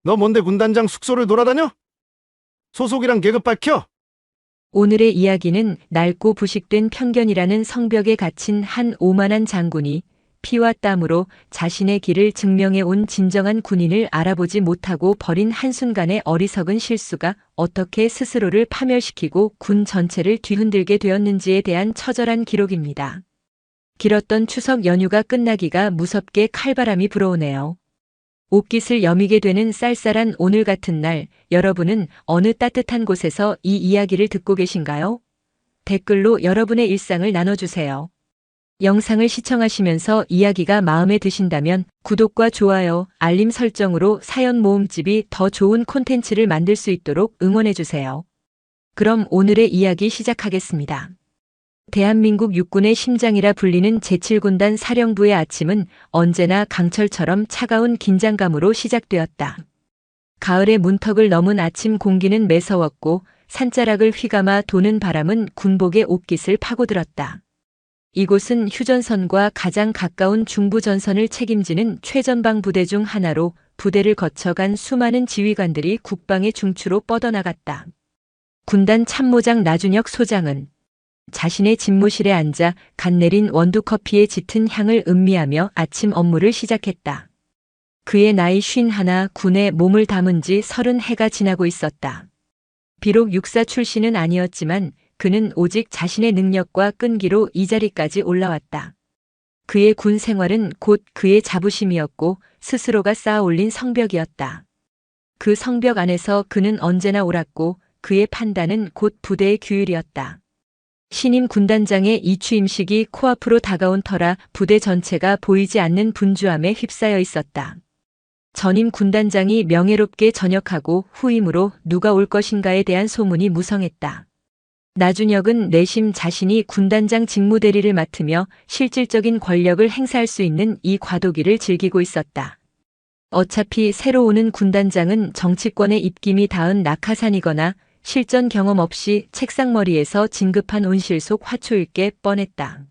너 뭔데 군단장 숙소를 돌아다녀? 소속이랑 계급 밝혀. 오늘의 이야기는 낡고 부식된 편견이라는 성벽에 갇힌 한 오만한 장군이 피와 땀으로 자신의 길을 증명해 온 진정한 군인을 알아보지 못하고 버린 한순간의 어리석은 실수가 어떻게 스스로를 파멸시키고 군 전체를 뒤흔들게 되었는지에 대한 처절한 기록입니다. 길었던 추석 연휴가 끝나기가 무섭게 칼바람이 불어오네요. 옷깃을 여미게 되는 쌀쌀한 오늘 같은 날, 여러분은 어느 따뜻한 곳에서 이 이야기를 듣고 계신가요? 댓글로 여러분의 일상을 나눠주세요. 영상을 시청하시면서 이야기가 마음에 드신다면 구독과 좋아요, 알림 설정으로 사연 모음집이 더 좋은 콘텐츠를 만들 수 있도록 응원해주세요. 그럼 오늘의 이야기 시작하겠습니다. 대한민국 육군의 심장이라 불리는 제7군단 사령부의 아침은 언제나 강철처럼 차가운 긴장감으로 시작되었다. 가을의 문턱을 넘은 아침 공기는 매서웠고 산자락을 휘감아 도는 바람은 군복의 옷깃을 파고들었다. 이곳은 휴전선과 가장 가까운 중부전선을 책임지는 최전방 부대 중 하나로 부대를 거쳐간 수많은 지휘관들이 국방의 중추로 뻗어나갔다. 군단 참모장 나준혁 소장은 자신의 집무실에 앉아 갓 내린 원두커피의 짙은 향을 음미하며 아침 업무를 시작했다. 그의 나이 51, 군에 몸을 담은 지 30해가 지나고 있었다. 비록 육사 출신은 아니었지만 그는 오직 자신의 능력과 끈기로 이 자리까지 올라왔다. 그의 군 생활은 곧 그의 자부심이었고 스스로가 쌓아 올린 성벽이었다. 그 성벽 안에서 그는 언제나 옳았고 그의 판단은 곧 부대의 규율이었다. 신임 군단장의 이 취임식이 코앞으로 다가온 터라 부대 전체가 보이지 않는 분주함에 휩싸여 있었다. 전임 군단장이 명예롭게 전역하고 후임으로 누가 올 것인가에 대한 소문이 무성했다. 나준혁은 내심 자신이 군단장 직무대리를 맡으며 실질적인 권력을 행사할 수 있는 이 과도기를 즐기고 있었다. 어차피 새로 오는 군단장은 정치권의 입김이 닿은 낙하산이거나 실전 경험 없이 책상머리에서 진급한 온실 속 화초일 게 뻔했다.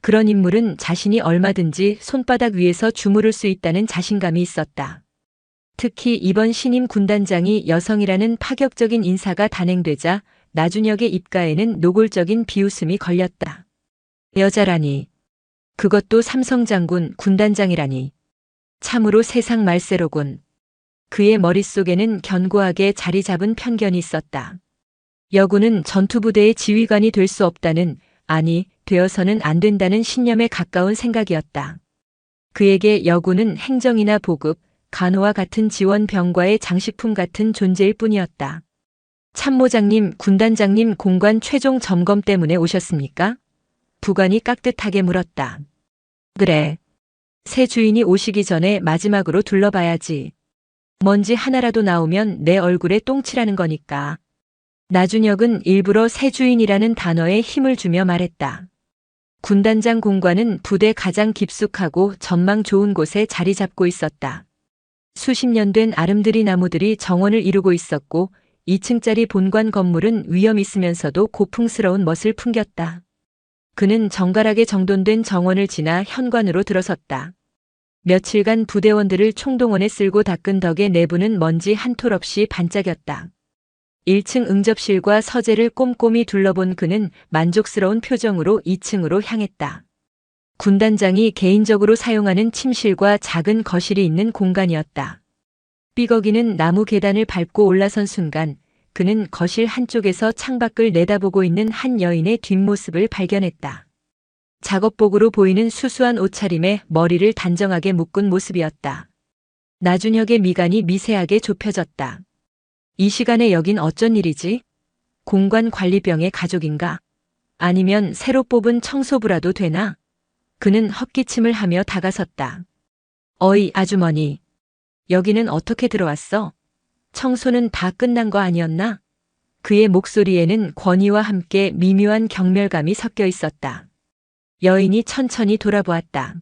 그런 인물은 자신이 얼마든지 손바닥 위에서 주무를 수 있다는 자신감이 있었다. 특히 이번 신임 군단장이 여성이라는 파격적인 인사가 단행되자 나준혁의 입가에는 노골적인 비웃음이 걸렸다. 여자라니. 그것도 삼성장군 군단장이라니. 참으로 세상 말세로군. 그의 머릿속에는 견고하게 자리 잡은 편견이 있었다. 여군은 전투부대의 지휘관이 될 수 없다는, 아니, 되어서는 안 된다는 신념에 가까운 생각이었다. 그에게 여군은 행정이나 보급, 간호와 같은 지원 병과의 장식품 같은 존재일 뿐이었다. 참모장님, 군단장님 공관 최종 점검 때문에 오셨습니까? 부관이 깍듯하게 물었다. 그래. 새 주인이 오시기 전에 마지막으로 둘러봐야지. 먼지 하나라도 나오면 내 얼굴에 똥칠하는 거니까. 나준혁은 일부러 새 주인이라는 단어에 힘을 주며 말했다. 군단장 공관은 부대 가장 깊숙하고 전망 좋은 곳에 자리 잡고 있었다. 수십 년 된 아름드리 나무들이 정원을 이루고 있었고 2층짜리 본관 건물은 위험 있으면서도 고풍스러운 멋을 풍겼다. 그는 정갈하게 정돈된 정원을 지나 현관으로 들어섰다. 며칠간 부대원들을 총동원에 쓸고 닦은 덕에 내부는 먼지 한 톨 없이 반짝였다. 1층 응접실과 서재를 꼼꼼히 둘러본 그는 만족스러운 표정으로 2층으로 향했다. 군단장이 개인적으로 사용하는 침실과 작은 거실이 있는 공간이었다. 삐걱이는 나무 계단을 밟고 올라선 순간 그는 거실 한쪽에서 창밖을 내다보고 있는 한 여인의 뒷모습을 발견했다. 작업복으로 보이는 수수한 옷차림에 머리를 단정하게 묶은 모습이었다. 나준혁의 미간이 미세하게 좁혀졌다. 이 시간에 여긴 어쩐 일이지? 공관 관리병의 가족인가? 아니면 새로 뽑은 청소부라도 되나? 그는 헛기침을 하며 다가섰다. 어이, 아주머니. 여기는 어떻게 들어왔어? 청소는 다 끝난 거 아니었나? 그의 목소리에는 권위와 함께 미묘한 경멸감이 섞여 있었다. 여인이 천천히 돌아보았다.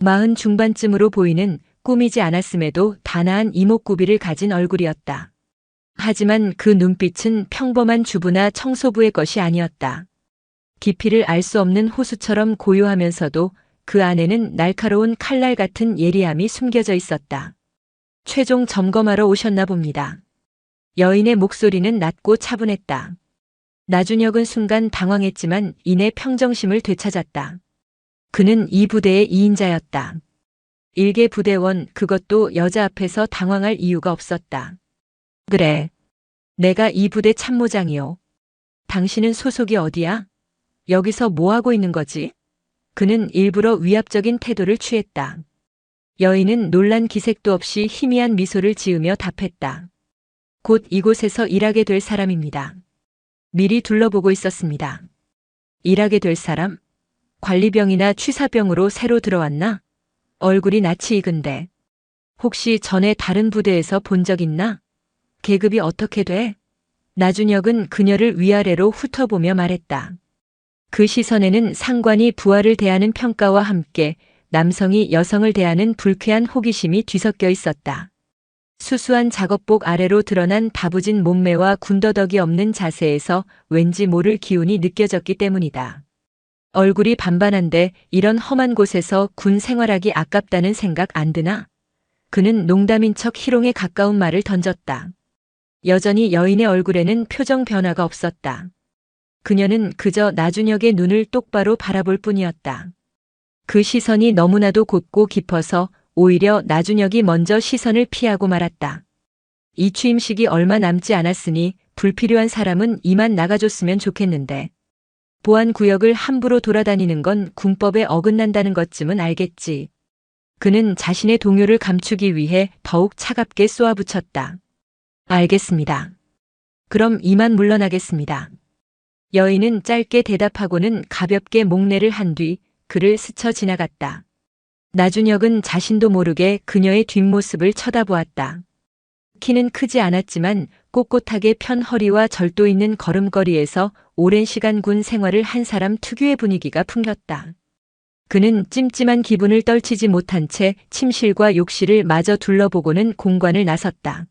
40 중반쯤으로 보이는 꾸미지 않았음에도 단아한 이목구비를 가진 얼굴이었다. 하지만 그 눈빛은 평범한 주부나 청소부의 것이 아니었다. 깊이를 알 수 없는 호수처럼 고요하면서도 그 안에는 날카로운 칼날 같은 예리함이 숨겨져 있었다. 최종 점검하러 오셨나 봅니다. 여인의 목소리는 낮고 차분했다. 나준혁은 순간 당황했지만 이내 평정심을 되찾았다. 그는 이 부대의 2인자였다. 일개 부대원, 그것도 여자 앞에서 당황할 이유가 없었다. 그래. 내가 이 부대 참모장이요. 당신은 소속이 어디야? 여기서 뭐 하고 있는 거지? 그는 일부러 위압적인 태도를 취했다. 여인은 놀란 기색도 없이 희미한 미소를 지으며 답했다. 곧 이곳에서 일하게 될 사람입니다. 미리 둘러보고 있었습니다. 일하게 될 사람? 관리병이나 취사병으로 새로 들어왔나? 얼굴이 낯이 익은데. 혹시 전에 다른 부대에서 본 적 있나? 계급이 어떻게 돼? 나준혁은 그녀를 위아래로 훑어보며 말했다. 그 시선에는 상관이 부하를 대하는 평가와 함께 남성이 여성을 대하는 불쾌한 호기심이 뒤섞여 있었다. 수수한 작업복 아래로 드러난 다부진 몸매와 군더더기 없는 자세에서 왠지 모를 기운이 느껴졌기 때문이다. 얼굴이 반반한데 이런 험한 곳에서 군 생활하기 아깝다는 생각 안 드나? 그는 농담인 척 희롱에 가까운 말을 던졌다. 여전히 여인의 얼굴에는 표정 변화가 없었다. 그녀는 그저 나준혁의 눈을 똑바로 바라볼 뿐이었다. 그 시선이 너무나도 곧고 깊어서 오히려 나준혁이 먼저 시선을 피하고 말았다. 이 취임식이 얼마 남지 않았으니 불필요한 사람은 이만 나가줬으면 좋겠는데. 보안구역을 함부로 돌아다니는 건 군법에 어긋난다는 것쯤은 알겠지. 그는 자신의 동요를 감추기 위해 더욱 차갑게 쏘아붙였다. 알겠습니다. 그럼 이만 물러나겠습니다. 여인은 짧게 대답하고는 가볍게 목례를 한 뒤 그를 스쳐 지나갔다. 나준혁은 자신도 모르게 그녀의 뒷모습을 쳐다보았다. 키는 크지 않았지만 꼿꼿하게 편 허리와 절도 있는 걸음걸이에서 오랜 시간 군 생활을 한 사람 특유의 분위기가 풍겼다. 그는 찜찜한 기분을 떨치지 못한 채 침실과 욕실을 마저 둘러보고는 공관을 나섰다.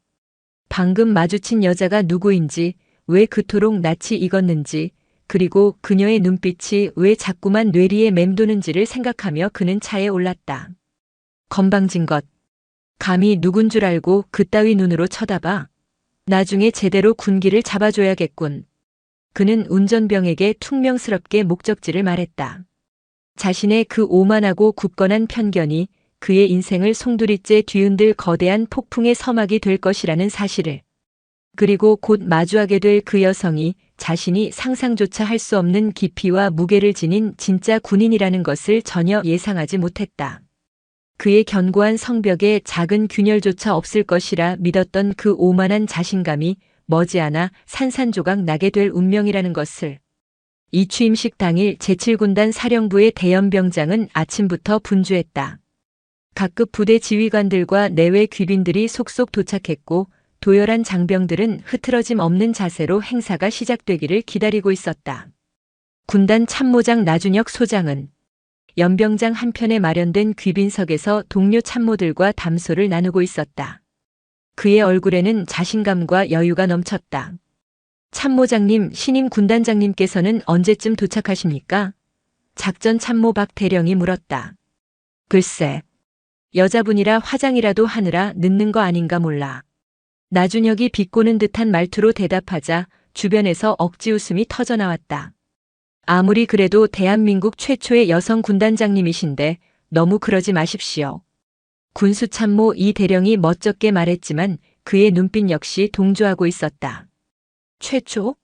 방금 마주친 여자가 누구인지, 왜 그토록 낯이 익었는지, 그리고 그녀의 눈빛이 왜 자꾸만 뇌리에 맴도는지를 생각하며 그는 차에 올랐다. 건방진 것. 감히 누군 줄 알고 그따위 눈으로 쳐다봐. 나중에 제대로 군기를 잡아줘야겠군. 그는 운전병에게 퉁명스럽게 목적지를 말했다. 자신의 그 오만하고 굳건한 편견이 그의 인생을 송두리째 뒤흔들 거대한 폭풍의 서막이 될 것이라는 사실을. 그리고 곧 마주하게 될 그 여성이 자신이 상상조차 할 수 없는 깊이와 무게를 지닌 진짜 군인이라는 것을 전혀 예상하지 못했다. 그의 견고한 성벽에 작은 균열조차 없을 것이라 믿었던 그 오만한 자신감이 머지않아 산산조각 나게 될 운명이라는 것을. 이 취임식 당일 제7군단 사령부의 대연병장은 아침부터 분주했다. 각급 부대 지휘관들과 내외 귀빈들이 속속 도착했고 도열한 장병들은 흐트러짐 없는 자세로 행사가 시작되기를 기다리고 있었다. 군단 참모장 나준혁 소장은 연병장 한편에 마련된 귀빈석에서 동료 참모들과 담소를 나누고 있었다. 그의 얼굴에는 자신감과 여유가 넘쳤다. 참모장님, 신임 군단장님께서는 언제쯤 도착하십니까? 작전 참모 박 대령이 물었다. 글쎄, 여자분이라 화장이라도 하느라 늦는 거 아닌가 몰라. 나준혁이 비꼬는 듯한 말투로 대답하자 주변에서 억지 웃음이 터져나왔다. 아무리 그래도 대한민국 최초의 여성 군단장님이신데 너무 그러지 마십시오. 군수참모 이 대령이 멋쩍게 말했지만 그의 눈빛 역시 동조하고 있었다. 최초?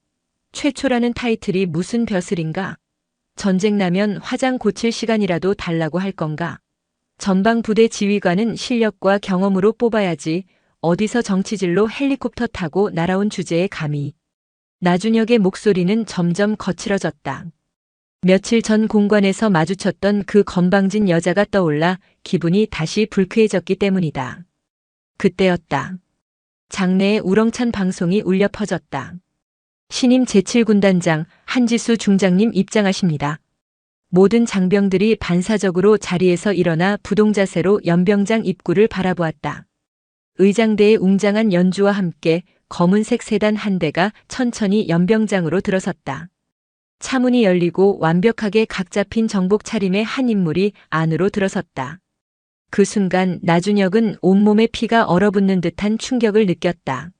최초라는 타이틀이 무슨 벼슬인가? 전쟁 나면 화장 고칠 시간이라도 달라고 할 건가? 전방 부대 지휘관은 실력과 경험으로 뽑아야지 어디서 정치질로 헬리콥터 타고 날아온 주제에 감히. 나준혁의 목소리는 점점 거칠어졌다. 며칠 전 공관에서 마주쳤던 그 건방진 여자가 떠올라 기분이 다시 불쾌해졌기 때문이다. 그때였다. 장내에 우렁찬 방송이 울려 퍼졌다. 신임 제7군단장 한지수 중장님 입장하십니다. 모든 장병들이 반사적으로 자리에서 일어나 부동자세로 연병장 입구를 바라보았다. 의장대의 웅장한 연주와 함께 검은색 세단 한 대가 천천히 연병장으로 들어섰다. 차문이 열리고 완벽하게 각 잡힌 정복 차림의 한 인물이 안으로 들어섰다. 그 순간 나준혁은 온몸에 피가 얼어붙는 듯한 충격을 느꼈다.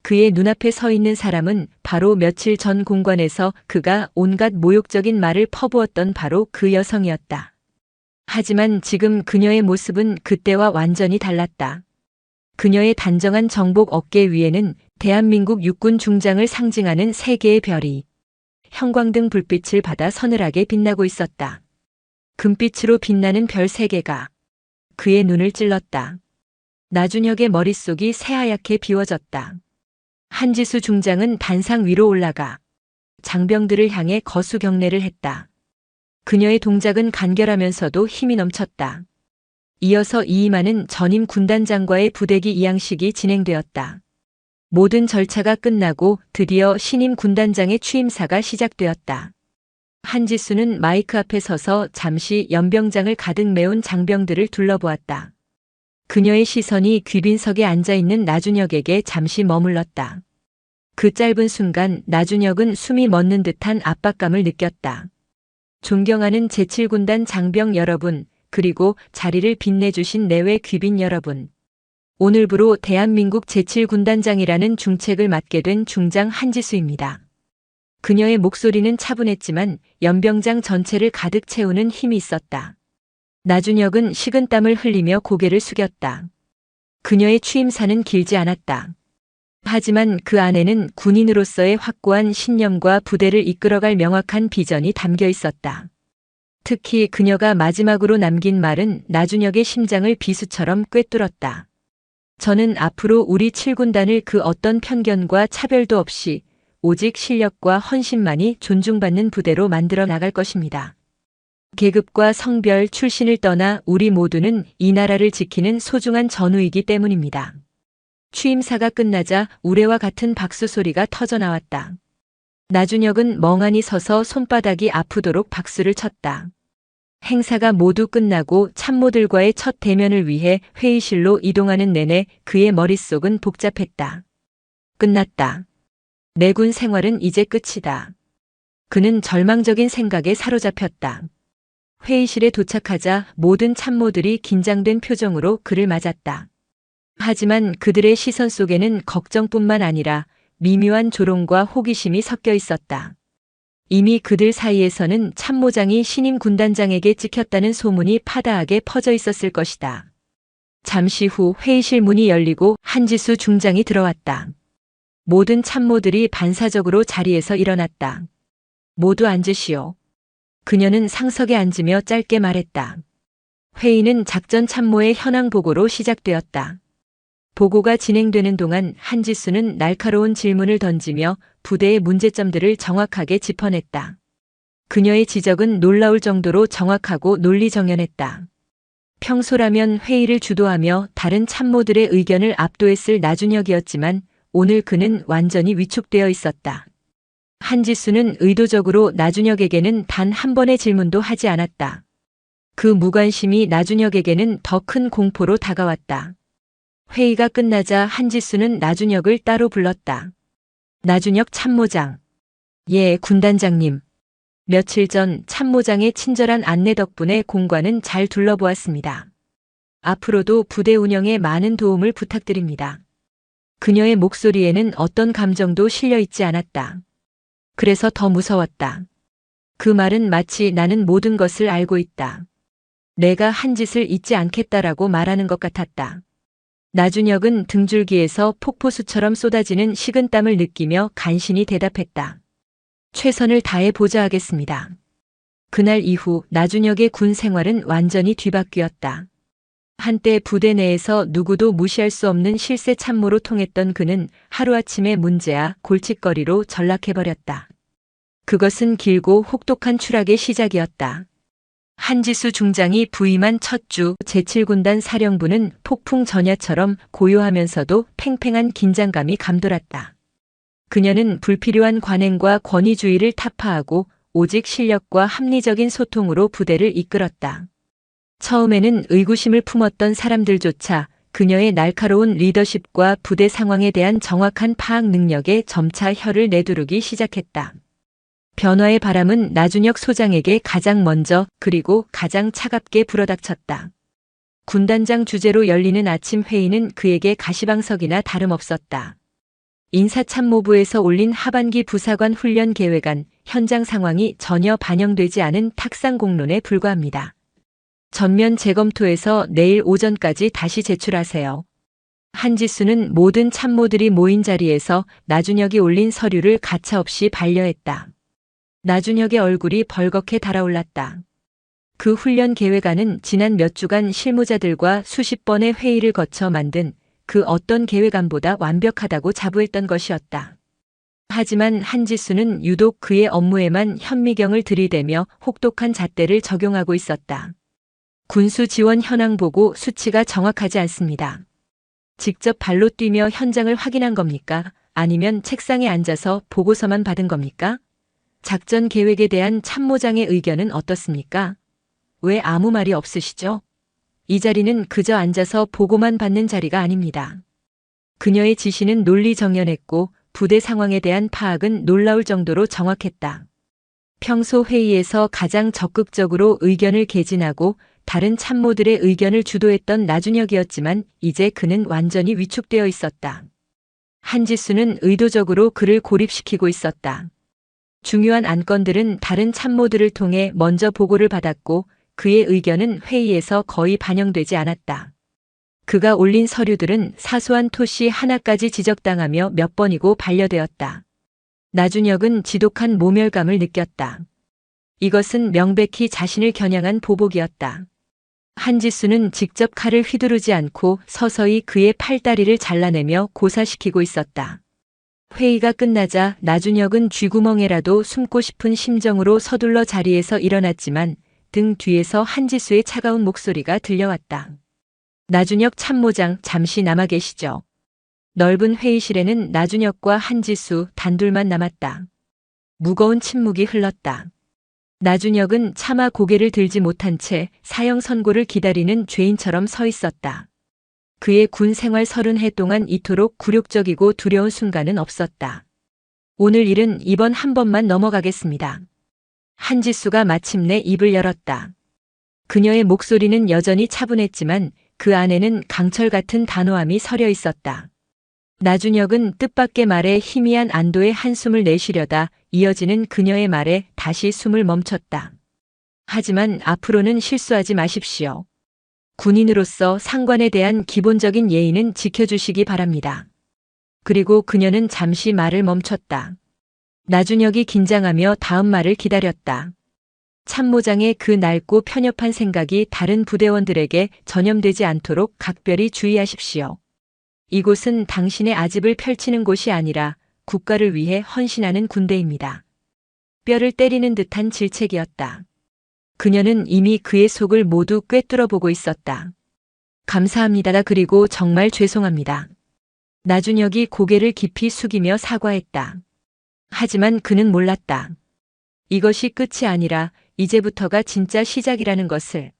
그의 눈앞에 서 있는 사람은 바로 며칠 전 공관에서 그가 온갖 모욕적인 말을 퍼부었던 바로 그 여성이었다. 하지만 지금 그녀의 모습은 그때와 완전히 달랐다. 그녀의 단정한 정복 어깨 위에는 대한민국 육군 중장을 상징하는 세 개의 별이 형광등 불빛을 받아 서늘하게 빛나고 있었다. 금빛으로 빛나는 별 세 개가 그의 눈을 찔렀다. 나준혁의 머릿속이 새하얗게 비워졌다. 한지수 중장은 단상 위로 올라가 장병들을 향해 거수 경례를 했다. 그녀의 동작은 간결하면서도 힘이 넘쳤다. 이어서 이임하는 전임 군단장과의 부대기 이양식이 진행되었다. 모든 절차가 끝나고 드디어 신임 군단장의 취임사가 시작되었다. 한지수는 마이크 앞에 서서 잠시 연병장을 가득 메운 장병들을 둘러보았다. 그녀의 시선이 귀빈석에 앉아있는 나준혁에게 잠시 머물렀다. 그 짧은 순간 나준혁은 숨이 멎는 듯한 압박감을 느꼈다. 존경하는 제7군단 장병 여러분, 그리고 자리를 빛내주신 내외 귀빈 여러분. 오늘부로 대한민국 제7군단장이라는 중책을 맡게 된 중장 한지수입니다. 그녀의 목소리는 차분했지만 연병장 전체를 가득 채우는 힘이 있었다. 나준혁은 식은땀을 흘리며 고개를 숙였다. 그녀의 취임사는 길지 않았다. 하지만 그 안에는 군인으로서의 확고한 신념과 부대를 이끌어갈 명확한 비전이 담겨 있었다. 특히 그녀가 마지막으로 남긴 말은 나준혁의 심장을 비수처럼 꿰뚫었다. 저는 앞으로 우리 7군단을 그 어떤 편견과 차별도 없이 오직 실력과 헌신만이 존중받는 부대로 만들어 나갈 것입니다. 계급과 성별, 출신을 떠나 우리 모두는 이 나라를 지키는 소중한 전우이기 때문입니다. 취임사가 끝나자 우레와 같은 박수 소리가 터져 나왔다. 나준혁은 멍하니 서서 손바닥이 아프도록 박수를 쳤다. 행사가 모두 끝나고 참모들과의 첫 대면을 위해 회의실로 이동하는 내내 그의 머릿속은 복잡했다. 끝났다. 내 군 생활은 이제 끝이다. 그는 절망적인 생각에 사로잡혔다. 회의실에 도착하자 모든 참모들이 긴장된 표정으로 그를 맞았다. 하지만 그들의 시선 속에는 걱정뿐만 아니라 미묘한 조롱과 호기심이 섞여 있었다. 이미 그들 사이에서는 참모장이 신임 군단장에게 찍혔다는 소문이 파다하게 퍼져 있었을 것이다. 잠시 후 회의실 문이 열리고 한지수 중장이 들어왔다. 모든 참모들이 반사적으로 자리에서 일어났다. 모두 앉으시오. 그녀는 상석에 앉으며 짧게 말했다. 회의는 작전 참모의 현황 보고로 시작되었다. 보고가 진행되는 동안 한지수는 날카로운 질문을 던지며 부대의 문제점들을 정확하게 짚어냈다. 그녀의 지적은 놀라울 정도로 정확하고 논리정연했다. 평소라면 회의를 주도하며 다른 참모들의 의견을 압도했을 나준혁이었지만 오늘 그는 완전히 위축되어 있었다. 한지수는 의도적으로 나준혁에게는 단 한 번의 질문도 하지 않았다. 그 무관심이 나준혁에게는 더 큰 공포로 다가왔다. 회의가 끝나자 한지수는 나준혁을 따로 불렀다. 나준혁 참모장. 예, 군단장님. 며칠 전 참모장의 친절한 안내 덕분에 공관은 잘 둘러보았습니다. 앞으로도 부대 운영에 많은 도움을 부탁드립니다. 그녀의 목소리에는 어떤 감정도 실려 있지 않았다. 그래서 더 무서웠다. 그 말은 마치 나는 모든 것을 알고 있다. 내가 한 짓을 잊지 않겠다라고 말하는 것 같았다. 나준혁은 등줄기에서 폭포수처럼 쏟아지는 식은땀을 느끼며 간신히 대답했다. 최선을 다해 보자 하겠습니다. 그날 이후 나준혁의 군 생활은 완전히 뒤바뀌었다. 한때 부대 내에서 누구도 무시할 수 없는 실세 참모로 통했던 그는 하루아침에 문제야 골칫거리로 전락해버렸다. 그것은 길고 혹독한 추락의 시작이었다. 한지수 중장이 부임한 첫 주 제7군단 사령부는 폭풍 전야처럼 고요하면서도 팽팽한 긴장감이 감돌았다. 그녀는 불필요한 관행과 권위주의를 타파하고 오직 실력과 합리적인 소통으로 부대를 이끌었다. 처음에는 의구심을 품었던 사람들조차 그녀의 날카로운 리더십과 부대 상황에 대한 정확한 파악 능력에 점차 혀를 내두르기 시작했다. 변화의 바람은 나준혁 소장에게 가장 먼저 그리고 가장 차갑게 불어닥쳤다. 군단장 주재로 열리는 아침 회의는 그에게 가시방석이나 다름없었다. 인사참모부에서 올린 하반기 부사관 훈련 계획안, 현장 상황이 전혀 반영되지 않은 탁상 공론에 불과합니다. 전면 재검토해서 내일 오전까지 다시 제출하세요. 한지수는 모든 참모들이 모인 자리에서 나준혁이 올린 서류를 가차없이 반려했다. 나준혁의 얼굴이 벌겋게 달아올랐다. 그 훈련 계획안은 지난 몇 주간 실무자들과 수십 번의 회의를 거쳐 만든 그 어떤 계획안보다 완벽하다고 자부했던 것이었다. 하지만 한지수는 유독 그의 업무에만 현미경을 들이대며 혹독한 잣대를 적용하고 있었다. 군수 지원 현황 보고 수치가 정확하지 않습니다. 직접 발로 뛰며 현장을 확인한 겁니까? 아니면 책상에 앉아서 보고서만 받은 겁니까? 작전 계획에 대한 참모장의 의견은 어떻습니까? 왜 아무 말이 없으시죠? 이 자리는 그저 앉아서 보고만 받는 자리가 아닙니다. 그녀의 지시는 논리정연했고 부대 상황에 대한 파악은 놀라울 정도로 정확했다. 평소 회의에서 가장 적극적으로 의견을 개진하고 다른 참모들의 의견을 주도했던 나준혁이었지만 이제 그는 완전히 위축되어 있었다. 한지수는 의도적으로 그를 고립시키고 있었다. 중요한 안건들은 다른 참모들을 통해 먼저 보고를 받았고 그의 의견은 회의에서 거의 반영되지 않았다. 그가 올린 서류들은 사소한 토시 하나까지 지적당하며 몇 번이고 반려되었다. 나준혁은 지독한 모멸감을 느꼈다. 이것은 명백히 자신을 겨냥한 보복이었다. 한지수는 직접 칼을 휘두르지 않고 서서히 그의 팔다리를 잘라내며 고사시키고 있었다. 회의가 끝나자 나준혁은 쥐구멍에라도 숨고 싶은 심정으로 서둘러 자리에서 일어났지만 등 뒤에서 한지수의 차가운 목소리가 들려왔다. 나준혁 참모장 잠시 남아 계시죠. 넓은 회의실에는 나준혁과 한지수 단둘만 남았다. 무거운 침묵이 흘렀다. 나준혁은 차마 고개를 들지 못한 채 사형 선고를 기다리는 죄인처럼 서 있었다. 그의 군 생활 30해 동안 이토록 굴욕적이고 두려운 순간은 없었다. 오늘 일은 이번 한 번만 넘어가겠습니다. 한지수가 마침내 입을 열었다. 그녀의 목소리는 여전히 차분했지만 그 안에는 강철 같은 단호함이 서려 있었다. 나준혁은 뜻밖의 말에 희미한 안도의 한숨을 내쉬려다 이어지는 그녀의 말에 다시 숨을 멈췄다. 하지만 앞으로는 실수하지 마십시오. 군인으로서 상관에 대한 기본적인 예의는 지켜주시기 바랍니다. 그리고 그녀는 잠시 말을 멈췄다. 나준혁이 긴장하며 다음 말을 기다렸다. 참모장의 그 낡고 편협한 생각이 다른 부대원들에게 전염되지 않도록 각별히 주의하십시오. 이곳은 당신의 아집을 펼치는 곳이 아니라 국가를 위해 헌신하는 군대입니다. 뼈를 때리는 듯한 질책이었다. 그녀는 이미 그의 속을 모두 꿰뚫어 보고 있었다. 감사합니다. 그리고 정말 죄송합니다. 나준혁이 고개를 깊이 숙이며 사과했다. 하지만 그는 몰랐다. 이것이 끝이 아니라 이제부터가 진짜 시작이라는 것을.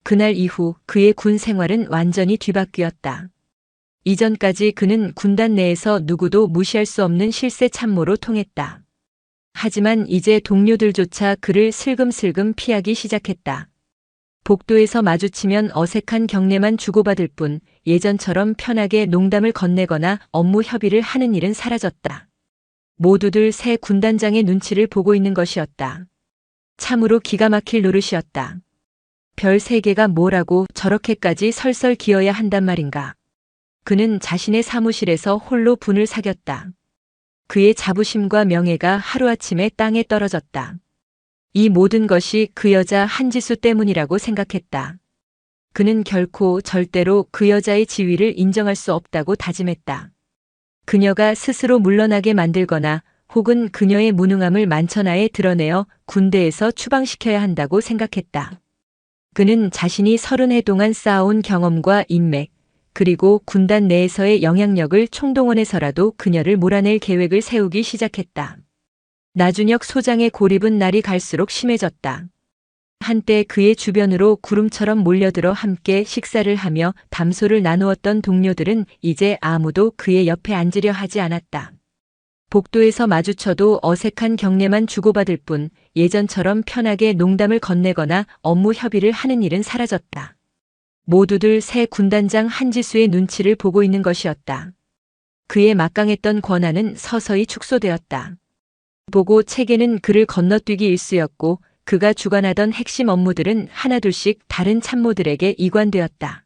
그날 이후 그의 군 생활은 완전히 뒤바뀌었다. 이전까지 그는 군단 내에서 누구도 무시할 수 없는 실세 참모로 통했다. 하지만 이제 동료들조차 그를 슬금슬금 피하기 시작했다. 복도에서 마주치면 어색한 경례만 주고받을 뿐 예전처럼 편하게 농담을 건네거나 업무 협의를 하는 일은 사라졌다. 모두들 새 군단장의 눈치를 보고 있는 것이었다. 참으로 기가 막힐 노릇이었다. 별 3개가 뭐라고 저렇게까지 설설 기어야 한단 말인가. 그는 자신의 사무실에서 홀로 분을 사겼다. 그의 자부심과 명예가 하루아침에 땅에 떨어졌다. 이 모든 것이 그 여자 한지수 때문이라고 생각했다. 그는 결코 절대로 그 여자의 지위를 인정할 수 없다고 다짐했다. 그녀가 스스로 물러나게 만들거나 혹은 그녀의 무능함을 만천하에 드러내어 군대에서 추방시켜야 한다고 생각했다. 그는 자신이 30해 동안 쌓아온 경험과 인맥, 그리고 군단 내에서의 영향력을 총동원해서라도 그녀를 몰아낼 계획을 세우기 시작했다. 나준혁 소장의 고립은 날이 갈수록 심해졌다. 한때 그의 주변으로 구름처럼 몰려들어 함께 식사를 하며 담소를 나누었던 동료들은 이제 아무도 그의 옆에 앉으려 하지 않았다. 복도에서 마주쳐도 어색한 경례만 주고받을 뿐 예전처럼 편하게 농담을 건네거나 업무 협의를 하는 일은 사라졌다. 모두들 새 군단장 한지수의 눈치를 보고 있는 것이었다. 그의 막강했던 권한은 서서히 축소되었다. 보고 체계는 그를 건너뛰기 일쑤였고 그가 주관하던 핵심 업무들은 하나둘씩 다른 참모들에게 이관되었다.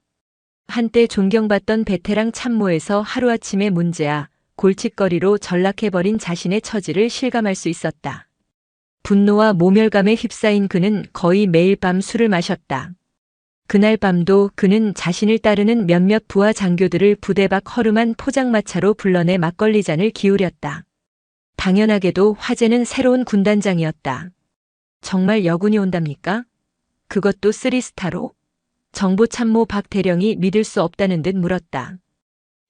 한때 존경받던 베테랑 참모에서 하루아침에 문제야 골칫거리로 전락해버린 자신의 처지를 실감할 수 있었다. 분노와 모멸감에 휩싸인 그는 거의 매일 밤 술을 마셨다. 그날 밤도 그는 자신을 따르는 몇몇 부하 장교들을 부대 밖 허름한 포장마차로 불러내 막걸리 잔을 기울였다. 당연하게도 화제는 새로운 군단장이었다. 정말 여군이 온답니까? 그것도 3스타로? 정보참모 박 대령이 믿을 수 없다는 듯 물었다.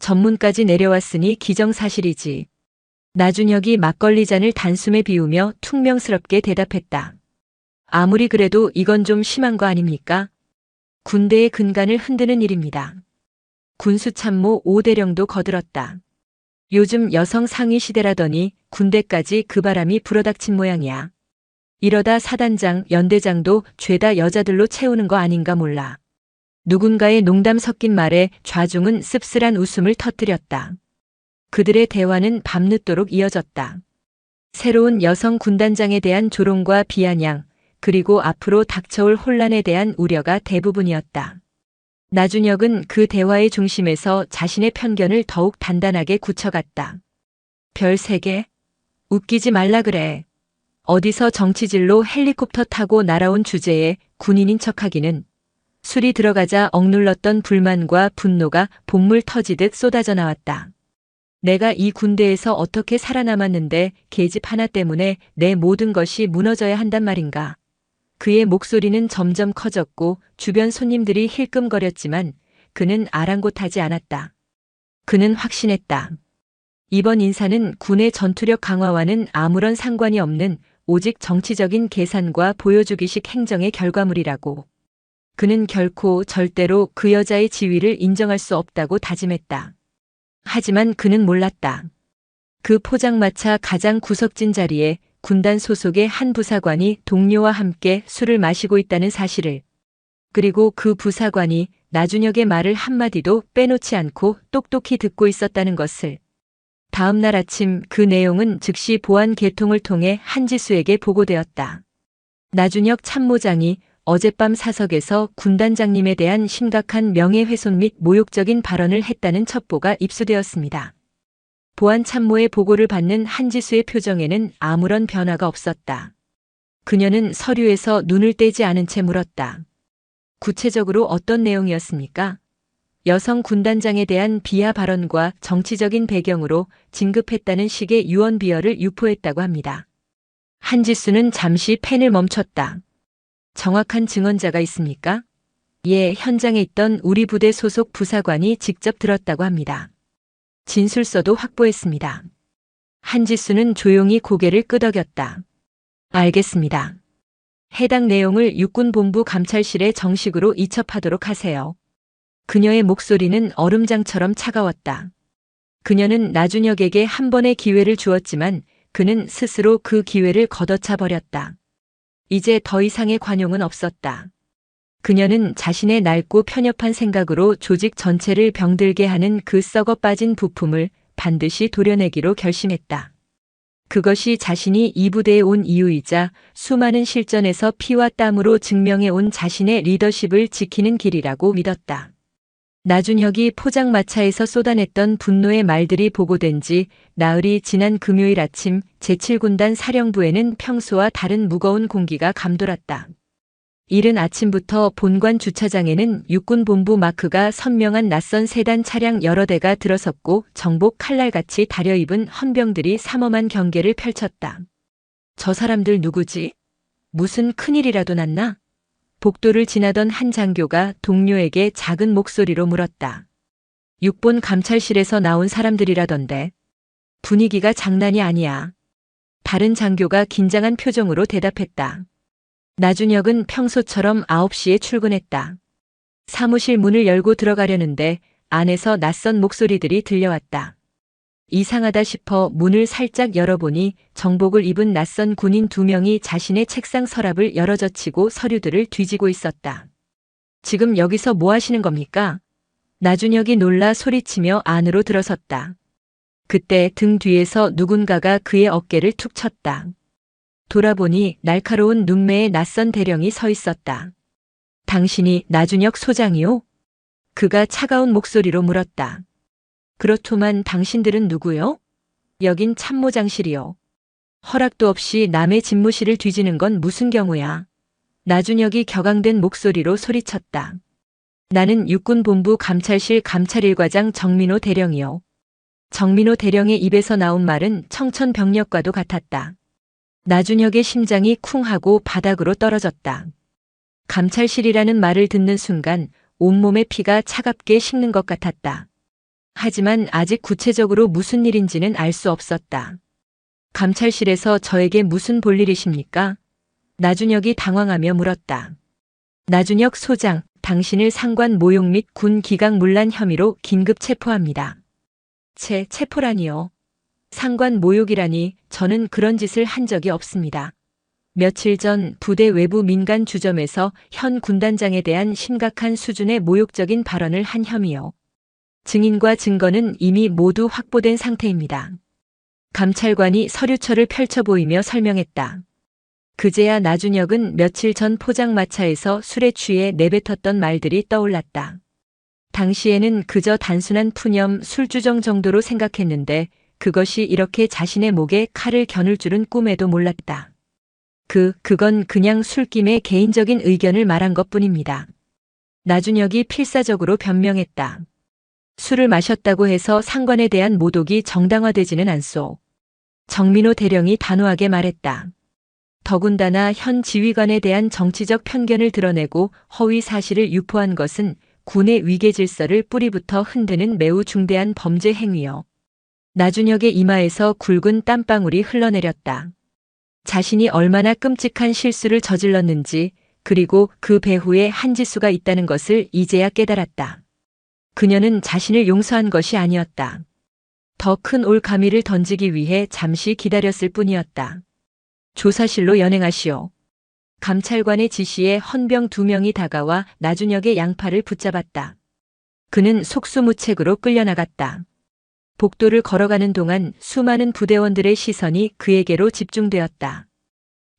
전문까지 내려왔으니 기정사실이지. 나준혁이 막걸리 잔을 단숨에 비우며 퉁명스럽게 대답했다. 아무리 그래도 이건 좀 심한 거 아닙니까? 군대의 근간을 흔드는 일입니다. 군수참모 오대령도 거들었다. 요즘 여성 상위 시대라더니 군대까지 그 바람이 불어닥친 모양이야. 이러다 사단장, 연대장도 죄다 여자들로 채우는 거 아닌가 몰라. 누군가의 농담 섞인 말에 좌중은 씁쓸한 웃음을 터뜨렸다. 그들의 대화는 밤늦도록 이어졌다. 새로운 여성 군단장에 대한 조롱과 비아냥, 그리고 앞으로 닥쳐올 혼란에 대한 우려가 대부분이었다. 나준혁은 그 대화의 중심에서 자신의 편견을 더욱 단단하게 굳혀갔다. 별 3개? 웃기지 말라 그래. 어디서 정치질로 헬리콥터 타고 날아온 주제에 군인인 척하기는. 술이 들어가자 억눌렀던 불만과 분노가 본물 터지듯 쏟아져 나왔다. 내가 이 군대에서 어떻게 살아남았는데 계집 하나 때문에 내 모든 것이 무너져야 한단 말인가. 그의 목소리는 점점 커졌고 주변 손님들이 힐끔거렸지만 그는 아랑곳하지 않았다. 그는 확신했다. 이번 인사는 군의 전투력 강화와는 아무런 상관이 없는 오직 정치적인 계산과 보여주기식 행정의 결과물이라고. 그는 결코 절대로 그 여자의 지위를 인정할 수 없다고 다짐했다. 하지만 그는 몰랐다. 그 포장마차 가장 구석진 자리에 군단 소속의 한 부사관이 동료와 함께 술을 마시고 있다는 사실을. 그리고 그 부사관이 나준혁의 말을 한마디도 빼놓지 않고 똑똑히 듣고 있었다는 것을. 다음 날 아침 그 내용은 즉시 보안 계통을 통해 한지수에게 보고되었다. 나준혁 참모장이 어젯밤 사석에서 군단장님에 대한 심각한 명예훼손 및 모욕적인 발언을 했다는 첩보가 입수되었습니다. 보안 참모의 보고를 받는 한지수의 표정에는 아무런 변화가 없었다. 그녀는 서류에서 눈을 떼지 않은 채 물었다. 구체적으로 어떤 내용이었습니까? 여성 군단장에 대한 비하 발언과 정치적인 배경으로 진급했다는 식의 유언 비어를 유포했다고 합니다. 한지수는 잠시 펜을 멈췄다. 정확한 증언자가 있습니까? 예, 현장에 있던 우리 부대 소속 부사관이 직접 들었다고 합니다. 진술서도 확보했습니다. 한지수는 조용히 고개를 끄덕였다. 알겠습니다. 해당 내용을 육군본부 감찰실에 정식으로 이첩하도록 하세요. 그녀의 목소리는 얼음장처럼 차가웠다. 그녀는 나준혁에게 한 번의 기회를 주었지만 그는 스스로 그 기회를 걷어차 버렸다. 이제 더 이상의 관용은 없었다. 그녀는 자신의 낡고 편협한 생각으로 조직 전체를 병들게 하는 그 썩어 빠진 부품을 반드시 도려내기로 결심했다. 그것이 자신이 이 부대에 온 이유이자 수많은 실전에서 피와 땀으로 증명해 온 자신의 리더십을 지키는 길이라고 믿었다. 나준혁이 포장마차에서 쏟아냈던 분노의 말들이 보고된 지 나흘이 지난 금요일 아침 제7군단 사령부에는 평소와 다른 무거운 공기가 감돌았다. 이른 아침부터 본관 주차장에는 육군본부 마크가 선명한 낯선 세단 차량 여러 대가 들어섰고 정복 칼날같이 다려입은 헌병들이 삼엄한 경계를 펼쳤다. 저 사람들 누구지? 무슨 큰일이라도 났나? 복도를 지나던 한 장교가 동료에게 작은 목소리로 물었다. 육본 감찰실에서 나온 사람들이라던데. 분위기가 장난이 아니야. 다른 장교가 긴장한 표정으로 대답했다. 나준혁은 평소처럼 9시에 출근했다. 사무실 문을 열고 들어가려는데 안에서 낯선 목소리들이 들려왔다. 이상하다 싶어 문을 살짝 열어보니 정복을 입은 낯선 군인 2명이 자신의 책상 서랍을 열어젖히고 서류들을 뒤지고 있었다. 지금 여기서 뭐 하시는 겁니까? 나준혁이 놀라 소리치며 안으로 들어섰다. 그때 등 뒤에서 누군가가 그의 어깨를 툭 쳤다. 돌아보니 날카로운 눈매의 낯선 대령이 서 있었다. 당신이 나준혁 소장이요? 그가 차가운 목소리로 물었다. 그렇더만 당신들은 누구요? 여긴 참모장실이요. 허락도 없이 남의 집무실을 뒤지는 건 무슨 경우야? 나준혁이 격앙된 목소리로 소리쳤다. 나는 육군본부 감찰실 감찰일과장 정민호 대령이요. 정민호 대령의 입에서 나온 말은 청천벽력과도 같았다. 나준혁의 심장이 쿵 하고 바닥으로 떨어졌다. 감찰실이라는 말을 듣는 순간 온몸의 피가 차갑게 식는 것 같았다. 하지만 아직 구체적으로 무슨 일인지는 알 수 없었다. 감찰실에서 저에게 무슨 볼일이십니까? 나준혁이 당황하며 물었다. 나준혁 소장, 당신을 상관 모욕 및 군 기강 문란 혐의로 긴급 체포합니다. 체포라니요. 상관 모욕이라니 저는 그런 짓을 한 적이 없습니다. 며칠 전 부대 외부 민간 주점에서 현 군단장에 대한 심각한 수준의 모욕적인 발언을 한 혐의요. 증인과 증거는 이미 모두 확보된 상태입니다. 감찰관이 서류처를 펼쳐 보이며 설명했다. 그제야 나준혁은 며칠 전 포장마차에서 술에 취해 내뱉었던 말들이 떠올랐다. 당시에는 그저 단순한 푸념, 술주정 정도로 생각했는데 그것이 이렇게 자신의 목에 칼을 겨눌 줄은 꿈에도 몰랐다. 그건 그냥 술김에 개인적인 의견을 말한 것뿐입니다. 나준혁이 필사적으로 변명했다. 술을 마셨다고 해서 상관에 대한 모독이 정당화되지는 않소. 정민호 대령이 단호하게 말했다. 더군다나 현 지휘관에 대한 정치적 편견을 드러내고 허위 사실을 유포한 것은 군의 위계 질서를 뿌리부터 흔드는 매우 중대한 범죄 행위요. 나준혁의 이마에서 굵은 땀방울이 흘러내렸다. 자신이 얼마나 끔찍한 실수를 저질렀는지, 그리고 그 배후에 한지수가 있다는 것을 이제야 깨달았다. 그녀는 자신을 용서한 것이 아니었다. 더 큰 올가미를 던지기 위해 잠시 기다렸을 뿐이었다. 조사실로 연행하시오. 감찰관의 지시에 헌병 2명이 다가와 나준혁의 양팔을 붙잡았다. 그는 속수무책으로 끌려나갔다. 복도를 걸어가는 동안 수많은 부대원들의 시선이 그에게로 집중되었다.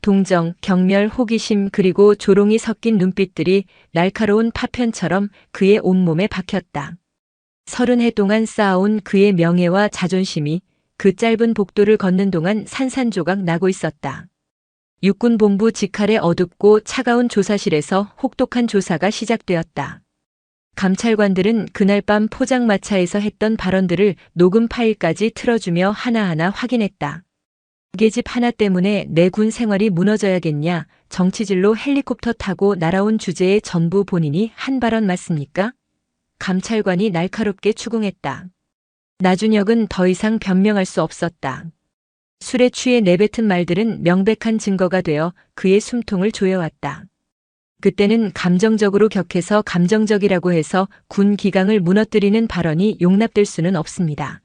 동정, 경멸, 호기심 그리고 조롱이 섞인 눈빛들이 날카로운 파편처럼 그의 온몸에 박혔다. 30해 동안 쌓아온 그의 명예와 자존심이 그 짧은 복도를 걷는 동안 산산조각 나고 있었다. 육군본부 직할의 어둡고 차가운 조사실에서 혹독한 조사가 시작되었다. 감찰관들은 그날 밤 포장마차에서 했던 발언들을 녹음 파일까지 틀어주며 하나하나 확인했다. 계집 하나 때문에 내 군 생활이 무너져야겠냐, 정치질로 헬리콥터 타고 날아온 주제에 전부 본인이 한 발언 맞습니까? 감찰관이 날카롭게 추궁했다. 나준혁은 더 이상 변명할 수 없었다. 술에 취해 내뱉은 말들은 명백한 증거가 되어 그의 숨통을 조여왔다. 그때는 감정적으로 격해서 감정적이라고 해서 군 기강을 무너뜨리는 발언이 용납될 수는 없습니다.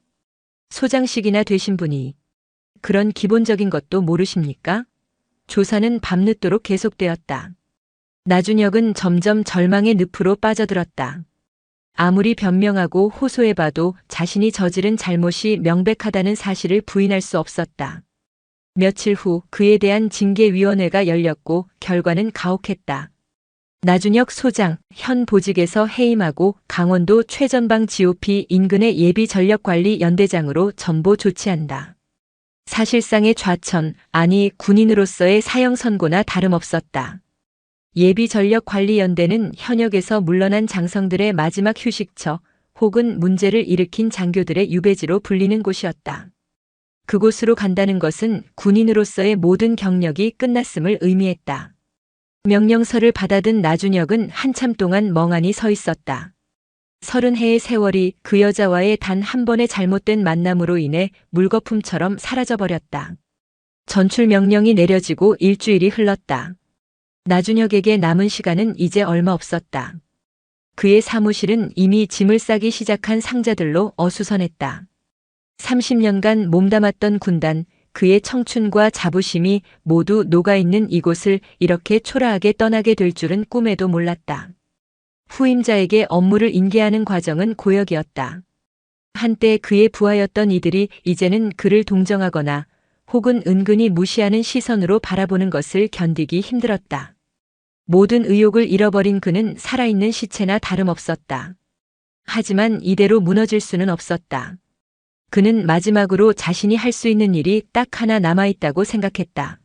소장식이나 되신 분이 그런 기본적인 것도 모르십니까? 조사는 밤늦도록 계속되었다. 나준혁은 점점 절망의 늪으로 빠져들었다. 아무리 변명하고 호소해봐도 자신이 저지른 잘못이 명백하다는 사실을 부인할 수 없었다. 며칠 후 그에 대한 징계위원회가 열렸고 결과는 가혹했다. 나준혁 소장, 현 보직에서 해임하고 강원도 최전방 GOP 인근의 예비전력관리연대장으로 전보 조치한다. 사실상의 좌천, 아니 군인으로서의 사형 선고나 다름없었다. 예비전력관리연대는 현역에서 물러난 장성들의 마지막 휴식처 혹은 문제를 일으킨 장교들의 유배지로 불리는 곳이었다. 그곳으로 간다는 것은 군인으로서의 모든 경력이 끝났음을 의미했다. 명령서를 받아든 나준혁은 한참 동안 멍하니 서 있었다. 30해의 세월이 그 여자와의 단 한 번의 잘못된 만남으로 인해 물거품처럼 사라져버렸다. 전출 명령이 내려지고 일주일이 흘렀다. 나준혁에게 남은 시간은 이제 얼마 없었다. 그의 사무실은 이미 짐을 싸기 시작한 상자들로 어수선했다. 30년간 몸담았던 군단, 그의 청춘과 자부심이 모두 녹아있는 이곳을 이렇게 초라하게 떠나게 될 줄은 꿈에도 몰랐다. 후임자에게 업무를 인계하는 과정은 고역이었다. 한때 그의 부하였던 이들이 이제는 그를 동정하거나 혹은 은근히 무시하는 시선으로 바라보는 것을 견디기 힘들었다. 모든 의욕을 잃어버린 그는 살아있는 시체나 다름없었다. 하지만 이대로 무너질 수는 없었다. 그는 마지막으로 자신이 할 수 있는 일이 딱 하나 남아있다고 생각했다.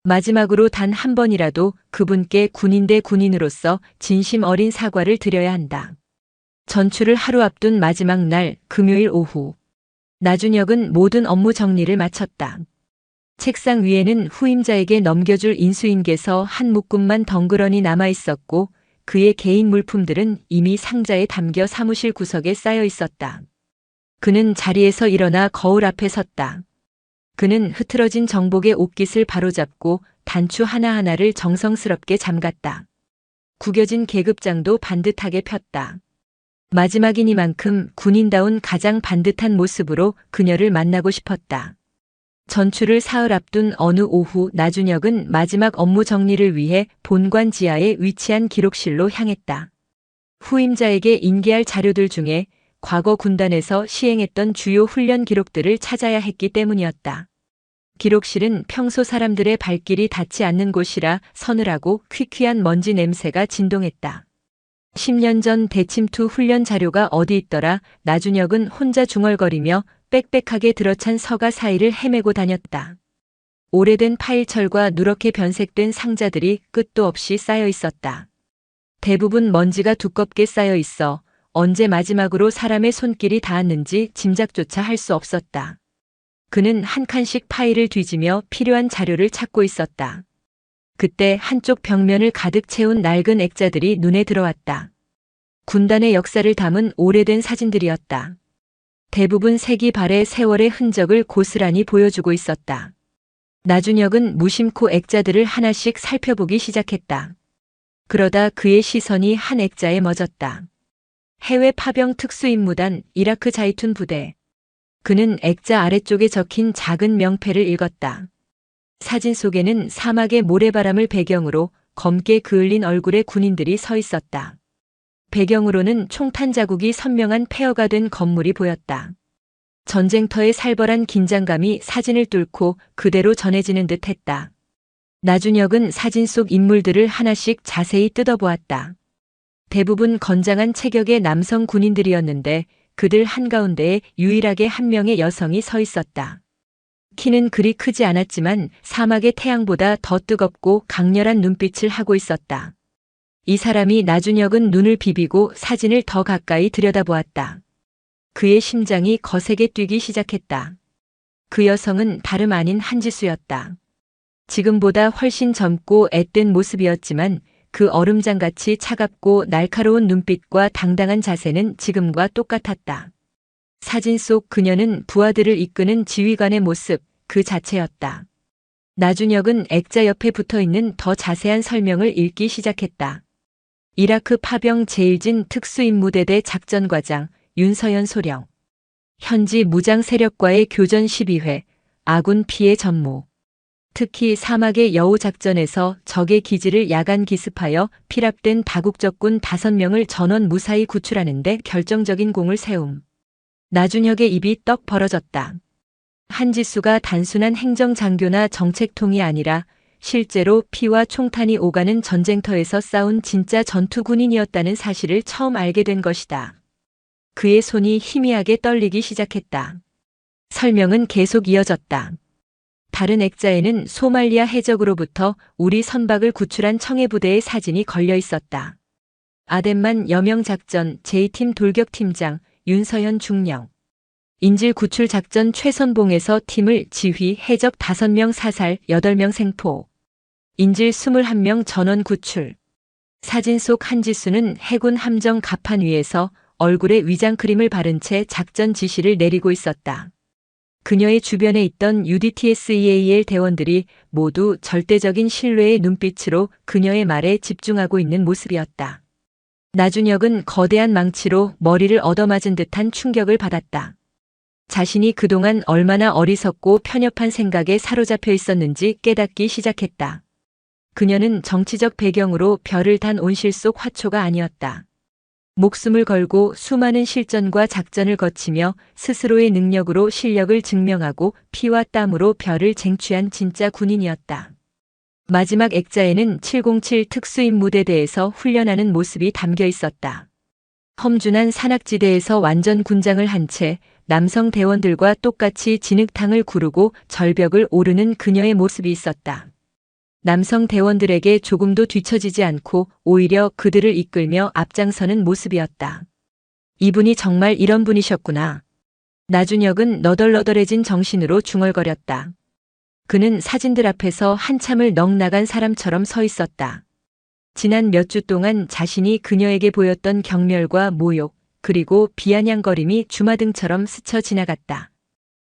마지막으로 단 한 번이라도 그분께 군인 대 군인으로서 진심 어린 사과를 드려야 한다. 전출을 하루 앞둔 마지막 날 금요일 오후. 나준혁은 모든 업무 정리를 마쳤다. 책상 위에는 후임자에게 넘겨줄 인수인계서 한 묶음만 덩그러니 남아있었고 그의 개인 물품들은 이미 상자에 담겨 사무실 구석에 쌓여 있었다. 그는 자리에서 일어나 거울 앞에 섰다. 그는 흐트러진 정복의 옷깃을 바로잡고 단추 하나하나를 정성스럽게 잠갔다. 구겨진 계급장도 반듯하게 폈다. 마지막이니만큼 군인다운 가장 반듯한 모습으로 그녀를 만나고 싶었다. 전출을 사흘 앞둔 어느 오후 나준혁은 마지막 업무 정리를 위해 본관 지하에 위치한 기록실로 향했다. 후임자에게 인계할 자료들 중에 과거 군단에서 시행했던 주요 훈련 기록들을 찾아야 했기 때문이었다. 기록실은 평소 사람들의 발길이 닿지 않는 곳이라 서늘하고 퀴퀴한 먼지 냄새가 진동했다. 10년 전 대침투 훈련 자료가 어디 있더라. 나준혁은 혼자 중얼거리며 빽빽하게 들어찬 서가 사이를 헤매고 다녔다. 오래된 파일철과 누렇게 변색된 상자들이 끝도 없이 쌓여 있었다. 대부분 먼지가 두껍게 쌓여 있어 언제 마지막으로 사람의 손길이 닿았는지 짐작조차 할 수 없었다. 그는 한 칸씩 파일을 뒤지며 필요한 자료를 찾고 있었다. 그때 한쪽 벽면을 가득 채운 낡은 액자들이 눈에 들어왔다. 군단의 역사를 담은 오래된 사진들이었다. 대부분 색이 바래 세월의 흔적을 고스란히 보여주고 있었다. 나준혁은 무심코 액자들을 하나씩 살펴보기 시작했다. 그러다 그의 시선이 한 액자에 멎었다. 해외 파병 특수임무단 이라크 자이툰 부대. 그는 액자 아래쪽에 적힌 작은 명패를 읽었다. 사진 속에는 사막의 모래바람을 배경으로 검게 그을린 얼굴의 군인들이 서 있었다. 배경으로는 총탄 자국이 선명한 폐허가 된 건물이 보였다. 전쟁터의 살벌한 긴장감이 사진을 뚫고 그대로 전해지는 듯 했다. 나준혁은 사진 속 인물들을 하나씩 자세히 뜯어보았다. 대부분 건장한 체격의 남성 군인들이었는데 그들 한가운데에 유일하게 한 명의 여성이 서 있었다. 키는 그리 크지 않았지만 사막의 태양보다 더 뜨겁고 강렬한 눈빛을 하고 있었다. 이 사람이 나준혁은 눈을 비비고 사진을 더 가까이 들여다보았다. 그의 심장이 거세게 뛰기 시작했다. 그 여성은 다름 아닌 한지수였다. 지금보다 훨씬 젊고 앳된 모습이었지만 그 얼음장같이 차갑고 날카로운 눈빛과 당당한 자세는 지금과 똑같았다. 사진 속 그녀는 부하들을 이끄는 지휘관의 모습 그 자체였다. 나준혁은 액자 옆에 붙어있는 더 자세한 설명을 읽기 시작했다. 이라크 파병 제1진 특수임무대대 작전과장 윤서연 소령. 현지 무장 세력과의 교전 12회, 아군 피해 전무. 특히 사막의 여우 작전에서 적의 기지를 야간 기습하여 피랍된 다국적군 5명을 전원 무사히 구출하는 데 결정적인 공을 세움. 나준혁의 입이 떡 벌어졌다. 한지수가 단순한 행정장교나 정책통이 아니라 실제로 피와 총탄이 오가는 전쟁터에서 싸운 진짜 전투군인이었다는 사실을 처음 알게 된 것이다. 그의 손이 희미하게 떨리기 시작했다. 설명은 계속 이어졌다. 다른 액자에는 소말리아 해적으로부터 우리 선박을 구출한 청해부대의 사진이 걸려 있었다. 아덴만 여명작전 제2팀 돌격팀장 윤서현 중령. 인질 구출 작전 최선봉에서 팀을 지휘 해적 5명 사살 8명 생포. 인질 21명 전원 구출. 사진 속 한지수는 해군 함정 갑판 위에서 얼굴에 위장크림을 바른 채 작전 지시를 내리고 있었다. 그녀의 주변에 있던 UDTSEAL 대원들이 모두 절대적인 신뢰의 눈빛으로 그녀의 말에 집중하고 있는 모습이었다. 나준혁은 거대한 망치로 머리를 얻어맞은 듯한 충격을 받았다. 자신이 그동안 얼마나 어리석고 편협한 생각에 사로잡혀 있었는지 깨닫기 시작했다. 그녀는 정치적 배경으로 별을 단 온실 속 화초가 아니었다. 목숨을 걸고 수많은 실전과 작전을 거치며 스스로의 능력으로 실력을 증명하고 피와 땀으로 별을 쟁취한 진짜 군인이었다. 마지막 액자에는 707 특수임무대대에서 훈련하는 모습이 담겨 있었다. 험준한 산악지대에서 완전 군장을 한 채 남성 대원들과 똑같이 진흙탕을 구르고 절벽을 오르는 그녀의 모습이 있었다. 남성 대원들에게 조금도 뒤처지지 않고 오히려 그들을 이끌며 앞장서는 모습이었다. 이분이 정말 이런 분이셨구나. 나준혁은 너덜너덜해진 정신으로 중얼거렸다. 그는 사진들 앞에서 한참을 넋나간 사람처럼 서 있었다. 지난 몇 주 동안 자신이 그녀에게 보였던 경멸과 모욕, 그리고 비아냥거림이 주마등처럼 스쳐 지나갔다.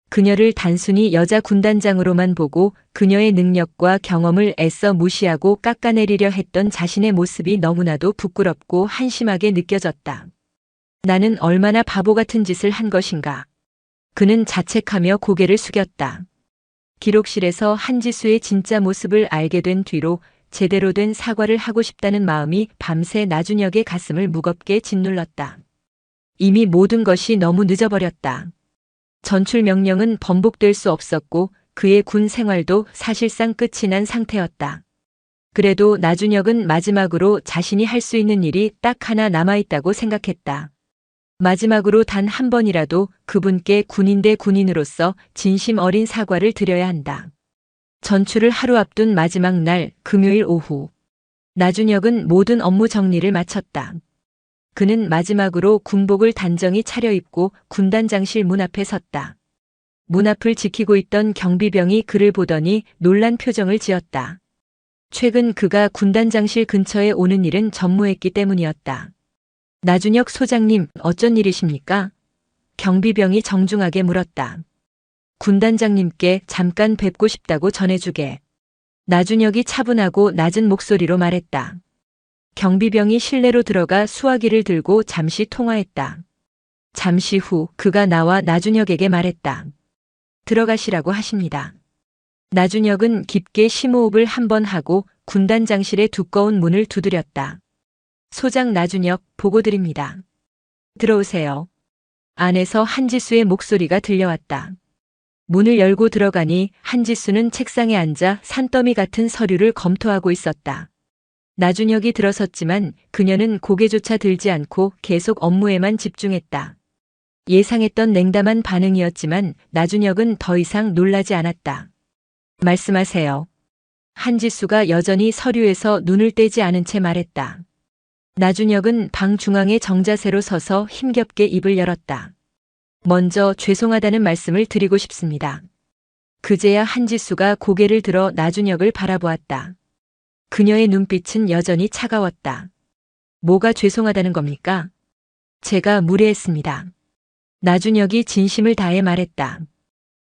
그녀를 단순히 여자 군단장으로만 보고 그녀의 능력과 경험을 애써 무시하고 깎아내리려 했던 자신의 모습이 너무나도 부끄럽고 한심하게 느껴졌다. 나는 얼마나 바보 같은 짓을 한 것인가. 그는 자책하며 고개를 숙였다. 기록실에서 한지수의 진짜 모습을 알게 된 뒤로 제대로 된 사과를 하고 싶다는 마음이 밤새 나준혁의 가슴을 무겁게 짓눌렀다. 이미 모든 것이 너무 늦어버렸다. 전출 명령은 번복될 수 없었고 그의 군 생활도 사실상 끝이 난 상태였다. 그래도 나준혁은 마지막으로 자신이 할 수 있는 일이 딱 하나 남아있다고 생각했다. 마지막으로 단 한 번이라도 그분께 군인 대 군인으로서 진심 어린 사과를 드려야 한다. 전출을 하루 앞둔 마지막 날 금요일 오후. 나준혁은 모든 업무 정리를 마쳤다. 그는 마지막으로 군복을 단정히 차려입고 군단장실 문 앞에 섰다. 문 앞을 지키고 있던 경비병이 그를 보더니 놀란 표정을 지었다. 최근 그가 군단장실 근처에 오는 일은 전무했기 때문이었다. 나준혁 소장님, 어쩐 일이십니까? 경비병이 정중하게 물었다. 군단장님께 잠깐 뵙고 싶다고 전해주게. 나준혁이 차분하고 낮은 목소리로 말했다. 경비병이 실내로 들어가 수화기를 들고 잠시 통화했다. 잠시 후 그가 나와 나준혁에게 말했다. 들어가시라고 하십니다. 나준혁은 깊게 심호흡을 한번 하고 군단장실의 두꺼운 문을 두드렸다. 소장 나준혁, 보고드립니다. 들어오세요. 안에서 한지수의 목소리가 들려왔다. 문을 열고 들어가니 한지수는 책상에 앉아 산더미 같은 서류를 검토하고 있었다. 나준혁이 들어섰지만 그녀는 고개조차 들지 않고 계속 업무에만 집중했다. 예상했던 냉담한 반응이었지만 나준혁은 더 이상 놀라지 않았다. 말씀하세요. 한지수가 여전히 서류에서 눈을 떼지 않은 채 말했다. 나준혁은 방 중앙에 정자세로 서서 힘겹게 입을 열었다. 먼저 죄송하다는 말씀을 드리고 싶습니다. 그제야 한지수가 고개를 들어 나준혁을 바라보았다. 그녀의 눈빛은 여전히 차가웠다. 뭐가 죄송하다는 겁니까? 제가 무례했습니다. 나준혁이 진심을 다해 말했다.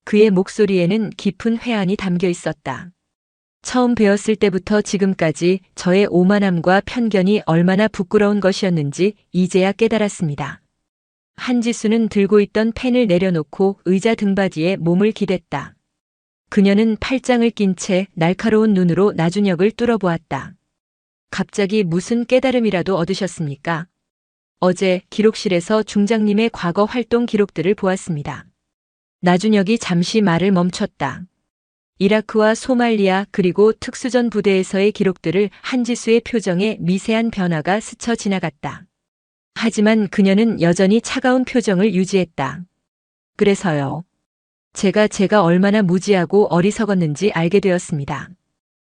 그의 목소리에는 깊은 회한이 담겨 있었다. 처음 배웠을 때부터 지금까지 저의 오만함과 편견이 얼마나 부끄러운 것이었는지 이제야 깨달았습니다. 한지수는 들고 있던 펜을 내려놓고 의자 등받이에 몸을 기댔다. 그녀는 팔짱을 낀 채 날카로운 눈으로 나준혁을 뚫어보았다. 갑자기 무슨 깨달음이라도 얻으셨습니까? 어제 기록실에서 중장님의 과거 활동 기록들을 보았습니다. 나준혁이 잠시 말을 멈췄다. 이라크와 소말리아 그리고 특수전 부대에서의 기록들을 한지수의 표정에 미세한 변화가 스쳐 지나갔다. 하지만 그녀는 여전히 차가운 표정을 유지했다. 그래서요. 제가 얼마나 무지하고 어리석었는지 알게 되었습니다.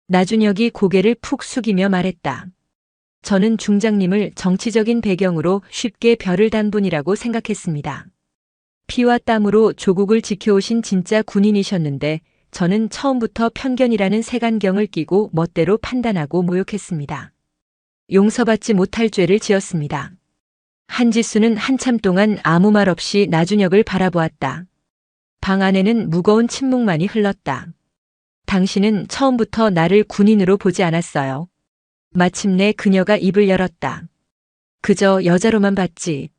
나준혁이 고개를 푹 숙이며 말했다. 저는 중장님을 정치적인 배경으로 쉽게 별을 단 분이라고 생각했습니다. 피와 땀으로 조국을 지켜오신 진짜 군인이셨는데 저는 처음부터 편견이라는 색안경을 끼고 멋대로 판단하고 모욕했습니다. 용서받지 못할 죄를 지었습니다. 한지수는 한참 동안 아무 말 없이 나준혁을 바라보았다. 방 안에는 무거운 침묵만이 흘렀다. 당신은 처음부터 나를 군인으로 보지 않았어요. 마침내 그녀가 입을 열었다. 그저 여자로만 봤지.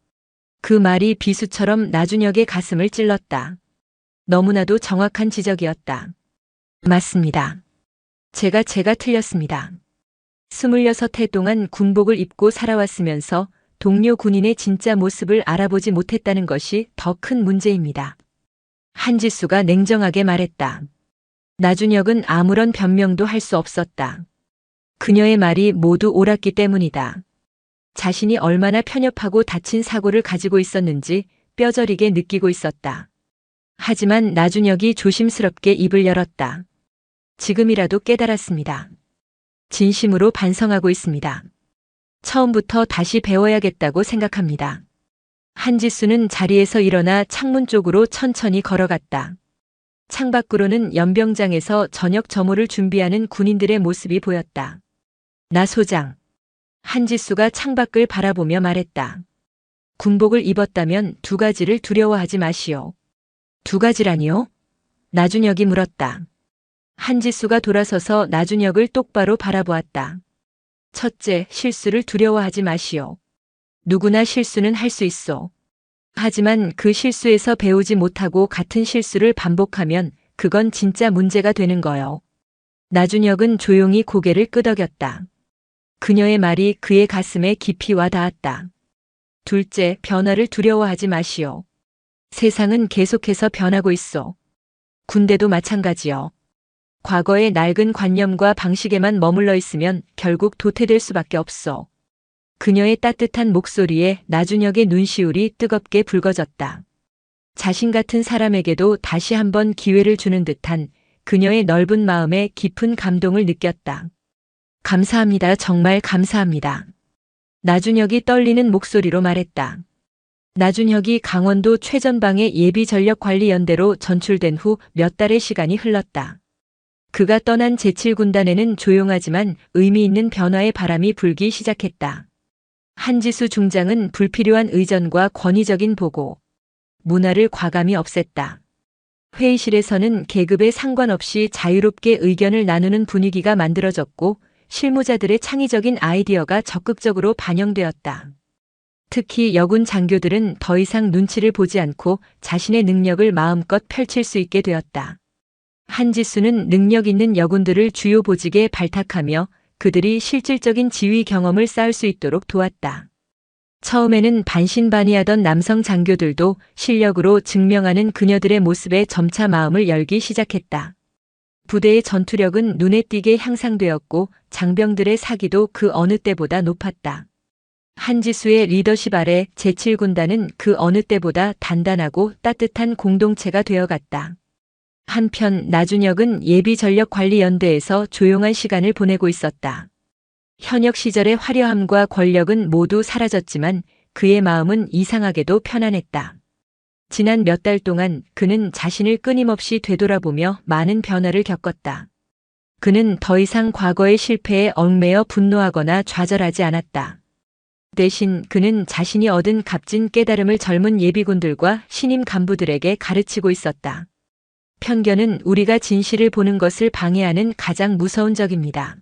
그 말이 비수처럼 나준혁의 가슴을 찔렀다. 너무나도 정확한 지적이었다. 맞습니다. 제가 틀렸습니다. 26해 동안 군복을 입고 살아왔으면서 동료 군인의 진짜 모습을 알아보지 못했다는 것이 더 큰 문제입니다. 한지수가 냉정하게 말했다. 나준혁은 아무런 변명도 할 수 없었다. 그녀의 말이 모두 옳았기 때문이다. 자신이 얼마나 편협하고 다친 사고를 가지고 있었는지 뼈저리게 느끼고 있었다. 하지만 나준혁이 조심스럽게 입을 열었다. 지금이라도 깨달았습니다. 진심으로 반성하고 있습니다. 처음부터 다시 배워야겠다고 생각합니다. 한지수는 자리에서 일어나 창문 쪽으로 천천히 걸어갔다. 창밖으로는 연병장에서 저녁 점호를 준비하는 군인들의 모습이 보였다. 나 소장. 한지수가 창밖을 바라보며 말했다. 군복을 입었다면 2가지를 두려워하지 마시오. 2가지라니요? 나준혁이 물었다. 한지수가 돌아서서 나준혁을 똑바로 바라보았다. 첫째, 실수를 두려워하지 마시오. 누구나 실수는 할 수 있어. 하지만 그 실수에서 배우지 못하고 같은 실수를 반복하면 그건 진짜 문제가 되는 거요. 나준혁은 조용히 고개를 끄덕였다. 그녀의 말이 그의 가슴에 깊이 와 닿았다. 둘째, 변화를 두려워하지 마시오. 세상은 계속해서 변하고 있어. 군대도 마찬가지요. 과거의 낡은 관념과 방식에만 머물러 있으면 결국 도태될 수밖에 없어. 그녀의 따뜻한 목소리에 나준혁의 눈시울이 뜨겁게 붉어졌다. 자신 같은 사람에게도 다시 한번 기회를 주는 듯한 그녀의 넓은 마음에 깊은 감동을 느꼈다. 감사합니다. 정말 감사합니다. 나준혁이 떨리는 목소리로 말했다. 나준혁이 강원도 최전방의 예비전력관리연대로 전출된 후 몇 달의 시간이 흘렀다. 그가 떠난 제7군단에는 조용하지만 의미 있는 변화의 바람이 불기 시작했다. 한지수 중장은 불필요한 의전과 권위적인 보고, 문화를 과감히 없앴다. 회의실에서는 계급에 상관없이 자유롭게 의견을 나누는 분위기가 만들어졌고 실무자들의 창의적인 아이디어가 적극적으로 반영되었다. 특히 여군 장교들은 더 이상 눈치를 보지 않고 자신의 능력을 마음껏 펼칠 수 있게 되었다. 한지수는 능력 있는 여군들을 주요 보직에 발탁하며 그들이 실질적인 지휘 경험을 쌓을 수 있도록 도왔다. 처음에는 반신반의하던 남성 장교들도 실력으로 증명하는 그녀들의 모습에 점차 마음을 열기 시작했다. 부대의 전투력은 눈에 띄게 향상되었고 장병들의 사기도 그 어느 때보다 높았다. 한지수의 리더십 아래 제7군단은 그 어느 때보다 단단하고 따뜻한 공동체가 되어갔다. 한편 나준혁은 예비전력관리연대에서 조용한 시간을 보내고 있었다. 현역 시절의 화려함과 권력은 모두 사라졌지만 그의 마음은 이상하게도 편안했다. 지난 몇 달 동안 그는 자신을 끊임없이 되돌아보며 많은 변화를 겪었다. 그는 더 이상 과거의 실패에 얽매여 분노하거나 좌절하지 않았다. 대신 그는 자신이 얻은 값진 깨달음을 젊은 예비군들과 신임 간부들에게 가르치고 있었다. 편견은 우리가 진실을 보는 것을 방해하는 가장 무서운 적입니다.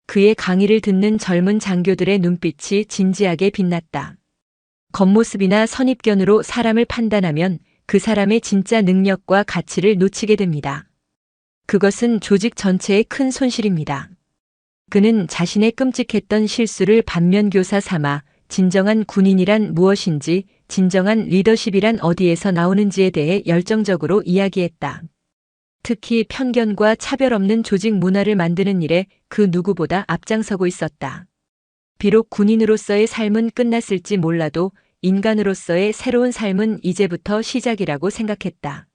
그의 강의를 듣는 젊은 장교들의 눈빛이 진지하게 빛났다. 겉모습이나 선입견으로 사람을 판단하면 그 사람의 진짜 능력과 가치를 놓치게 됩니다. 그것은 조직 전체의 큰 손실입니다. 그는 자신의 끔찍했던 실수를 반면교사 삼아 진정한 군인이란 무엇인지, 진정한 리더십이란 어디에서 나오는지에 대해 열정적으로 이야기했다. 특히 편견과 차별 없는 조직 문화를 만드는 일에 그 누구보다 앞장서고 있었다. 비록 군인으로서의 삶은 끝났을지 몰라도 인간으로서의 새로운 삶은 이제부터 시작이라고 생각했다.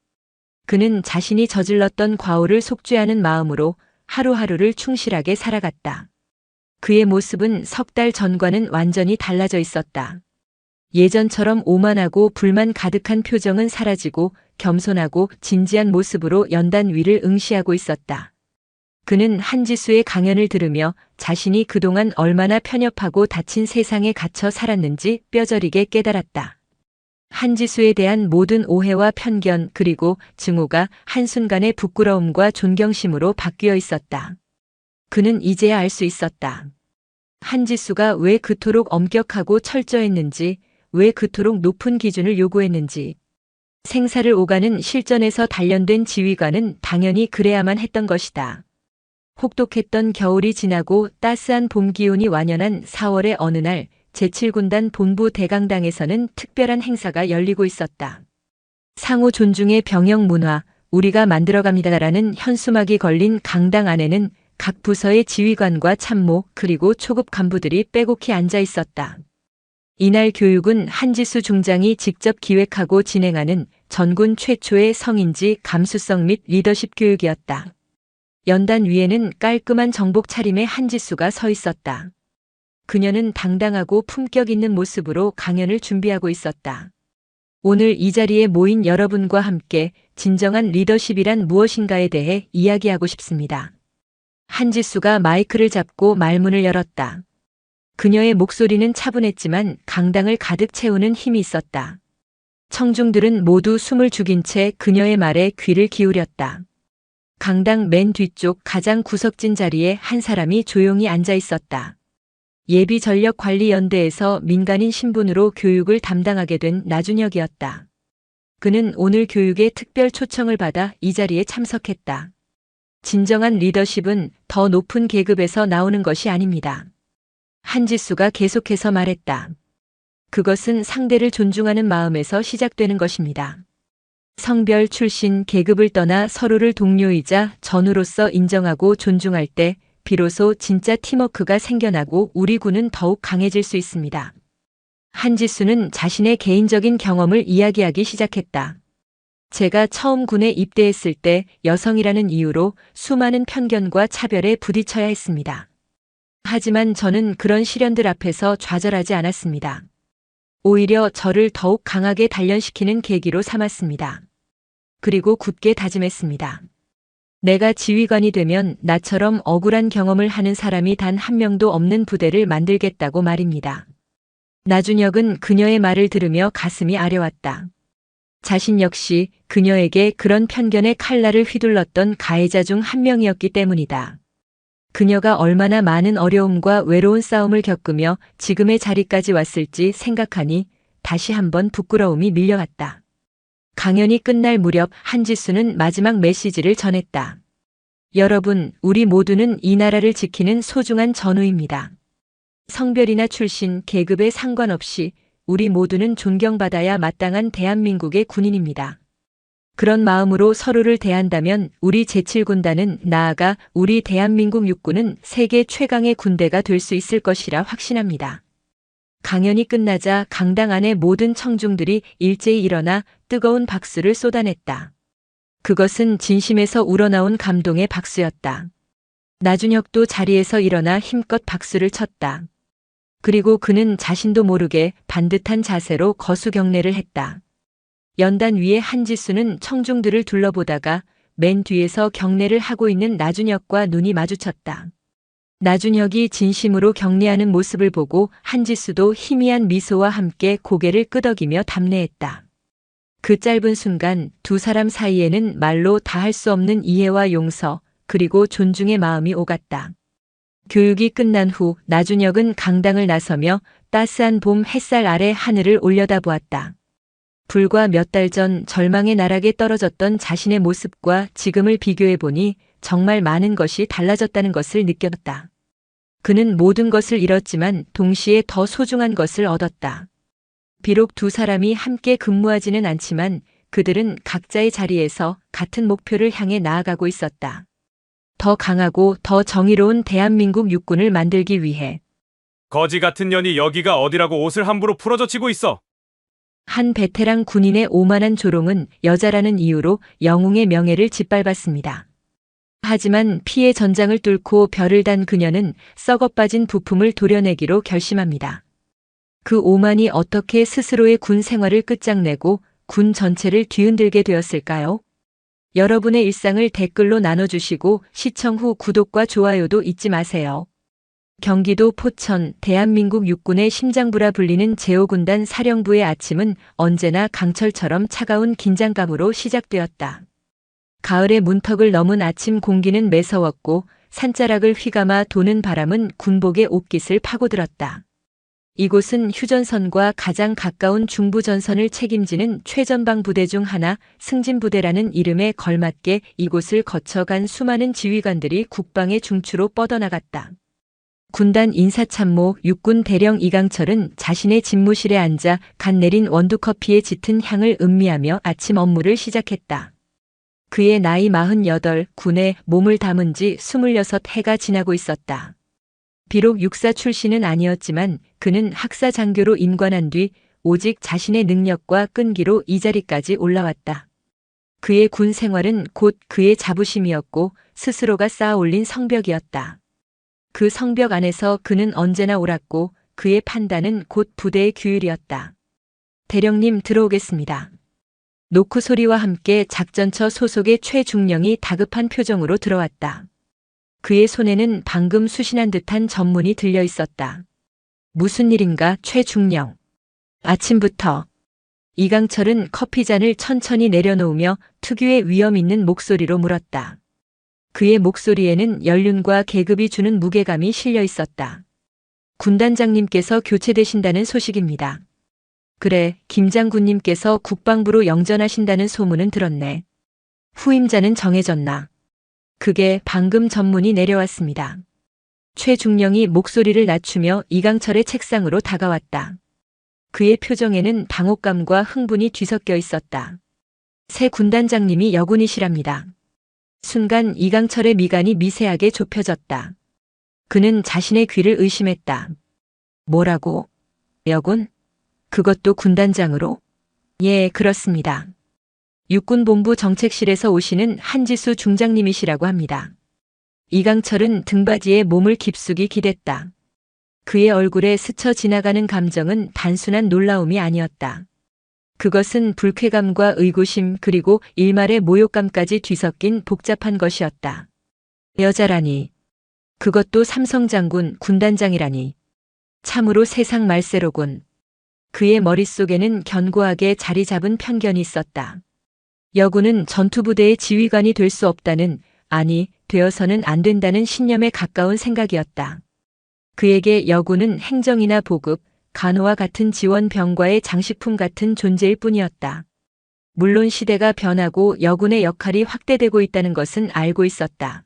그는 자신이 저질렀던 과오를 속죄하는 마음으로 하루하루를 충실하게 살아갔다. 그의 모습은 석 달 전과는 완전히 달라져 있었다. 예전처럼 오만하고 불만 가득한 표정은 사라지고 겸손하고 진지한 모습으로 연단 위를 응시하고 있었다. 그는 한지수의 강연을 들으며 자신이 그동안 얼마나 편협하고 닫힌 세상에 갇혀 살았는지 뼈저리게 깨달았다. 한지수에 대한 모든 오해와 편견 그리고 증오가 한순간의 부끄러움과 존경심으로 바뀌어 있었다. 그는 이제야 알 수 있었다. 한지수가 왜 그토록 엄격하고 철저했는지, 왜 그토록 높은 기준을 요구했는지. 생사를 오가는 실전에서 단련된 지휘관은 당연히 그래야만 했던 것이다. 혹독했던 겨울이 지나고 따스한 봄 기온이 완연한 4월의 어느 날 제7군단 본부 대강당에서는 특별한 행사가 열리고 있었다. 상호 존중의 병영 문화, 우리가 만들어갑니다라는 현수막이 걸린 강당 안에는 각 부서의 지휘관과 참모 그리고 초급 간부들이 빼곡히 앉아 있었다. 이날 교육은 한지수 중장이 직접 기획하고 진행하는 전군 최초의 성인지 감수성 및 리더십 교육이었다. 연단 위에는 깔끔한 정복 차림의 한지수가 서 있었다. 그녀는 당당하고 품격 있는 모습으로 강연을 준비하고 있었다. 오늘 이 자리에 모인 여러분과 함께 진정한 리더십이란 무엇인가에 대해 이야기하고 싶습니다. 한지수가 마이크를 잡고 말문을 열었다. 그녀의 목소리는 차분했지만 강당을 가득 채우는 힘이 있었다. 청중들은 모두 숨을 죽인 채 그녀의 말에 귀를 기울였다. 강당 맨 뒤쪽 가장 구석진 자리에 한 사람이 조용히 앉아 있었다. 예비전력관리연대에서 민간인 신분으로 교육을 담당하게 된 나준혁이었다. 그는 오늘 교육에 특별 초청을 받아 이 자리에 참석했다. 진정한 리더십은 더 높은 계급에서 나오는 것이 아닙니다. 한지수가 계속해서 말했다. 그것은 상대를 존중하는 마음에서 시작되는 것입니다. 성별, 출신, 계급을 떠나 서로를 동료이자 전우로서 인정하고 존중할 때 비로소 진짜 팀워크가 생겨나고 우리 군은 더욱 강해질 수 있습니다. 한지수는 자신의 개인적인 경험을 이야기하기 시작했다. 제가 처음 군에 입대했을 때 여성이라는 이유로 수많은 편견과 차별에 부딪혀야 했습니다. 하지만 저는 그런 시련들 앞에서 좌절하지 않았습니다. 오히려 저를 더욱 강하게 단련시키는 계기로 삼았습니다. 그리고 굳게 다짐했습니다. 내가 지휘관이 되면 나처럼 억울한 경험을 하는 사람이 단 한 명도 없는 부대를 만들겠다고 말입니다. 나준혁은 그녀의 말을 들으며 가슴이 아려왔다. 자신 역시 그녀에게 그런 편견의 칼날을 휘둘렀던 가해자 중 한 명이었기 때문이다. 그녀가 얼마나 많은 어려움과 외로운 싸움을 겪으며 지금의 자리까지 왔을지 생각하니 다시 한번 부끄러움이 밀려왔다. 강연이 끝날 무렵 한지수는 마지막 메시지를 전했다. 여러분, 우리 모두는 이 나라를 지키는 소중한 전우입니다. 성별이나 출신, 계급에 상관없이 우리 모두는 존경받아야 마땅한 대한민국의 군인입니다. 그런 마음으로 서로를 대한다면 우리 제7군단은 나아가 우리 대한민국 육군은 세계 최강의 군대가 될 수 있을 것이라 확신합니다. 강연이 끝나자 강당 안의 모든 청중들이 일제히 일어나 뜨거운 박수를 쏟아냈다. 그것은 진심에서 우러나온 감동의 박수였다. 나준혁도 자리에서 일어나 힘껏 박수를 쳤다. 그리고 그는 자신도 모르게 반듯한 자세로 거수 경례를 했다. 연단 위에 한지수는 청중들을 둘러보다가 맨 뒤에서 경례를 하고 있는 나준혁과 눈이 마주쳤다. 나준혁이 진심으로 경례하는 모습을 보고 한지수도 희미한 미소와 함께 고개를 끄덕이며 답례했다. 그 짧은 순간 두 사람 사이에는 말로 다 할 수 없는 이해와 용서, 그리고 존중의 마음이 오갔다. 교육이 끝난 후 나준혁은 강당을 나서며 따스한 봄 햇살 아래 하늘을 올려다보았다. 불과 몇 달 전 절망의 나락에 떨어졌던 자신의 모습과 지금을 비교해보니 정말 많은 것이 달라졌다는 것을 느꼈다. 그는 모든 것을 잃었지만 동시에 더 소중한 것을 얻었다. 비록 두 사람이 함께 근무하지는 않지만 그들은 각자의 자리에서 같은 목표를 향해 나아가고 있었다. 더 강하고 더 정의로운 대한민국 육군을 만들기 위해. 거지 같은 년이 여기가 어디라고 옷을 함부로 풀어젖히고 있어. 한 베테랑 군인의 오만한 조롱은 여자라는 이유로 영웅의 명예를 짓밟았습니다. 하지만 피의 전장을 뚫고 별을 단 그녀는 썩어빠진 부품을 도려내기로 결심합니다. 그 오만이 어떻게 스스로의 군 생활을 끝장내고 군 전체를 뒤흔들게 되었을까요? 여러분의 일상을 댓글로 나눠주시고 시청 후 구독과 좋아요도 잊지 마세요. 경기도 포천, 대한민국 육군의 심장부라 불리는 제5군단 사령부의 아침은 언제나 강철처럼 차가운 긴장감으로 시작되었다. 가을의 문턱을 넘은 아침 공기는 매서웠고 산자락을 휘감아 도는 바람은 군복의 옷깃을 파고들었다. 이곳은 휴전선과 가장 가까운 중부전선을 책임지는 최전방 부대 중 하나, 승진부대라는 이름에 걸맞게 이곳을 거쳐간 수많은 지휘관들이 국방의 중추로 뻗어나갔다. 군단 인사참모 육군 대령 이강철은 자신의 집무실에 앉아 갓 내린 원두커피에 짙은 향을 음미하며 아침 업무를 시작했다. 그의 나이 48, 군에 몸을 담은 지 26해가 지나고 있었다. 비록 육사 출신은 아니었지만 그는 학사 장교로 임관한 뒤 오직 자신의 능력과 끈기로 이 자리까지 올라왔다. 그의 군 생활은 곧 그의 자부심이었고 스스로가 쌓아 올린 성벽이었다. 그 성벽 안에서 그는 언제나 옳았고 그의 판단은 곧 부대의 규율이었다. 대령님 들어오겠습니다. 노크 소리와 함께 작전처 소속의 최중령이 다급한 표정으로 들어왔다. 그의 손에는 방금 수신한 듯한 전문이 들려 있었다. 무슨 일인가, 최중령? 아침부터. 이강철은 커피잔을 천천히 내려놓으며 특유의 위험 있는 목소리로 물었다. 그의 목소리에는 연륜과 계급이 주는 무게감이 실려 있었다. 군단장님께서 교체되신다는 소식입니다. 그래, 김 장군님께서 국방부로 영전하신다는 소문은 들었네. 후임자는 정해졌나? 그게 방금 전문이 내려왔습니다. 최중령이 목소리를 낮추며 이강철의 책상으로 다가왔다. 그의 표정에는 당혹감과 흥분이 뒤섞여 있었다. 새 군단장님이 여군이시랍니다. 순간 이강철의 미간이 미세하게 좁혀졌다. 그는 자신의 귀를 의심했다. 뭐라고? 여군? 그것도 군단장으로? 예, 그렇습니다. 육군본부 정책실에서 오시는 한지수 중장님이시라고 합니다. 이강철은 등받이에 몸을 깊숙이 기댔다. 그의 얼굴에 스쳐 지나가는 감정은 단순한 놀라움이 아니었다. 그것은 불쾌감과 의구심 그리고 일말의 모욕감까지 뒤섞인 복잡한 것이었다. 여자라니. 그것도 삼성장군 군단장이라니. 참으로 세상 말세로군. 그의 머릿속에는 견고하게 자리 잡은 편견이 있었다. 여군은 전투부대의 지휘관이 될 수 없다는, 아니, 되어서는 안 된다는 신념에 가까운 생각이었다. 그에게 여군은 행정이나 보급, 간호와 같은 지원 병과의 장식품 같은 존재일 뿐이었다. 물론 시대가 변하고 여군의 역할이 확대되고 있다는 것은 알고 있었다.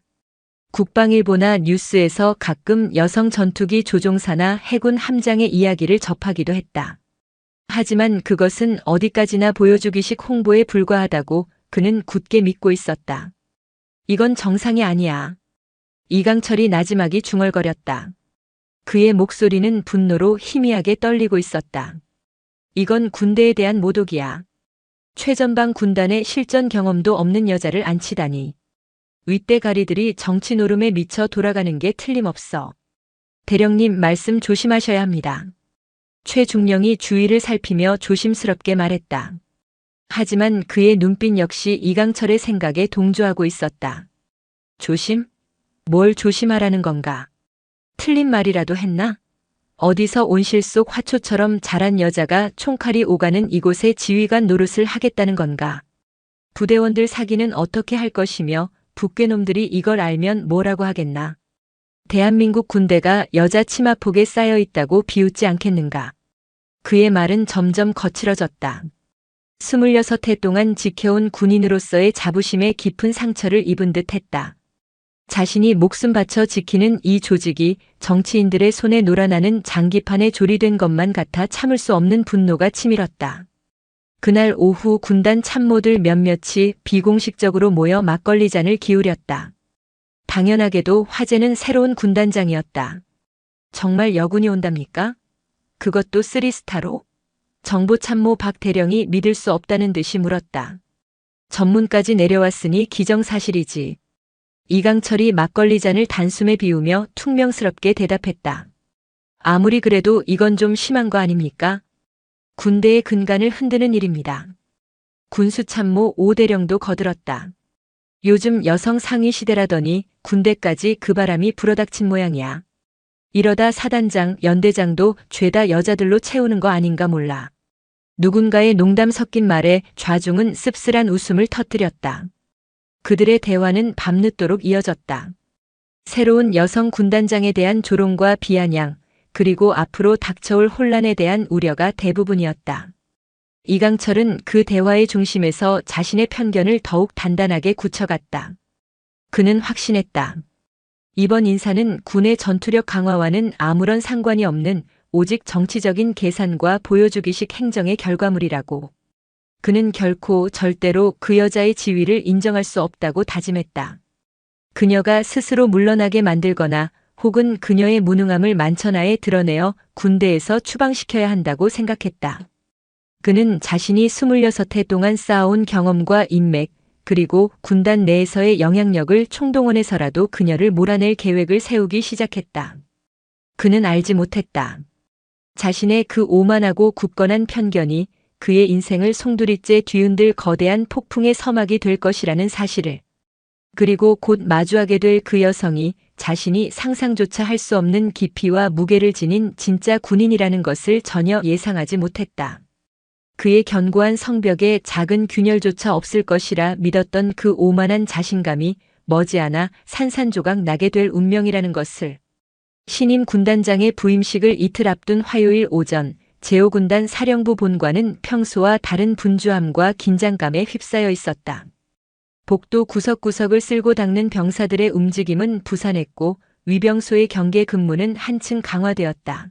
국방일보나 뉴스에서 가끔 여성 전투기 조종사나 해군 함장의 이야기를 접하기도 했다. 하지만 그것은 어디까지나 보여주기식 홍보에 불과하다고 그는 굳게 믿고 있었다. 이건 정상이 아니야. 이강철이 나지막이 중얼거렸다. 그의 목소리는 분노로 희미하게 떨리고 있었다. 이건 군대에 대한 모독이야. 최전방 군단의 실전 경험도 없는 여자를 앉히다니. 윗대가리들이 정치 노름에 미쳐 돌아가는 게 틀림없어. 대령님 말씀 조심하셔야 합니다. 최중령이 주위를 살피며 조심스럽게 말했다. 하지만 그의 눈빛 역시 이강철의 생각에 동조하고 있었다. 조심? 뭘 조심하라는 건가? 틀린 말이라도 했나? 어디서 온실 속 화초처럼 자란 여자가 총칼이 오가는 이곳에 지휘관 노릇을 하겠다는 건가? 부대원들 사기는 어떻게 할 것이며 북괴놈들이 이걸 알면 뭐라고 하겠나? 대한민국 군대가 여자 치마폭에 쌓여 있다고 비웃지 않겠는가? 그의 말은 점점 거칠어졌다. 26해 동안 지켜온 군인으로서의 자부심에 깊은 상처를 입은 듯 했다. 자신이 목숨 바쳐 지키는 이 조직이 정치인들의 손에 놀아나는 장기판에 조리된 것만 같아 참을 수 없는 분노가 치밀었다. 그날 오후 군단 참모들 몇몇이 비공식적으로 모여 막걸리 잔을 기울였다. 당연하게도 화제는 새로운 군단장이었다. 정말 여군이 온답니까? 그것도 3스타로? 정보참모 박 대령이 믿을 수 없다는 듯이 물었다. 전문까지 내려왔으니 기정사실이지. 이강철이 막걸리 잔을 단숨에 비우며 퉁명스럽게 대답했다. 아무리 그래도 이건 좀 심한 거 아닙니까? 군대의 근간을 흔드는 일입니다. 군수참모 오대령도 거들었다. 요즘 여성 상위 시대라더니 군대까지 그 바람이 불어닥친 모양이야. 이러다 사단장, 연대장도 죄다 여자들로 채우는 거 아닌가 몰라. 누군가의 농담 섞인 말에 좌중은 씁쓸한 웃음을 터뜨렸다. 그들의 대화는 밤늦도록 이어졌다. 새로운 여성 군단장에 대한 조롱과 비아냥, 그리고 앞으로 닥쳐올 혼란에 대한 우려가 대부분이었다. 이강철은 그 대화의 중심에서 자신의 편견을 더욱 단단하게 굳혀갔다. 그는 확신했다. 이번 인사는 군의 전투력 강화와는 아무런 상관이 없는 오직 정치적인 계산과 보여주기식 행정의 결과물이라고. 그는 결코 절대로 그 여자의 지위를 인정할 수 없다고 다짐했다. 그녀가 스스로 물러나게 만들거나 혹은 그녀의 무능함을 만천하에 드러내어 군대에서 추방시켜야 한다고 생각했다. 그는 자신이 26해 동안 쌓아온 경험과 인맥, 그리고 군단 내에서의 영향력을 총동원해서라도 그녀를 몰아낼 계획을 세우기 시작했다. 그는 알지 못했다. 자신의 그 오만하고 굳건한 편견이 그의 인생을 송두리째 뒤흔들 거대한 폭풍의 서막이 될 것이라는 사실을. 그리고 곧 마주하게 될 그 여성이 자신이 상상조차 할 수 없는 깊이와 무게를 지닌 진짜 군인이라는 것을 전혀 예상하지 못했다. 그의 견고한 성벽에 작은 균열조차 없을 것이라 믿었던 그 오만한 자신감이 머지않아 산산조각 나게 될 운명이라는 것을. 신임 군단장의 부임식을 이틀 앞둔 화요일 오전, 제5군단 사령부 본관은 평소와 다른 분주함과 긴장감에 휩싸여 있었다. 복도 구석구석을 쓸고 닦는 병사들의 움직임은 부산했고 위병소의 경계 근무는 한층 강화되었다.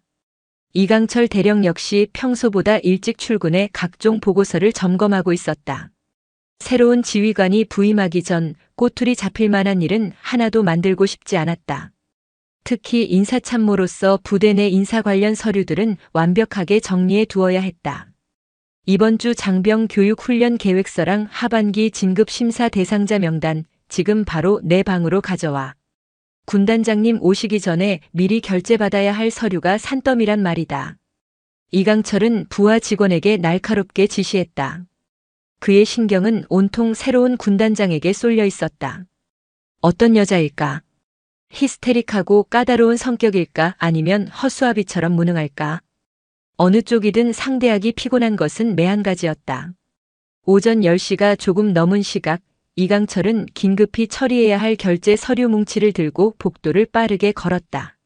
이강철 대령 역시 평소보다 일찍 출근해 각종 보고서를 점검하고 있었다. 새로운 지휘관이 부임하기 전 꼬투리 잡힐 만한 일은 하나도 만들고 싶지 않았다. 특히 인사참모로서 부대 내 인사 관련 서류들은 완벽하게 정리해 두어야 했다. 이번 주 장병 교육 훈련 계획서랑 하반기 진급 심사 대상자 명단 지금 바로 내 방으로 가져와. 군단장님 오시기 전에 미리 결제받아야 할 서류가 산더미란 말이다. 이강철은 부하 직원에게 날카롭게 지시했다. 그의 신경은 온통 새로운 군단장에게 쏠려 있었다. 어떤 여자일까? 히스테릭하고 까다로운 성격일까? 아니면 허수아비처럼 무능할까? 어느 쪽이든 상대하기 피곤한 것은 매한가지였다. 오전 10시가 조금 넘은 시각, 이강철은 긴급히 처리해야 할 결제 서류 뭉치를 들고 복도를 빠르게 걸었다.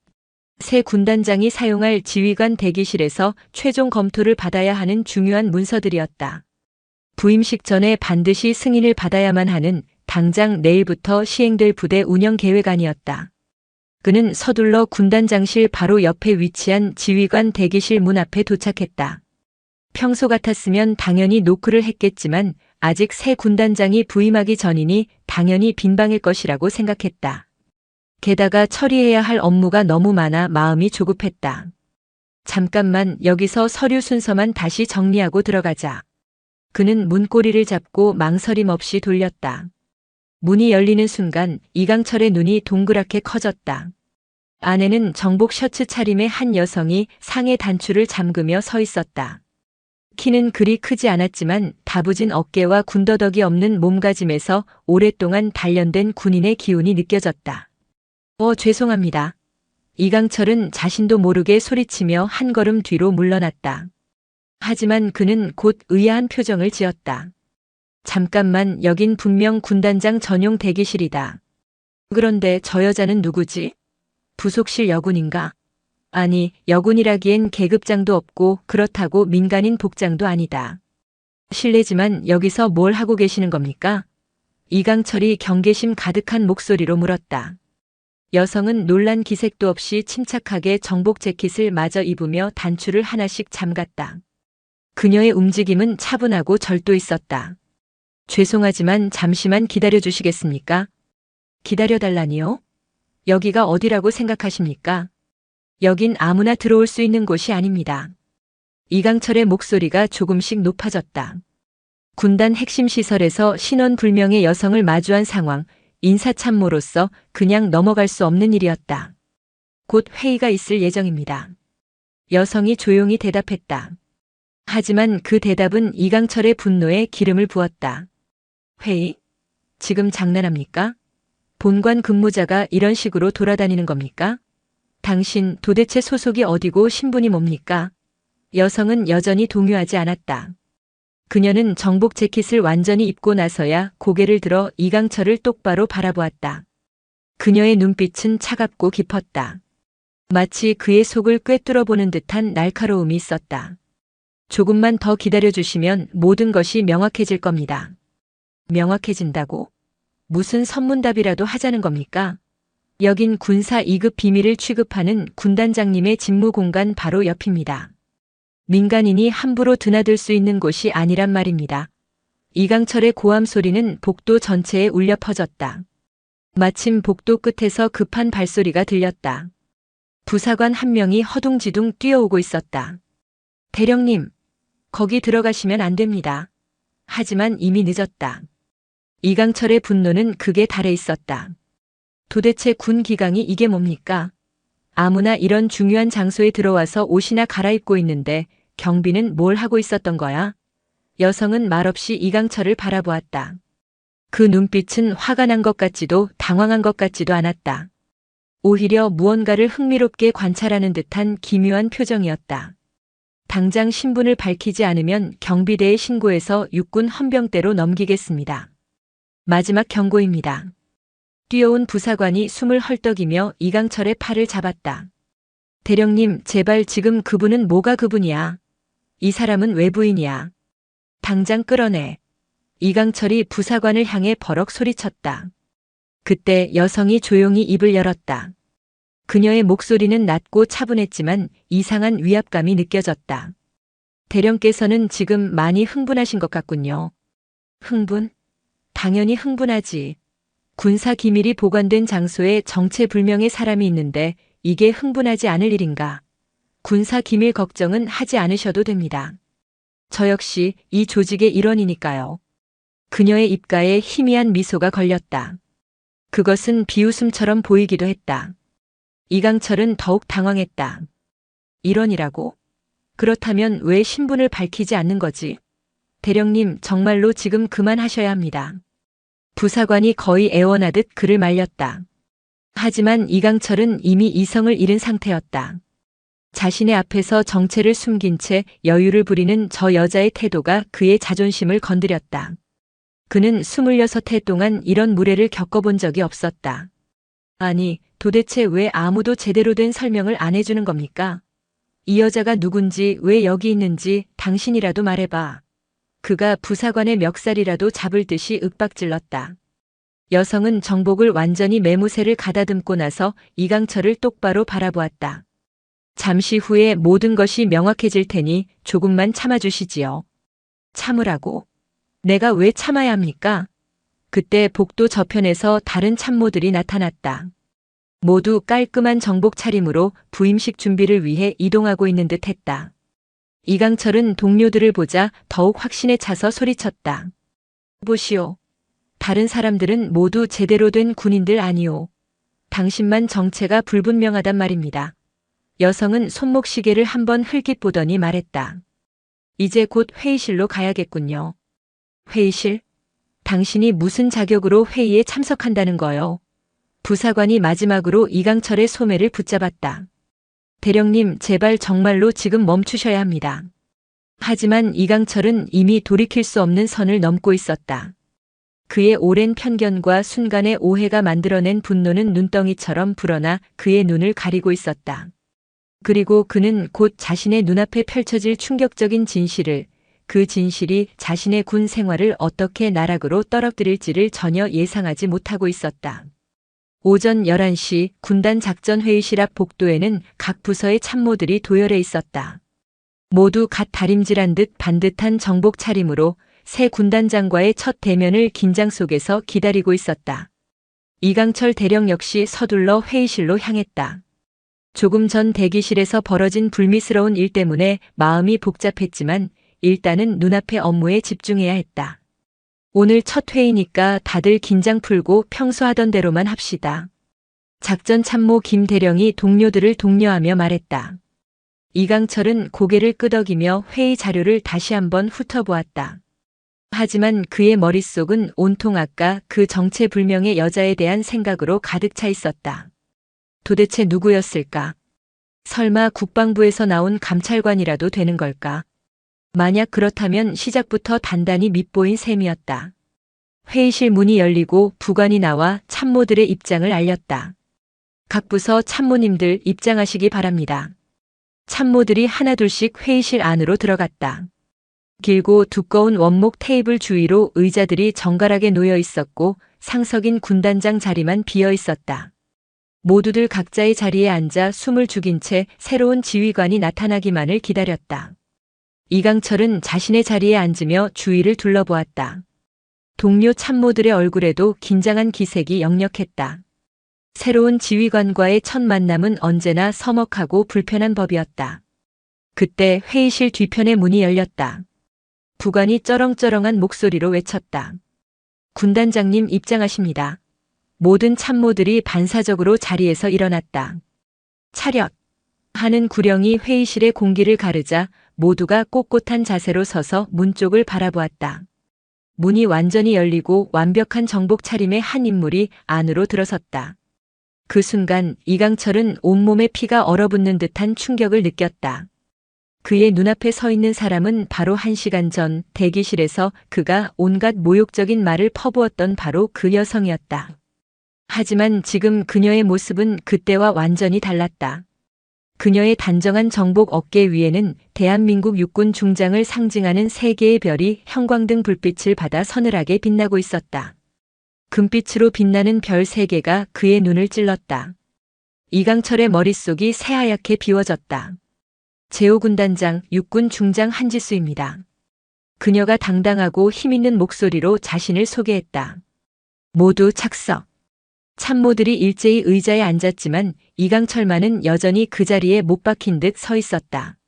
새 군단장이 사용할 지휘관 대기실에서 최종 검토를 받아야 하는 중요한 문서들이었다. 부임식 전에 반드시 승인을 받아야만 하는 당장 내일부터 시행될 부대 운영 계획안이었다. 그는 서둘러 군단장실 바로 옆에 위치한 지휘관 대기실 문 앞에 도착했다. 평소 같았으면 당연히 노크를 했겠지만 아직 새 군단장이 부임하기 전이니 당연히 빈방일 것이라고 생각했다. 게다가 처리해야 할 업무가 너무 많아 마음이 조급했다. 잠깐만 여기서 서류 순서만 다시 정리하고 들어가자. 그는 문고리를 잡고 망설임 없이 돌렸다. 문이 열리는 순간 이강철의 눈이 동그랗게 커졌다. 안에는 정복 셔츠 차림의 한 여성이 상의 단추를 잠그며 서 있었다. 키는 그리 크지 않았지만 다부진 어깨와 군더더기 없는 몸가짐에서 오랫동안 단련된 군인의 기운이 느껴졌다. 죄송합니다. 이강철은 자신도 모르게 소리치며 한 걸음 뒤로 물러났다. 하지만 그는 곧 의아한 표정을 지었다. 잠깐만, 여긴 분명 군단장 전용 대기실이다. 그런데 저 여자는 누구지? 부속실 여군인가? 아니, 여군이라기엔 계급장도 없고 그렇다고 민간인 복장도 아니다. 실례지만 여기서 뭘 하고 계시는 겁니까? 이강철이 경계심 가득한 목소리로 물었다. 여성은 놀란 기색도 없이 침착하게 정복 재킷을 마저 입으며 단추를 하나씩 잠갔다. 그녀의 움직임은 차분하고 절도 있었다. 죄송하지만 잠시만 기다려 주시겠습니까? 기다려달라니요? 여기가 어디라고 생각하십니까? 여긴 아무나 들어올 수 있는 곳이 아닙니다. 이강철의 목소리가 조금씩 높아졌다. 군단 핵심 시설에서 신원불명의 여성을 마주한 상황, 인사참모로서 그냥 넘어갈 수 없는 일이었다. 곧 회의가 있을 예정입니다. 여성이 조용히 대답했다. 하지만 그 대답은 이강철의 분노에 기름을 부었다. 회의? 지금 장난합니까? 본관 근무자가 이런 식으로 돌아다니는 겁니까? 당신 도대체 소속이 어디고 신분이 뭡니까? 여성은 여전히 동요하지 않았다. 그녀는 정복 재킷을 완전히 입고 나서야 고개를 들어 이강철을 똑바로 바라보았다. 그녀의 눈빛은 차갑고 깊었다. 마치 그의 속을 꿰뚫어보는 듯한 날카로움이 있었다. 조금만 더 기다려주시면 모든 것이 명확해질 겁니다. 명확해진다고? 무슨 선문답이라도 하자는 겁니까? 여긴 군사 2급 비밀을 취급하는 군단장님의 직무 공간 바로 옆입니다. 민간인이 함부로 드나들 수 있는 곳이 아니란 말입니다. 이강철의 고함 소리는 복도 전체에 울려 퍼졌다. 마침 복도 끝에서 급한 발소리가 들렸다. 부사관 한 명이 허둥지둥 뛰어오고 있었다. 대령님, 거기 들어가시면 안 됩니다. 하지만 이미 늦었다. 이강철의 분노는 극에 달해 있었다. 도대체 군 기강이 이게 뭡니까? 아무나 이런 중요한 장소에 들어와서 옷이나 갈아입고 있는데 경비는 뭘 하고 있었던 거야? 여성은 말없이 이강철을 바라보았다. 그 눈빛은 화가 난 것 같지도 당황한 것 같지도 않았다. 오히려 무언가를 흥미롭게 관찰하는 듯한 기묘한 표정이었다. 당장 신분을 밝히지 않으면 경비대에 신고해서 육군 헌병대로 넘기겠습니다. 마지막 경고입니다. 뛰어온 부사관이 숨을 헐떡이며 이강철의 팔을 잡았다. 대령님, 제발 지금 그분은 뭐가 그분이야? 이 사람은 외부인이야. 당장 끌어내. 이강철이 부사관을 향해 버럭 소리쳤다. 그때 여성이 조용히 입을 열었다. 그녀의 목소리는 낮고 차분했지만 이상한 위압감이 느껴졌다. 대령께서는 지금 많이 흥분하신 것 같군요. 흥분? 당연히 흥분하지. 군사 기밀이 보관된 장소에 정체불명의 사람이 있는데 이게 흥분하지 않을 일인가. 군사 기밀 걱정은 하지 않으셔도 됩니다. 저 역시 이 조직의 일원이니까요. 그녀의 입가에 희미한 미소가 걸렸다. 그것은 비웃음처럼 보이기도 했다. 이강철은 더욱 당황했다. 일원이라고? 그렇다면 왜 신분을 밝히지 않는 거지? 대령님, 정말로 지금 그만하셔야 합니다. 부사관이 거의 애원하듯 그를 말렸다. 하지만 이강철은 이미 이성을 잃은 상태였다. 자신의 앞에서 정체를 숨긴 채 여유를 부리는 저 여자의 태도가 그의 자존심을 건드렸다. 그는 26해 동안 이런 무례를 겪어본 적이 없었다. 아니, 도대체 왜 아무도 제대로 된 설명을 안 해주는 겁니까? 이 여자가 누군지, 왜 여기 있는지 당신이라도 말해봐. 그가 부사관의 멱살이라도 잡을 듯이 윽박질렀다. 여성은 정복을 완전히 매무새를 가다듬고 나서 이강철을 똑바로 바라보았다. 잠시 후에 모든 것이 명확해질 테니 조금만 참아주시지요. 참으라고? 내가 왜 참아야 합니까? 그때 복도 저편에서 다른 참모들이 나타났다. 모두 깔끔한 정복 차림으로 부임식 준비를 위해 이동하고 있는 듯 했다. 이강철은 동료들을 보자 더욱 확신에 차서 소리쳤다. 보시오. 다른 사람들은 모두 제대로 된 군인들 아니오. 당신만 정체가 불분명하단 말입니다. 여성은 손목시계를 한번 흘깃 보더니 말했다. 이제 곧 회의실로 가야겠군요. 회의실? 당신이 무슨 자격으로 회의에 참석한다는 거요? 부사관이 마지막으로 이강철의 소매를 붙잡았다. 대령님, 제발 정말로 지금 멈추셔야 합니다. 하지만 이강철은 이미 돌이킬 수 없는 선을 넘고 있었다. 그의 오랜 편견과 순간의 오해가 만들어낸 분노는 눈덩이처럼 불어나 그의 눈을 가리고 있었다. 그리고 그는 곧 자신의 눈앞에 펼쳐질 충격적인 진실을, 그 진실이 자신의 군 생활을 어떻게 나락으로 떨어뜨릴지를 전혀 예상하지 못하고 있었다. 오전 11시 군단 작전 회의실 앞 복도에는 각 부서의 참모들이 도열해 있었다. 모두 갓 다림질한 듯 반듯한 정복 차림으로 새 군단장과의 첫 대면을 긴장 속에서 기다리고 있었다. 이강철 대령 역시 서둘러 회의실로 향했다. 조금 전 대기실에서 벌어진 불미스러운 일 때문에 마음이 복잡했지만 일단은 눈앞의 업무에 집중해야 했다. 오늘 첫 회의니까 다들 긴장 풀고 평소 하던 대로만 합시다. 작전 참모 김 대령이 동료들을 독려하며 말했다. 이강철은 고개를 끄덕이며 회의 자료를 다시 한번 훑어보았다. 하지만 그의 머릿속은 온통 아까 그 정체불명의 여자에 대한 생각으로 가득 차 있었다. 도대체 누구였을까? 설마 국방부에서 나온 감찰관이라도 되는 걸까? 만약 그렇다면 시작부터 단단히 밉보인 셈이었다. 회의실 문이 열리고 부관이 나와 참모들의 입장을 알렸다. 각 부서 참모님들 입장하시기 바랍니다. 참모들이 하나둘씩 회의실 안으로 들어갔다. 길고 두꺼운 원목 테이블 주위로 의자들이 정갈하게 놓여 있었고 상석인 군단장 자리만 비어 있었다. 모두들 각자의 자리에 앉아 숨을 죽인 채 새로운 지휘관이 나타나기만을 기다렸다. 이강철은 자신의 자리에 앉으며 주위를 둘러보았다. 동료 참모들의 얼굴에도 긴장한 기색이 역력했다. 새로운 지휘관과의 첫 만남은 언제나 서먹하고 불편한 법이었다. 그때 회의실 뒤편의 문이 열렸다. 부관이 쩌렁쩌렁한 목소리로 외쳤다. 군단장님 입장하십니다. 모든 참모들이 반사적으로 자리에서 일어났다. 차렷! 하는 구령이 회의실의 공기를 가르자 모두가 꼿꼿한 자세로 서서 문 쪽을 바라보았다. 문이 완전히 열리고 완벽한 정복 차림의 한 인물이 안으로 들어섰다. 그 순간 이강철은 온몸에 피가 얼어붙는 듯한 충격을 느꼈다. 그의 눈앞에 서 있는 사람은 바로 1시간 전 대기실에서 그가 온갖 모욕적인 말을 퍼부었던 바로 그 여성이었다. 하지만 지금 그녀의 모습은 그때와 완전히 달랐다. 그녀의 단정한 정복 어깨 위에는 대한민국 육군 중장을 상징하는 3개의 별이 형광등 불빛을 받아 서늘하게 빛나고 있었다. 금빛으로 빛나는 별 3개가 그의 눈을 찔렀다. 이강철의 머릿속이 새하얗게 비워졌다. 제5군단장 육군 중장 한지수입니다. 그녀가 당당하고 힘있는 목소리로 자신을 소개했다. 모두 착석. 참모들이 일제히 의자에 앉았지만 이강철만은 여전히 그 자리에 못 박힌 듯 서 있었다.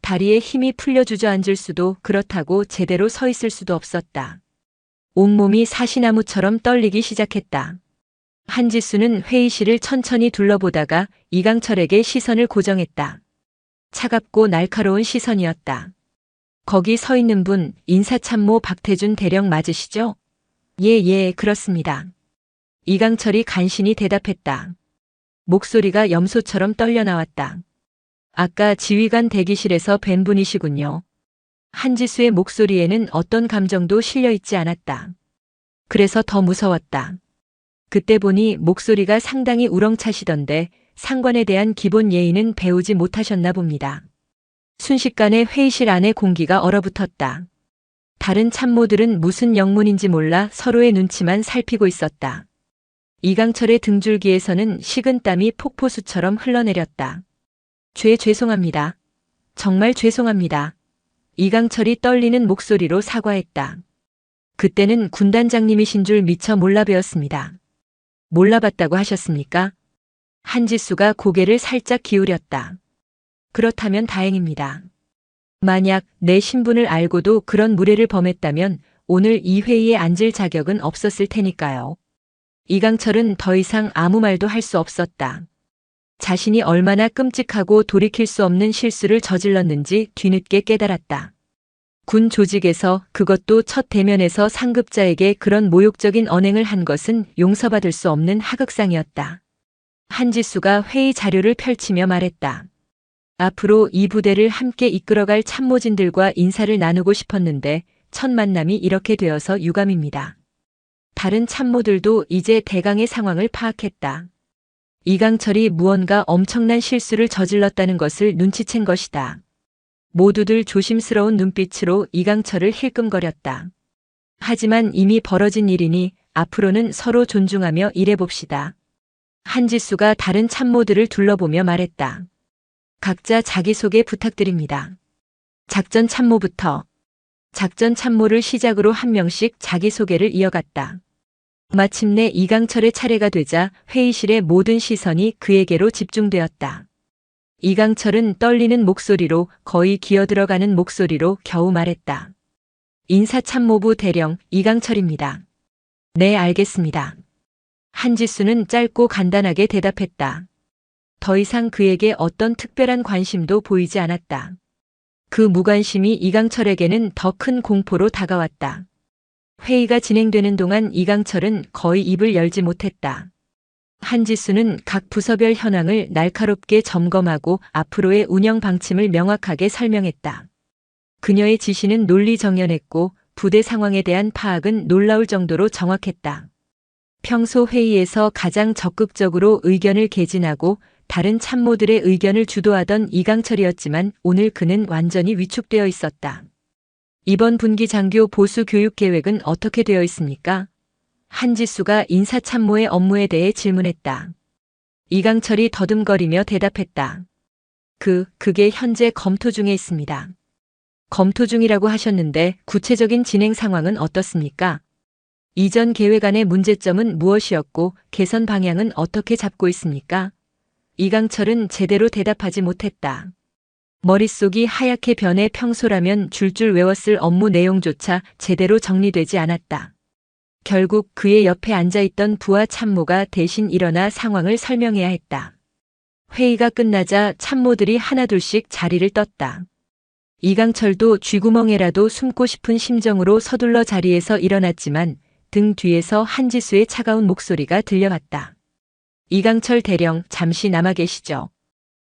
다리에 힘이 풀려 주저앉을 수도 그렇다고 제대로 서 있을 수도 없었다. 온몸이 사시나무처럼 떨리기 시작했다. 한지수는 회의실을 천천히 둘러보다가 이강철에게 시선을 고정했다. 차갑고 날카로운 시선이었다. 거기 서 있는 분 인사참모 박태준 대령 맞으시죠? 예, 그렇습니다. 이강철이 간신히 대답했다. 목소리가 염소처럼 떨려 나왔다. 아까 지휘관 대기실에서 뵌 분이시군요. 한지수의 목소리에는 어떤 감정도 실려 있지 않았다. 그래서 더 무서웠다. 그때 보니 목소리가 상당히 우렁차시던데 상관에 대한 기본 예의는 배우지 못하셨나 봅니다. 순식간에 회의실 안의 공기가 얼어붙었다. 다른 참모들은 무슨 영문인지 몰라 서로의 눈치만 살피고 있었다. 이강철의 등줄기에서는 식은땀이 폭포수처럼 흘러내렸다. 죄송합니다. 정말 죄송합니다. 이강철이 떨리는 목소리로 사과했다. 그때는 군단장님이신 줄 미처 몰라뵈었습니다. 몰라봤다고 하셨습니까? 한지수가 고개를 살짝 기울였다. 그렇다면 다행입니다. 만약 내 신분을 알고도 그런 무례를 범했다면 오늘 이 회의에 앉을 자격은 없었을 테니까요. 이강철은 더 이상 아무 말도 할 수 없었다. 자신이 얼마나 끔찍하고 돌이킬 수 없는 실수를 저질렀는지 뒤늦게 깨달았다. 군 조직에서 그것도 첫 대면에서 상급자에게 그런 모욕적인 언행을 한 것은 용서받을 수 없는 하극상이었다. 한지수가 회의 자료를 펼치며 말했다. 앞으로 이 부대를 함께 이끌어갈 참모진들과 인사를 나누고 싶었는데 첫 만남이 이렇게 되어서 유감입니다. 다른 참모들도 이제 대강의 상황을 파악했다. 이강철이 무언가 엄청난 실수를 저질렀다는 것을 눈치챈 것이다. 모두들 조심스러운 눈빛으로 이강철을 힐끔거렸다. 하지만 이미 벌어진 일이니 앞으로는 서로 존중하며 일해봅시다. 한지수가 다른 참모들을 둘러보며 말했다. 각자 자기소개 부탁드립니다. 작전 참모부터. 작전 참모를 시작으로 한 명씩 자기소개를 이어갔다. 마침내 이강철의 차례가 되자 회의실의 모든 시선이 그에게로 집중되었다. 이강철은 떨리는 목소리로 거의 기어들어가는 목소리로 겨우 말했다. 인사참모부 대령 이강철입니다. 네, 알겠습니다. 한지수는 짧고 간단하게 대답했다. 더 이상 그에게 어떤 특별한 관심도 보이지 않았다. 그 무관심이 이강철에게는 더 큰 공포로 다가왔다. 회의가 진행되는 동안 이강철은 거의 입을 열지 못했다. 한지수는 각 부서별 현황을 날카롭게 점검하고 앞으로의 운영 방침을 명확하게 설명했다. 그녀의 지시는 논리정연했고 부대 상황에 대한 파악은 놀라울 정도로 정확했다. 평소 회의에서 가장 적극적으로 의견을 개진하고 다른 참모들의 의견을 주도하던 이강철이었지만 오늘 그는 완전히 위축되어 있었다. 이번 분기 장교 보수 교육 계획은 어떻게 되어 있습니까? 한지수가 인사참모의 업무에 대해 질문했다. 이강철이 더듬거리며 대답했다. 그게 현재 검토 중에 있습니다. 검토 중이라고 하셨는데 구체적인 진행 상황은 어떻습니까? 이전 계획 안의 문제점은 무엇이었고 개선 방향은 어떻게 잡고 있습니까? 이강철은 제대로 대답하지 못했다. 머릿속이 하얗게 변해 평소라면 줄줄 외웠을 업무 내용조차 제대로 정리되지 않았다. 결국 그의 옆에 앉아있던 부하 참모가 대신 일어나 상황을 설명해야 했다. 회의가 끝나자 참모들이 하나둘씩 자리를 떴다. 이강철도 쥐구멍에라도 숨고 싶은 심정으로 서둘러 자리에서 일어났지만 등 뒤에서 한지수의 차가운 목소리가 들려왔다. 이강철 대령, 잠시 남아 계시죠.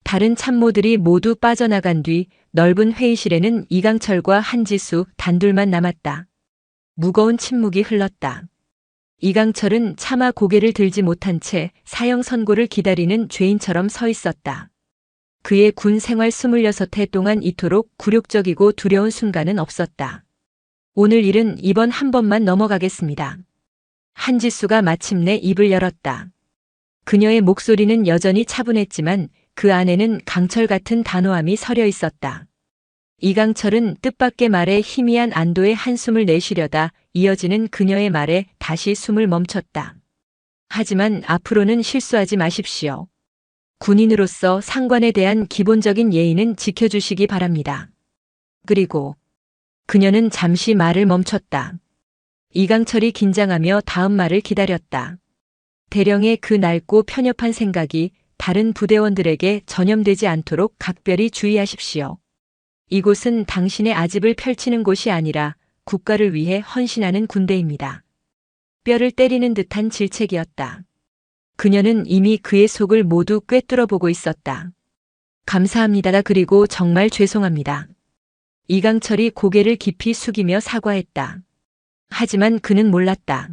다른 참모들이 모두 빠져나간 뒤 넓은 회의실에는 이강철과 한지수 단둘만 남았다. 무거운 침묵이 흘렀다. 이강철은 차마 고개를 들지 못한 채 사형 선고를 기다리는 죄인처럼 서 있었다. 그의 군 생활 26해 동안 이토록 굴욕적이고 두려운 순간은 없었다. 오늘 일은 이번 한 번만 넘어가겠습니다. 한지수가 마침내 입을 열었다. 그녀의 목소리는 여전히 차분했지만 그 안에는 강철 같은 단호함이 서려 있었다. 이강철은 뜻밖의 말에 희미한 안도의 한숨을 내쉬려다 이어지는 그녀의 말에 다시 숨을 멈췄다. 하지만 앞으로는 실수하지 마십시오. 군인으로서 상관에 대한 기본적인 예의는 지켜주시기 바랍니다. 그리고 그녀는 잠시 말을 멈췄다. 이강철이 긴장하며 다음 말을 기다렸다. 대령의 그 낡고 편협한 생각이 다른 부대원들에게 전염되지 않도록 각별히 주의하십시오. 이곳은 당신의 아집을 펼치는 곳이 아니라 국가를 위해 헌신하는 군대입니다. 뼈를 때리는 듯한 질책이었다. 그녀는 이미 그의 속을 모두 꿰뚫어 보고 있었다. 감사합니다. 그리고 정말 죄송합니다. 이강철이 고개를 깊이 숙이며 사과했다. 하지만 그는 몰랐다.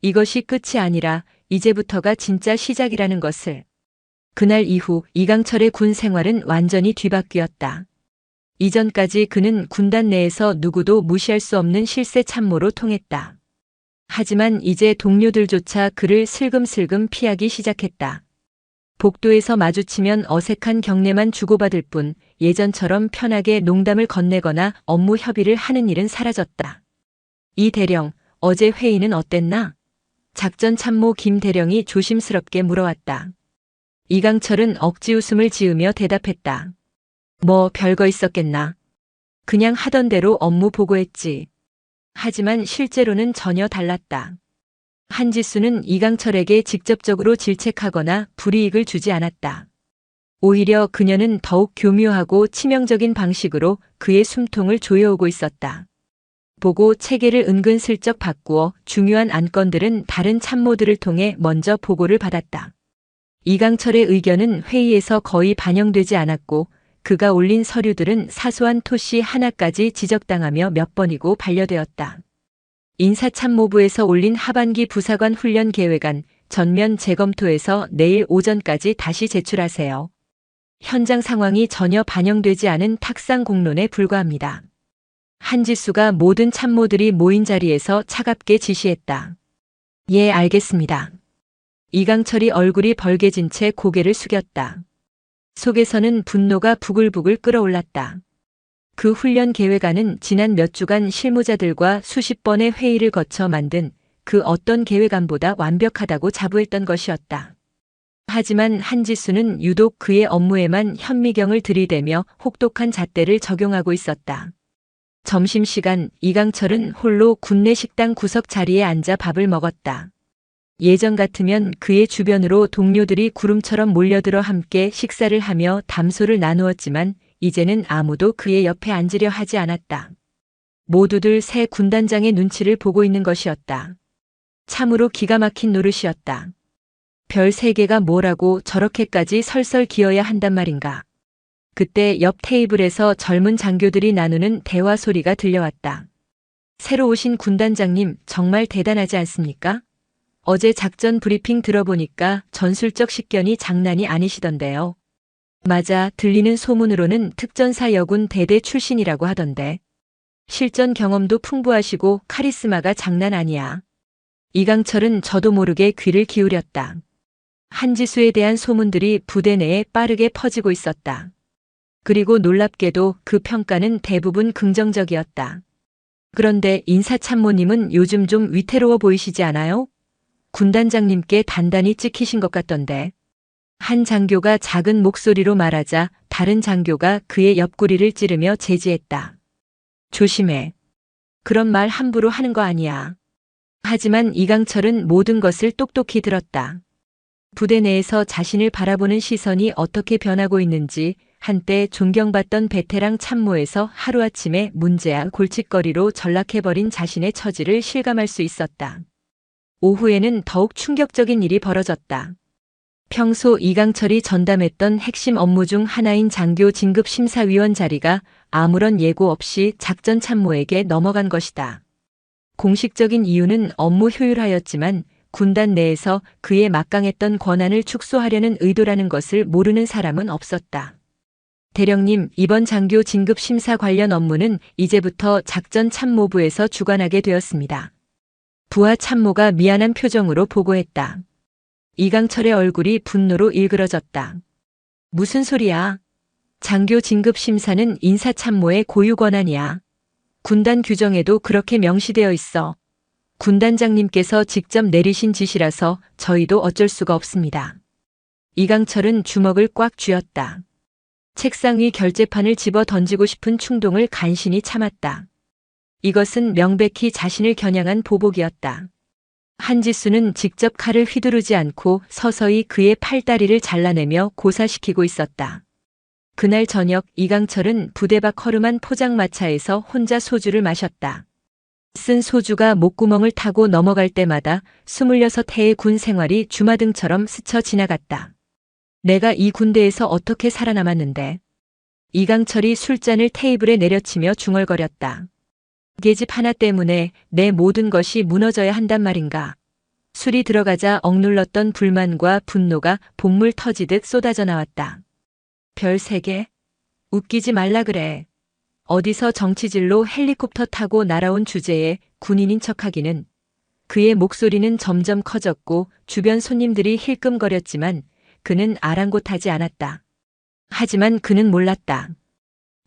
이것이 끝이 아니라 이제부터가 진짜 시작이라는 것을. 그날 이후 이강철의 군 생활은 완전히 뒤바뀌었다. 이전까지 그는 군단 내에서 누구도 무시할 수 없는 실세 참모로 통했다. 하지만 이제 동료들조차 그를 슬금슬금 피하기 시작했다. 복도에서 마주치면 어색한 경례만 주고받을 뿐 예전처럼 편하게 농담을 건네거나 업무 협의를 하는 일은 사라졌다. 이 대령, 어제 회의는 어땠나? 작전 참모 김 대령이 조심스럽게 물어왔다. 이강철은 억지 웃음을 지으며 대답했다. 뭐 별거 있었겠나. 그냥 하던 대로 업무 보고했지. 하지만 실제로는 전혀 달랐다. 한지수는 이강철에게 직접적으로 질책하거나 불이익을 주지 않았다. 오히려 그녀는 더욱 교묘하고 치명적인 방식으로 그의 숨통을 조여오고 있었다. 보고 체계를 은근슬쩍 바꾸어 중요한 안건들은 다른 참모들을 통해 먼저 보고를 받았다. 이강철의 의견은 회의에서 거의 반영되지 않았고 그가 올린 서류들은 사소한 토시 하나까지 지적당하며 몇 번이고 반려되었다. 인사참모부에서 올린 하반기 부사관 훈련 계획안 전면 재검토해서 내일 오전까지 다시 제출하세요. 현장 상황이 전혀 반영되지 않은 탁상 공론에 불과합니다. 한지수가 모든 참모들이 모인 자리에서 차갑게 지시했다. 예, 알겠습니다. 이강철이 얼굴이 벌개진 채 고개를 숙였다. 속에서는 분노가 부글부글 끓어올랐다. 그 훈련 계획안은 지난 몇 주간 실무자들과 수십 번의 회의를 거쳐 만든 그 어떤 계획안보다 완벽하다고 자부했던 것이었다. 하지만 한지수는 유독 그의 업무에만 현미경을 들이대며 혹독한 잣대를 적용하고 있었다. 점심시간 이강철은 홀로 군내 식당 구석 자리에 앉아 밥을 먹었다. 예전 같으면 그의 주변으로 동료들이 구름처럼 몰려들어 함께 식사를 하며 담소를 나누었지만 이제는 아무도 그의 옆에 앉으려 하지 않았다. 모두들 새 군단장의 눈치를 보고 있는 것이었다. 참으로 기가 막힌 노릇이었다. 별 3개가 뭐라고 저렇게까지 설설 기어야 한단 말인가. 그때 옆 테이블에서 젊은 장교들이 나누는 대화 소리가 들려왔다. 새로 오신 군단장님 정말 대단하지 않습니까? 어제 작전 브리핑 들어보니까 전술적 식견이 장난이 아니시던데요. 맞아, 들리는 소문으로는 특전사 여군 대대 출신이라고 하던데. 실전 경험도 풍부하시고 카리스마가 장난 아니야. 이강철은 저도 모르게 귀를 기울였다. 한지수에 대한 소문들이 부대 내에 빠르게 퍼지고 있었다. 그리고 놀랍게도 그 평가는 대부분 긍정적이었다. 그런데 인사참모님은 요즘 좀 위태로워 보이시지 않아요? 군단장님께 단단히 찍히신 것 같던데. 한 장교가 작은 목소리로 말하자 다른 장교가 그의 옆구리를 찌르며 제지했다. 조심해. 그런 말 함부로 하는 거 아니야. 하지만 이강철은 모든 것을 똑똑히 들었다. 부대 내에서 자신을 바라보는 시선이 어떻게 변하고 있는지, 한때 존경받던 베테랑 참모에서 하루아침에 문제야 골칫거리로 전락해버린 자신의 처지를 실감할 수 있었다. 오후에는 더욱 충격적인 일이 벌어졌다. 평소 이강철이 전담했던 핵심 업무 중 하나인 장교 진급 심사위원 자리가 아무런 예고 없이 작전 참모에게 넘어간 것이다. 공식적인 이유는 업무 효율화였지만 군단 내에서 그의 막강했던 권한을 축소하려는 의도라는 것을 모르는 사람은 없었다. 대령님, 이번 장교 진급 심사 관련 업무는 이제부터 작전 참모부에서 주관하게 되었습니다. 부하 참모가 미안한 표정으로 보고했다. 이강철의 얼굴이 분노로 일그러졌다. 무슨 소리야? 장교 진급 심사는 인사참모의 고유 권한이야. 군단 규정에도 그렇게 명시되어 있어. 군단장님께서 직접 내리신 지시라서 저희도 어쩔 수가 없습니다. 이강철은 주먹을 꽉 쥐었다. 책상 위 결제판을 집어 던지고 싶은 충동을 간신히 참았다. 이것은 명백히 자신을 겨냥한 보복이었다. 한지수는 직접 칼을 휘두르지 않고 서서히 그의 팔다리를 잘라내며 고사시키고 있었다. 그날 저녁 이강철은 부대 밖 허름한 포장마차에서 혼자 소주를 마셨다. 쓴 소주가 목구멍을 타고 넘어갈 때마다 26해의 군 생활이 주마등처럼 스쳐 지나갔다. 내가 이 군대에서 어떻게 살아남았는데. 이강철이 술잔을 테이블에 내려치며 중얼거렸다. 계집 하나 때문에 내 모든 것이 무너져야 한단 말인가. 술이 들어가자 억눌렀던 불만과 분노가 본물 터지듯 쏟아져 나왔다. 별 3개? 웃기지 말라 그래. 어디서 정치질로 헬리콥터 타고 날아온 주제에 군인인 척하기는. 그의 목소리는 점점 커졌고 주변 손님들이 힐끔거렸지만 그는 아랑곳하지 않았다. 하지만 그는 몰랐다.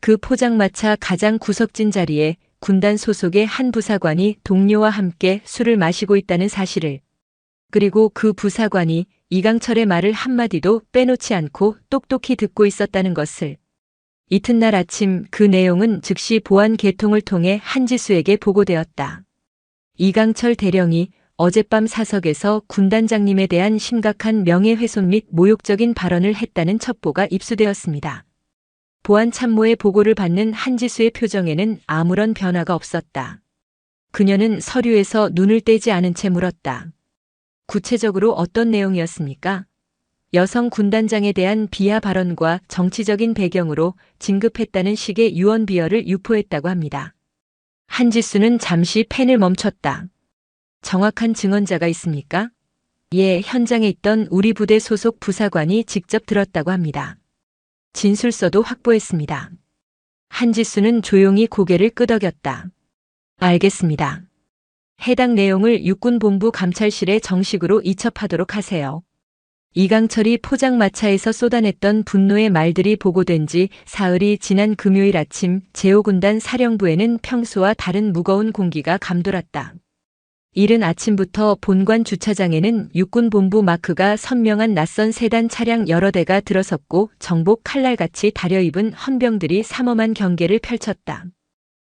그 포장마차 가장 구석진 자리에 군단 소속의 한 부사관이 동료와 함께 술을 마시고 있다는 사실을. 그리고 그 부사관이 이강철의 말을 한마디도 빼놓지 않고 똑똑히 듣고 있었다는 것을. 이튿날 아침 그 내용은 즉시 보안 계통을 통해 한지수에게 보고되었다. 이강철 대령이 어젯밤 사석에서 군단장님에 대한 심각한 명예훼손 및 모욕적인 발언을 했다는 첩보가 입수되었습니다. 보안 참모의 보고를 받는 한지수의 표정에는 아무런 변화가 없었다. 그녀는 서류에서 눈을 떼지 않은 채 물었다. 구체적으로 어떤 내용이었습니까? 여성 군단장에 대한 비하 발언과 정치적인 배경으로 진급했다는 식의 유언 비어를 유포했다고 합니다. 한지수는 잠시 펜을 멈췄다. 정확한 증언자가 있습니까? 예, 현장에 있던 우리 부대 소속 부사관이 직접 들었다고 합니다. 진술서도 확보했습니다. 한지수는 조용히 고개를 끄덕였다. 알겠습니다. 해당 내용을 육군본부 감찰실에 정식으로 이첩하도록 하세요. 이강철이 포장마차에서 쏟아냈던 분노의 말들이 보고된 지 사흘이 지난 금요일 아침 제5군단 사령부에는 평소와 다른 무거운 공기가 감돌았다. 이른 아침부터 본관 주차장에는 육군본부 마크가 선명한 낯선 세단 차량 여러 대가 들어섰고 정복 칼날같이 다려입은 헌병들이 삼엄한 경계를 펼쳤다.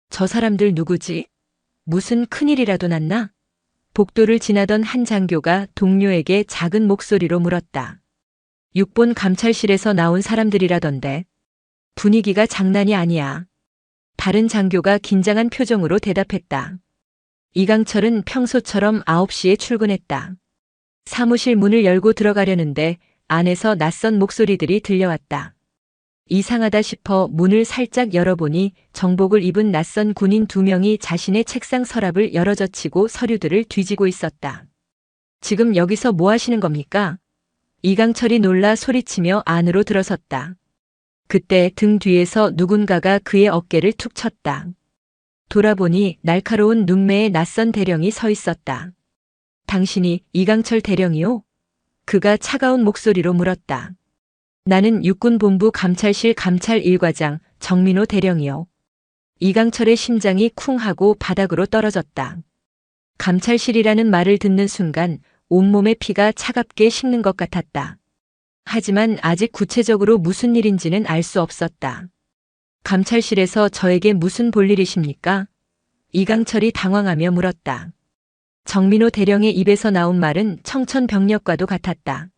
저 사람들 누구지? 무슨 큰일이라도 났나? 복도를 지나던 한 장교가 동료에게 작은 목소리로 물었다. 육본 감찰실에서 나온 사람들이라던데. 분위기가 장난이 아니야. 다른 장교가 긴장한 표정으로 대답했다. 이강철은 평소처럼 9시에 출근했다. 사무실 문을 열고 들어가려는데 안에서 낯선 목소리들이 들려왔다. 이상하다 싶어 문을 살짝 열어보니 정복을 입은 낯선 군인 2명이 자신의 책상 서랍을 열어젖히고 서류들을 뒤지고 있었다. 지금 여기서 뭐 하시는 겁니까? 이강철이 놀라 소리치며 안으로 들어섰다. 그때 등 뒤에서 누군가가 그의 어깨를 툭 쳤다. 돌아보니 날카로운 눈매의 낯선 대령이 서 있었다. 당신이 이강철 대령이요? 그가 차가운 목소리로 물었다. 나는 육군본부 감찰실 감찰 1과장 정민호 대령이요. 이강철의 심장이 쿵 하고 바닥으로 떨어졌다. 감찰실이라는 말을 듣는 순간 온몸의 피가 차갑게 식는 것 같았다. 하지만 아직 구체적으로 무슨 일인지는 알 수 없었다. 감찰실에서 저에게 무슨 볼일이십니까? 이강철이 당황하며 물었다. 정민호 대령의 입에서 나온 말은 청천벽력과도 같았다.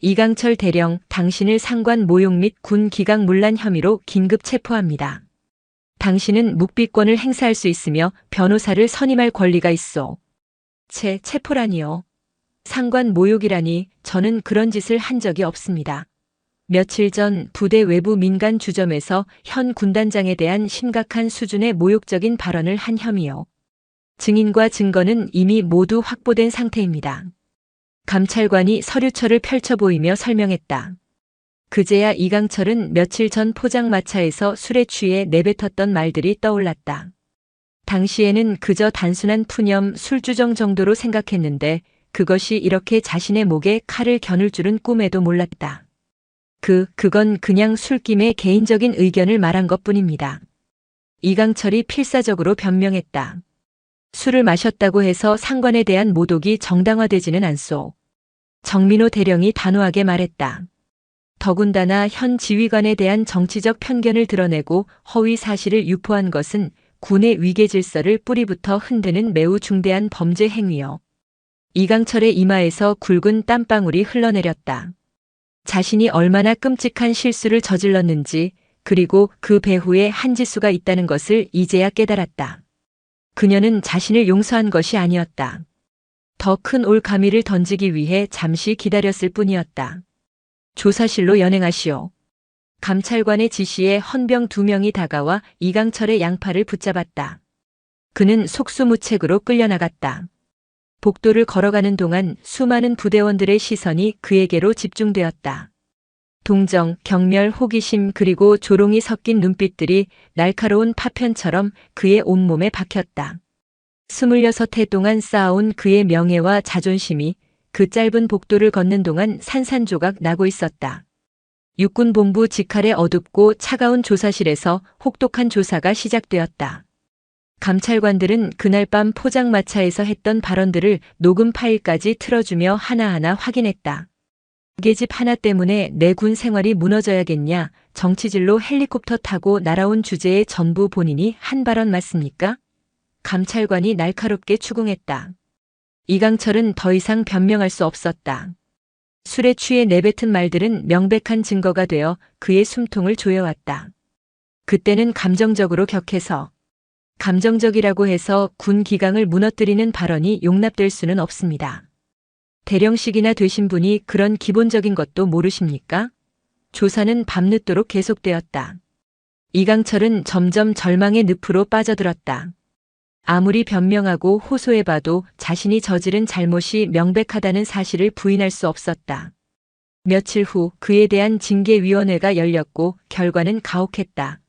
이강철 대령, 당신을 상관 모욕 및 군 기강 문란 혐의로 긴급 체포합니다. 당신은 묵비권을 행사할 수 있으며 변호사를 선임할 권리가 있소. 체포라니요. 상관 모욕이라니 저는 그런 짓을 한 적이 없습니다. 며칠 전 부대 외부 민간 주점에서 현 군단장에 대한 심각한 수준의 모욕적인 발언을 한 혐의요. 증인과 증거는 이미 모두 확보된 상태입니다. 감찰관이 서류처를 펼쳐 보이며 설명했다. 그제야 이강철은 며칠 전 포장마차에서 술에 취해 내뱉었던 말들이 떠올랐다. 당시에는 그저 단순한 푸념, 술주정 정도로 생각했는데 그것이 이렇게 자신의 목에 칼을 겨눌 줄은 꿈에도 몰랐다. 그건 그냥 술김에 개인적인 의견을 말한 것뿐입니다. 이강철이 필사적으로 변명했다. 술을 마셨다고 해서 상관에 대한 모독이 정당화되지는 않소. 정민호 대령이 단호하게 말했다. 더군다나 현 지휘관에 대한 정치적 편견을 드러내고 허위 사실을 유포한 것은 군의 위계 질서를 뿌리부터 흔드는 매우 중대한 범죄 행위요. 이강철의 이마에서 굵은 땀방울이 흘러내렸다. 자신이 얼마나 끔찍한 실수를 저질렀는지, 그리고 그 배후에 한지수가 있다는 것을 이제야 깨달았다. 그녀는 자신을 용서한 것이 아니었다. 더 큰 올가미를 던지기 위해 잠시 기다렸을 뿐이었다. 조사실로 연행하시오. 감찰관의 지시에 헌병 2명이 다가와 이강철의 양팔을 붙잡았다. 그는 속수무책으로 끌려나갔다. 복도를 걸어가는 동안 수많은 부대원들의 시선이 그에게로 집중되었다. 동정, 경멸, 호기심 그리고 조롱이 섞인 눈빛들이 날카로운 파편처럼 그의 온몸에 박혔다. 26해 동안 쌓아온 그의 명예와 자존심이 그 짧은 복도를 걷는 동안 산산조각 나고 있었다. 육군본부 직할의 어둡고 차가운 조사실에서 혹독한 조사가 시작되었다. 감찰관들은 그날 밤 포장마차에서 했던 발언들을 녹음 파일까지 틀어주며 하나하나 확인했다. 계집 하나 때문에 내 군 생활이 무너져야겠냐, 정치질로 헬리콥터 타고 날아온 주제에 전부 본인이 한 발언 맞습니까? 감찰관이 날카롭게 추궁했다. 이강철은 더 이상 변명할 수 없었다. 술에 취해 내뱉은 말들은 명백한 증거가 되어 그의 숨통을 조여왔다. 그때는 감정적으로 격해서 감정적이라고 해서 군 기강을 무너뜨리는 발언이 용납될 수는 없습니다. 대령식이나 되신 분이 그런 기본적인 것도 모르십니까? 조사는 밤늦도록 계속되었다. 이강철은 점점 절망의 늪으로 빠져들었다. 아무리 변명하고 호소해봐도 자신이 저지른 잘못이 명백하다는 사실을 부인할 수 없었다. 며칠 후 그에 대한 징계위원회가 열렸고 결과는 가혹했다.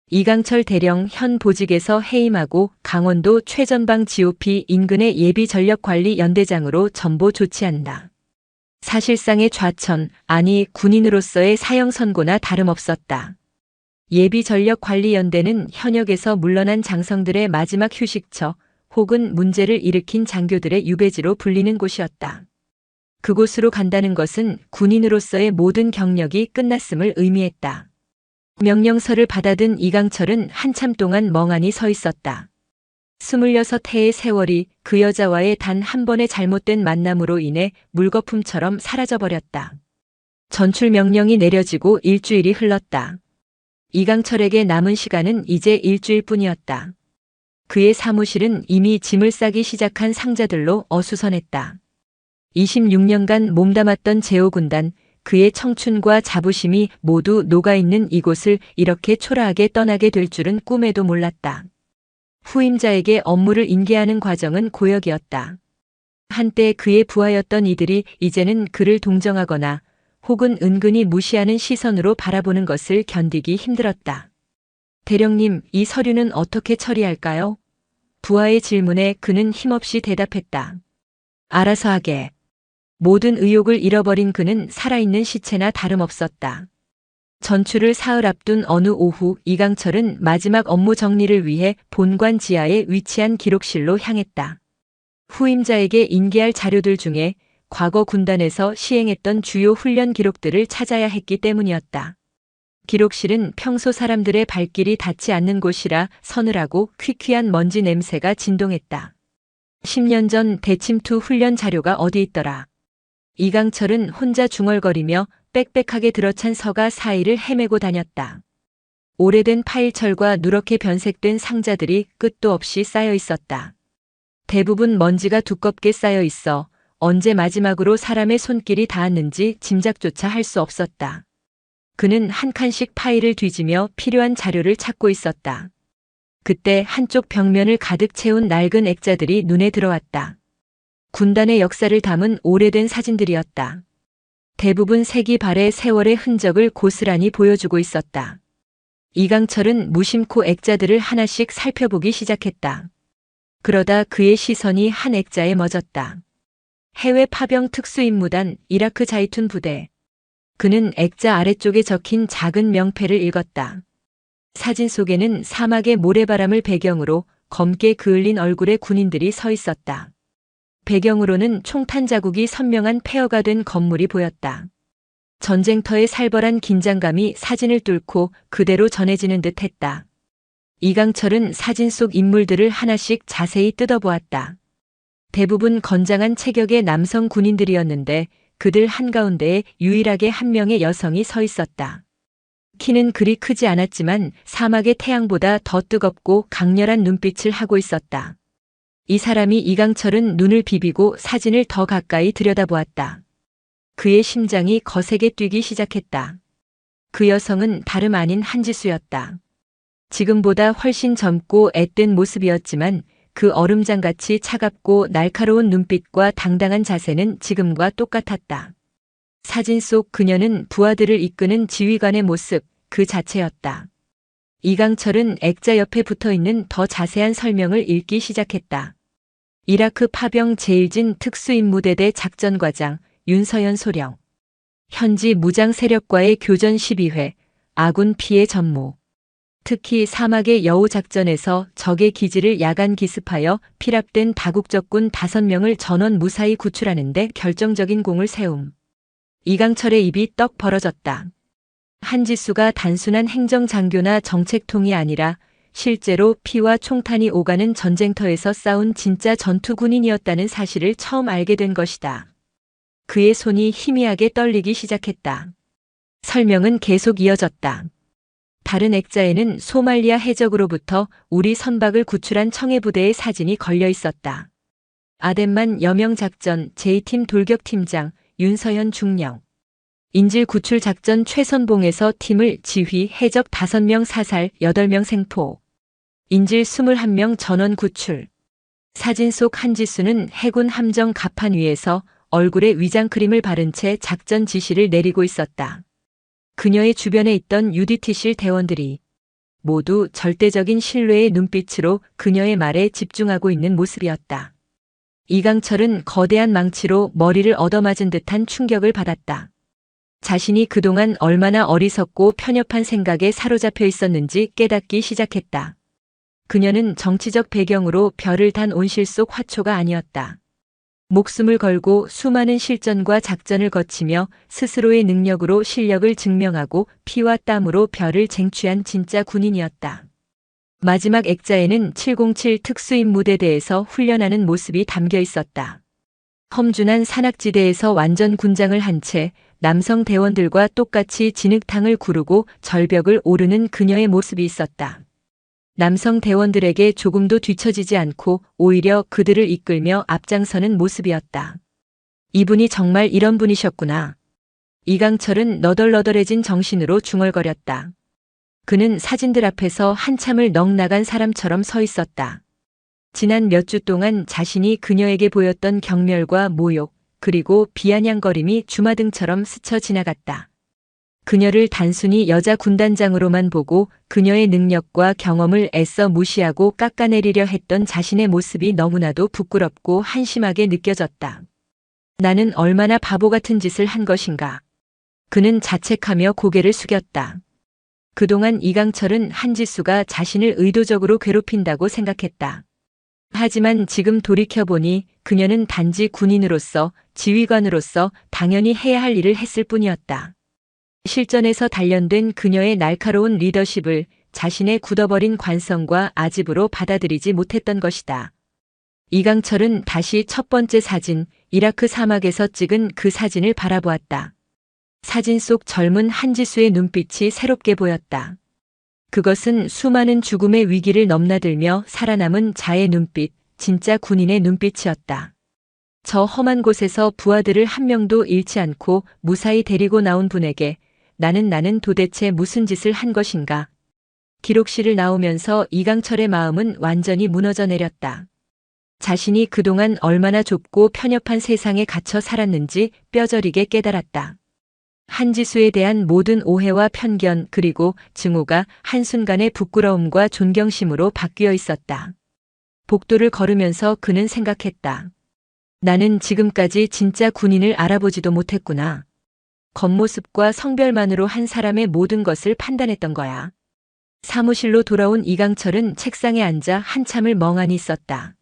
이강철 대령 현 보직에서 해임하고 강원도 최전방 GOP 인근의 예비전력관리연대장으로 전보 조치한다. 사실상의 좌천, 아니 군인으로서의 사형 선고나 다름없었다. 예비전력관리연대는 현역에서 물러난 장성들의 마지막 휴식처 혹은 문제를 일으킨 장교들의 유배지로 불리는 곳이었다. 그곳으로 간다는 것은 군인으로서의 모든 경력이 끝났음을 의미했다. 명령서를 받아든 이강철은 한참 동안 멍하니 서 있었다. 26해의 세월이 그 여자와의 단 한 번의 잘못된 만남으로 인해 물거품처럼 사라져버렸다. 전출 명령이 내려지고 일주일이 흘렀다. 이강철에게 남은 시간은 이제 일주일뿐이었다. 그의 사무실은 이미 짐을 싸기 시작한 상자들로 어수선했다. 26년간 몸담았던 제오군단, 그의 청춘과 자부심이 모두 녹아있는 이곳을 이렇게 초라하게 떠나게 될 줄은 꿈에도 몰랐다. 후임자에게 업무를 인계하는 과정은 고역이었다. 한때 그의 부하였던 이들이 이제는 그를 동정하거나 혹은 은근히 무시하는 시선으로 바라보는 것을 견디기 힘들었다. 대령님, 이 서류는 어떻게 처리할까요? 부하의 질문에 그는 힘없이 대답했다. 알아서 하게. 모든 의욕을 잃어버린 그는 살아있는 시체나 다름없었다. 전출을 사흘 앞둔 어느 오후 이강철은 마지막 업무 정리를 위해 본관 지하에 위치한 기록실로 향했다. 후임자에게 인계할 자료들 중에 과거 군단에서 시행했던 주요 훈련 기록들을 찾아야 했기 때문이었다. 기록실은 평소 사람들의 발길이 닿지 않는 곳이라 서늘하고 퀴퀴한 먼지 냄새가 진동했다. 10년 전 대침투 훈련 자료가 어디 있더라. 이강철은 혼자 중얼거리며 빽빽하게 들어찬 서가 사이를 헤매고 다녔다. 오래된 파일철과 누렇게 변색된 상자들이 끝도 없이 쌓여 있었다. 대부분 먼지가 두껍게 쌓여 있어 언제 마지막으로 사람의 손길이 닿았는지 짐작조차 할 수 없었다. 그는 한 칸씩 파일을 뒤지며 필요한 자료를 찾고 있었다. 그때 한쪽 벽면을 가득 채운 낡은 액자들이 눈에 들어왔다. 군단의 역사를 담은 오래된 사진들이었다. 대부분 색이 발해 세월의 흔적을 고스란히 보여주고 있었다. 이강철은 무심코 액자들을 하나씩 살펴보기 시작했다. 그러다 그의 시선이 한 액자에 멎었다. 해외 파병 특수임무단 이라크 자이툰 부대. 그는 액자 아래쪽에 적힌 작은 명패를 읽었다. 사진 속에는 사막의 모래바람을 배경으로 검게 그을린 얼굴의 군인들이 서 있었다. 배경으로는 총탄 자국이 선명한 폐허가 된 건물이 보였다. 전쟁터의 살벌한 긴장감이 사진을 뚫고 그대로 전해지는 듯 했다. 이강철은 사진 속 인물들을 하나씩 자세히 뜯어보았다. 대부분 건장한 체격의 남성 군인들이었는데 그들 한가운데에 유일하게 한 명의 여성이 서 있었다. 키는 그리 크지 않았지만 사막의 태양보다 더 뜨겁고 강렬한 눈빛을 하고 있었다. 이 사람이 이강철은 눈을 비비고 사진을 더 가까이 들여다보았다. 그의 심장이 거세게 뛰기 시작했다. 그 여성은 다름 아닌 한지수였다. 지금보다 훨씬 젊고 앳된 모습이었지만 그 얼음장같이 차갑고 날카로운 눈빛과 당당한 자세는 지금과 똑같았다. 사진 속 그녀는 부하들을 이끄는 지휘관의 모습 그 자체였다. 이강철은 액자 옆에 붙어있는 더 자세한 설명을 읽기 시작했다. 이라크 파병 제1진 특수임무대대 작전과장 윤서연 소령. 현지 무장 세력과의 교전 12회, 아군 피해 전무. 특히 사막의 여우 작전에서 적의 기지를 야간 기습하여 피랍된 다국적군 5명을 전원 무사히 구출하는 데 결정적인 공을 세움. 이강철의 입이 떡 벌어졌다. 한지수가 단순한 행정장교나 정책통이 아니라 실제로 피와 총탄이 오가는 전쟁터에서 싸운 진짜 전투군인이었다는 사실을 처음 알게 된 것이다. 그의 손이 희미하게 떨리기 시작했다. 설명은 계속 이어졌다. 다른 액자에는 소말리아 해적으로부터 우리 선박을 구출한 청해부대의 사진이 걸려 있었다. 아덴만 여명작전 제2팀 돌격팀장 윤서현 중령. 인질 구출 작전 최선봉에서 팀을 지휘 해적 5명 사살 8명 생포. 인질 21명 전원 구출. 사진 속 한지수는 해군 함정 갑판 위에서 얼굴에 위장크림을 바른 채 작전 지시를 내리고 있었다. 그녀의 주변에 있던 UDT실 대원들이 모두 절대적인 신뢰의 눈빛으로 그녀의 말에 집중하고 있는 모습이었다. 이강철은 거대한 망치로 머리를 얻어맞은 듯한 충격을 받았다. 자신이 그동안 얼마나 어리석고 편협한 생각에 사로잡혀 있었는지 깨닫기 시작했다. 그녀는 정치적 배경으로 별을 단 온실 속 화초가 아니었다. 목숨을 걸고 수많은 실전과 작전을 거치며 스스로의 능력으로 실력을 증명하고 피와 땀으로 별을 쟁취한 진짜 군인이었다. 마지막 액자에는 707 특수임무대대에서 훈련하는 모습이 담겨 있었다. 험준한 산악지대에서 완전 군장을 한 채 남성 대원들과 똑같이 진흙탕을 구르고 절벽을 오르는 그녀의 모습이 있었다. 남성 대원들에게 조금도 뒤처지지 않고 오히려 그들을 이끌며 앞장서는 모습이었다. 이분이 정말 이런 분이셨구나. 이강철은 너덜너덜해진 정신으로 중얼거렸다. 그는 사진들 앞에서 한참을 넋나간 사람처럼 서 있었다. 지난 몇 주 동안 자신이 그녀에게 보였던 경멸과 모욕, 그리고 비아냥거림이 주마등처럼 스쳐 지나갔다. 그녀를 단순히 여자 군단장으로만 보고 그녀의 능력과 경험을 애써 무시하고 깎아내리려 했던 자신의 모습이 너무나도 부끄럽고 한심하게 느껴졌다. 나는 얼마나 바보 같은 짓을 한 것인가. 그는 자책하며 고개를 숙였다. 그동안 이강철은 한지수가 자신을 의도적으로 괴롭힌다고 생각했다. 하지만 지금 돌이켜보니 그녀는 단지 군인으로서, 지휘관으로서 당연히 해야 할 일을 했을 뿐이었다. 실전에서 단련된 그녀의 날카로운 리더십을 자신의 굳어버린 관성과 아집으로 받아들이지 못했던 것이다. 이강철은 다시 첫 번째 사진, 이라크 사막에서 찍은 그 사진을 바라보았다. 사진 속 젊은 한지수의 눈빛이 새롭게 보였다. 그것은 수많은 죽음의 위기를 넘나들며 살아남은 자의 눈빛, 진짜 군인의 눈빛이었다. 저 험한 곳에서 부하들을 한 명도 잃지 않고 무사히 데리고 나온 분에게 나는 도대체 무슨 짓을 한 것인가. 기록실을 나오면서 이강철의 마음은 완전히 무너져 내렸다. 자신이 그동안 얼마나 좁고 편협한 세상에 갇혀 살았는지 뼈저리게 깨달았다. 한지수에 대한 모든 오해와 편견 그리고 증오가 한순간의 부끄러움과 존경심으로 바뀌어 있었다. 복도를 걸으면서 그는 생각했다. 나는 지금까지 진짜 군인을 알아보지도 못했구나. 겉모습과 성별만으로 한 사람의 모든 것을 판단했던 거야. 사무실로 돌아온 이강철은 책상에 앉아 한참을 멍하니 있었다.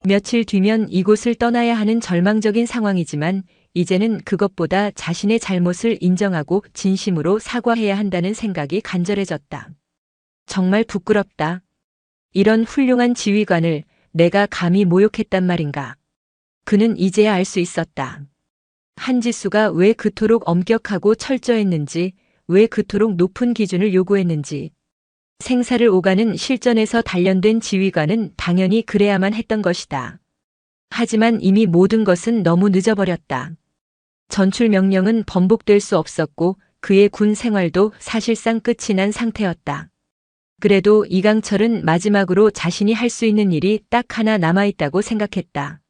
며칠 뒤면 이곳을 떠나야 하는 절망적인 상황이지만 이제는 그것보다 자신의 잘못을 인정하고 진심으로 사과해야 한다는 생각이 간절해졌다. 정말 부끄럽다. 이런 훌륭한 지휘관을 내가 감히 모욕했단 말인가. 그는 이제야 알 수 있었다. 한지수가 왜 그토록 엄격하고 철저했는지, 왜 그토록 높은 기준을 요구했는지. 생사를 오가는 실전에서 단련된 지휘관은 당연히 그래야만 했던 것이다. 하지만 이미 모든 것은 너무 늦어버렸다. 전출 명령은 번복될 수 없었고 그의 군 생활도 사실상 끝이 난 상태였다. 그래도 이강철은 마지막으로 자신이 할 수 있는 일이 딱 하나 남아있다고 생각했다.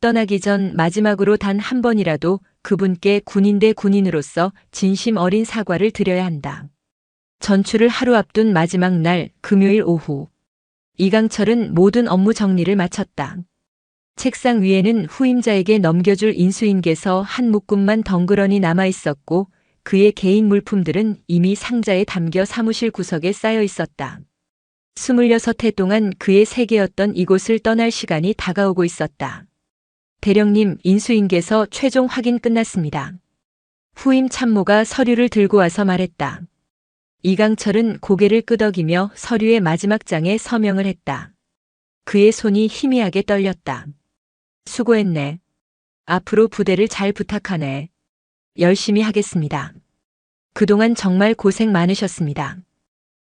떠나기 전 마지막으로 단 한 번이라도 그분께 군인 대 군인으로서 진심 어린 사과를 드려야 한다. 전출을 하루 앞둔 마지막 날 금요일 오후. 이강철은 모든 업무 정리를 마쳤다. 책상 위에는 후임자에게 넘겨줄 인수인계서 한 묶음만 덩그러니 남아 있었고 그의 개인 물품들은 이미 상자에 담겨 사무실 구석에 쌓여 있었다. 26해 동안 그의 세계였던 이곳을 떠날 시간이 다가오고 있었다. 대령님, 인수인계서 최종 확인 끝났습니다. 후임 참모가 서류를 들고 와서 말했다. 이강철은 고개를 끄덕이며 서류의 마지막 장에 서명을 했다. 그의 손이 희미하게 떨렸다. 수고했네. 앞으로 부대를 잘 부탁하네. 열심히 하겠습니다. 그동안 정말 고생 많으셨습니다.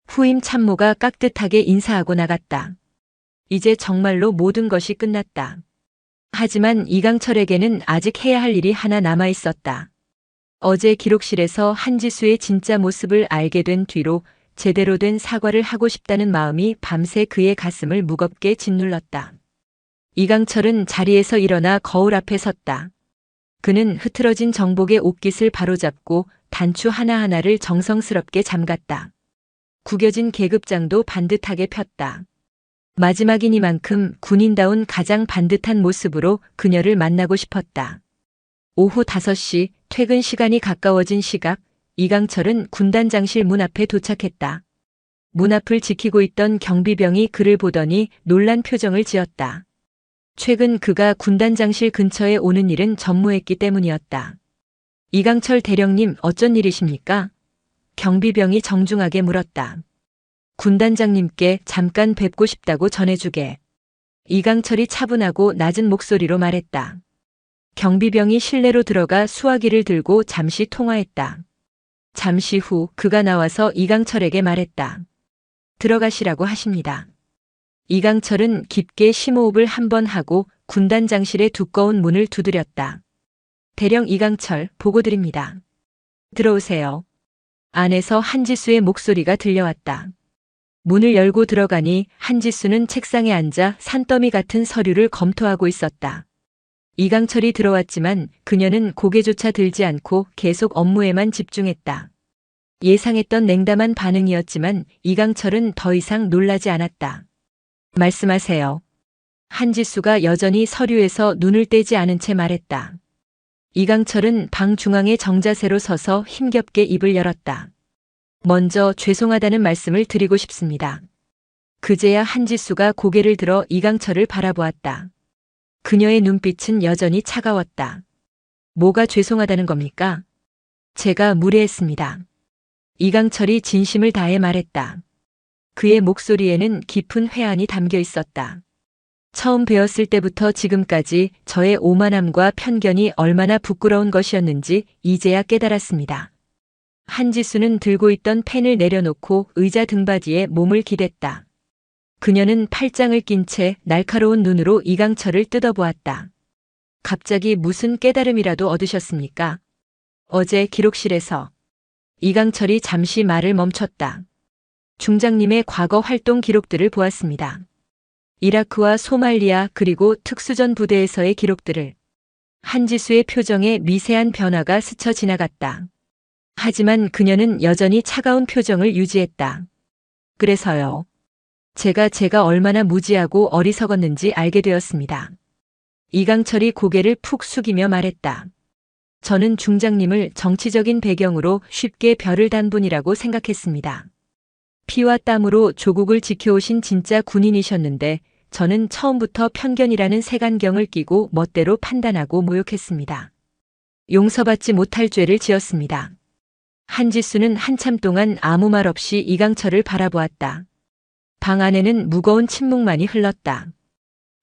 후임 참모가 깍듯하게 인사하고 나갔다. 이제 정말로 모든 것이 끝났다. 하지만 이강철에게는 아직 해야 할 일이 하나 남아 있었다. 어제 기록실에서 한지수의 진짜 모습을 알게 된 뒤로 제대로 된 사과를 하고 싶다는 마음이 밤새 그의 가슴을 무겁게 짓눌렀다. 이강철은 자리에서 일어나 거울 앞에 섰다. 그는 흐트러진 정복의 옷깃을 바로잡고 단추 하나하나를 정성스럽게 잠갔다. 구겨진 계급장도 반듯하게 폈다. 마지막이니만큼 군인다운 가장 반듯한 모습으로 그녀를 만나고 싶었다. 오후 5시 퇴근 시간이 가까워진 시각, 이강철은 군단장실 문 앞에 도착했다. 문 앞을 지키고 있던 경비병이 그를 보더니 놀란 표정을 지었다. 최근 그가 군단장실 근처에 오는 일은 전무했기 때문이었다. 이강철 대령님, 어쩐 일이십니까? 경비병이 정중하게 물었다. 군단장님께 잠깐 뵙고 싶다고 전해주게. 이강철이 차분하고 낮은 목소리로 말했다. 경비병이 실내로 들어가 수화기를 들고 잠시 통화했다. 잠시 후 그가 나와서 이강철에게 말했다. 들어가시라고 하십니다. 이강철은 깊게 심호흡을 한 번 하고 군단장실의 두꺼운 문을 두드렸다. 대령 이강철, 보고드립니다. 들어오세요. 안에서 한지수의 목소리가 들려왔다. 문을 열고 들어가니 한지수는 책상에 앉아 산더미 같은 서류를 검토하고 있었다. 이강철이 들어왔지만 그녀는 고개조차 들지 않고 계속 업무에만 집중했다. 예상했던 냉담한 반응이었지만 이강철은 더 이상 놀라지 않았다. 말씀하세요. 한지수가 여전히 서류에서 눈을 떼지 않은 채 말했다. 이강철은 방 중앙에 정자세로 서서 힘겹게 입을 열었다. 먼저 죄송하다는 말씀을 드리고 싶습니다. 그제야 한지수가 고개를 들어 이강철을 바라보았다. 그녀의 눈빛은 여전히 차가웠다. 뭐가 죄송하다는 겁니까? 제가 무례했습니다. 이강철이 진심을 다해 말했다. 그의 목소리에는 깊은 회한이 담겨 있었다. 처음 배웠을 때부터 지금까지 저의 오만함과 편견이 얼마나 부끄러운 것이었는지 이제야 깨달았습니다. 한지수는 들고 있던 펜을 내려놓고 의자 등받이에 몸을 기댔다. 그녀는 팔짱을 낀 채 날카로운 눈으로 이강철을 뜯어보았다. 갑자기 무슨 깨달음이라도 얻으셨습니까? 어제 기록실에서. 이강철이 잠시 말을 멈췄다. 중장님의 과거 활동 기록들을 보았습니다. 이라크와 소말리아 그리고 특수전 부대에서의 기록들을. 한지수의 표정에 미세한 변화가 스쳐 지나갔다. 하지만 그녀는 여전히 차가운 표정을 유지했다. 그래서요. 제가 얼마나 무지하고 어리석었는지 알게 되었습니다. 이강철이 고개를 푹 숙이며 말했다. 저는 중장님을 정치적인 배경으로 쉽게 별을 단 분이라고 생각했습니다. 피와 땀으로 조국을 지켜오신 진짜 군인이셨는데 저는 처음부터 편견이라는 색안경을 끼고 멋대로 판단하고 모욕했습니다. 용서받지 못할 죄를 지었습니다. 한지수는 한참 동안 아무 말 없이 이강철을 바라보았다. 방 안에는 무거운 침묵만이 흘렀다.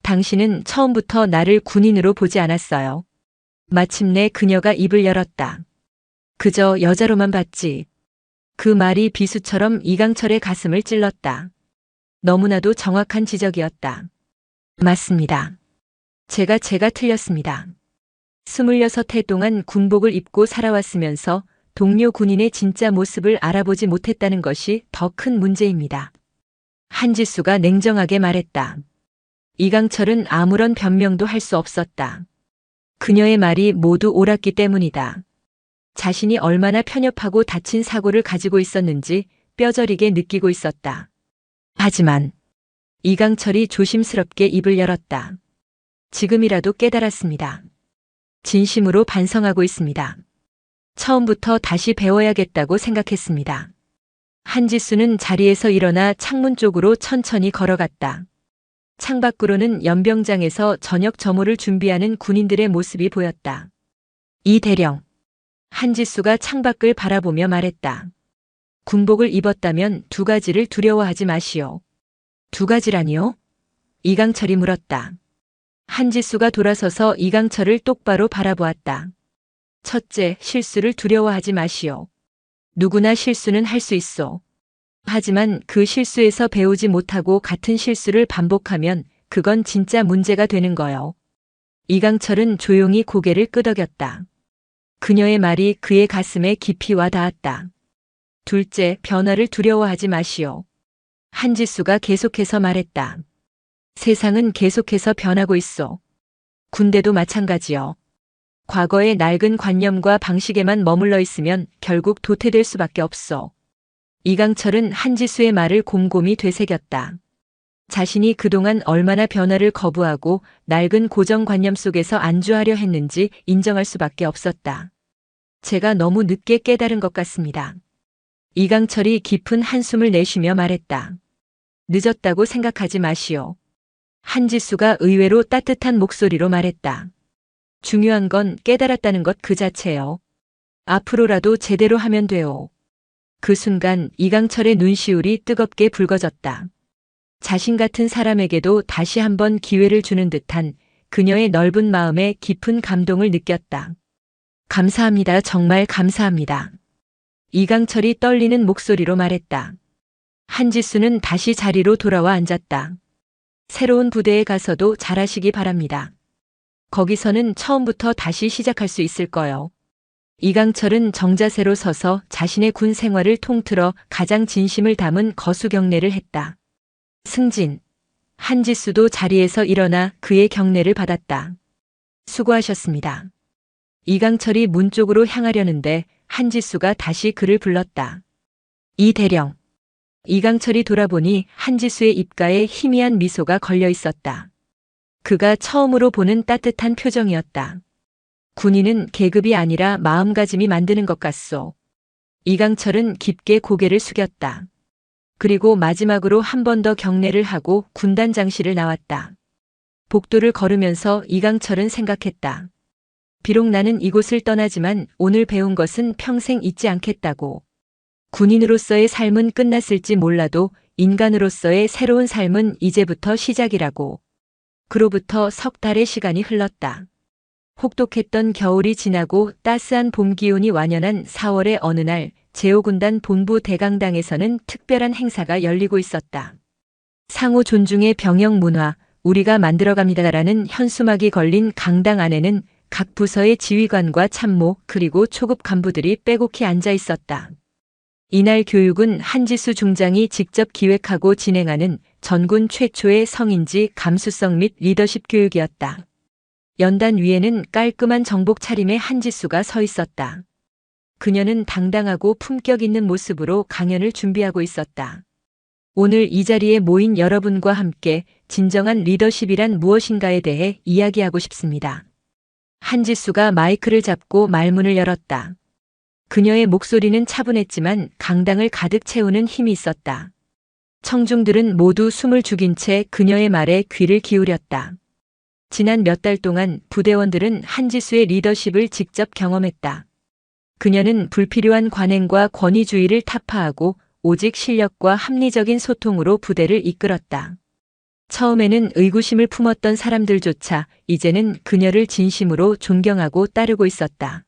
당신은 처음부터 나를 군인으로 보지 않았어요. 마침내 그녀가 입을 열었다. 그저 여자로만 봤지. 그 말이 비수처럼 이강철의 가슴을 찔렀다. 너무나도 정확한 지적이었다. 맞습니다. 제가 틀렸습니다. 26해 동안 군복을 입고 살아왔으면서 동료 군인의 진짜 모습을 알아보지 못했다는 것이 더 큰 문제입니다. 한지수가 냉정하게 말했다. 이강철은 아무런 변명도 할 수 없었다. 그녀의 말이 모두 옳았기 때문이다. 자신이 얼마나 편협하고 다친 사고를 가지고 있었는지 뼈저리게 느끼고 있었다. 하지만 이강철이 조심스럽게 입을 열었다. 지금이라도 깨달았습니다. 진심으로 반성하고 있습니다. 처음부터 다시 배워야겠다고 생각했습니다. 한지수는 자리에서 일어나 창문 쪽으로 천천히 걸어갔다. 창밖으로는 연병장에서 저녁 점호를 준비하는 군인들의 모습이 보였다. 이 대령. 한지수가 창밖을 바라보며 말했다. 군복을 입었다면 2가지를 두려워하지 마시오. 2가지라니요? 이강철이 물었다. 한지수가 돌아서서 이강철을 똑바로 바라보았다. 첫째, 실수를 두려워하지 마시오. 누구나 실수는 할 수 있어. 하지만 그 실수에서 배우지 못하고 같은 실수를 반복하면 그건 진짜 문제가 되는 거요. 이강철은 조용히 고개를 끄덕였다. 그녀의 말이 그의 가슴에 깊이 와 닿았다. 둘째, 변화를 두려워하지 마시오. 한지수가 계속해서 말했다. 세상은 계속해서 변하고 있어. 군대도 마찬가지요. 과거의 낡은 관념과 방식에만 머물러 있으면 결국 도태될 수밖에 없어. 이강철은 한지수의 말을 곰곰이 되새겼다. 자신이 그동안 얼마나 변화를 거부하고 낡은 고정관념 속에서 안주하려 했는지 인정할 수밖에 없었다. 제가 너무 늦게 깨달은 것 같습니다. 이강철이 깊은 한숨을 내쉬며 말했다. 늦었다고 생각하지 마시오. 한지수가 의외로 따뜻한 목소리로 말했다. 중요한 건 깨달았다는 것 그 자체요. 앞으로라도 제대로 하면 돼요. 그 순간 이강철의 눈시울이 뜨겁게 붉어졌다. 자신 같은 사람에게도 다시 한번 기회를 주는 듯한 그녀의 넓은 마음에 깊은 감동을 느꼈다. 감사합니다. 정말 감사합니다. 이강철이 떨리는 목소리로 말했다. 한지수는 다시 자리로 돌아와 앉았다. 새로운 부대에 가서도 잘하시기 바랍니다. 거기서는 처음부터 다시 시작할 수 있을 거요. 이강철은 정자세로 서서 자신의 군 생활을 통틀어 가장 진심을 담은 거수 경례를 했다. 승진. 한지수도 자리에서 일어나 그의 경례를 받았다. 수고하셨습니다. 이강철이 문 쪽으로 향하려는데 한지수가 다시 그를 불렀다. 이 대령. 이강철이 돌아보니 한지수의 입가에 희미한 미소가 걸려 있었다. 그가 처음으로 보는 따뜻한 표정이었다. 군인은 계급이 아니라 마음가짐이 만드는 것 같소. 이강철은 깊게 고개를 숙였다. 그리고 마지막으로 한 번 더 경례를 하고 군단 장실을 나왔다. 복도를 걸으면서 이강철은 생각했다. 비록 나는 이곳을 떠나지만 오늘 배운 것은 평생 잊지 않겠다고. 군인으로서의 삶은 끝났을지 몰라도 인간으로서의 새로운 삶은 이제부터 시작이라고. 그로부터 석 달의 시간이 흘렀다. 혹독했던 겨울이 지나고 따스한 봄 기온이 완연한 4월의 어느 날 제5군단 본부 대강당에서는 특별한 행사가 열리고 있었다. 상호 존중의 병영 문화, 우리가 만들어갑니다라는 현수막이 걸린 강당 안에는 각 부서의 지휘관과 참모 그리고 초급 간부들이 빼곡히 앉아 있었다. 이날 교육은 한지수 중장이 직접 기획하고 진행하는 전군 최초의 성인지 감수성 및 리더십 교육이었다. 연단 위에는 깔끔한 정복 차림의 한지수가 서 있었다. 그녀는 당당하고 품격 있는 모습으로 강연을 준비하고 있었다. 오늘 이 자리에 모인 여러분과 함께 진정한 리더십이란 무엇인가에 대해 이야기하고 싶습니다. 한지수가 마이크를 잡고 말문을 열었다. 그녀의 목소리는 차분했지만 강당을 가득 채우는 힘이 있었다. 청중들은 모두 숨을 죽인 채 그녀의 말에 귀를 기울였다. 지난 몇 달 동안 부대원들은 한지수의 리더십을 직접 경험했다. 그녀는 불필요한 관행과 권위주의를 타파하고 오직 실력과 합리적인 소통으로 부대를 이끌었다. 처음에는 의구심을 품었던 사람들조차 이제는 그녀를 진심으로 존경하고 따르고 있었다.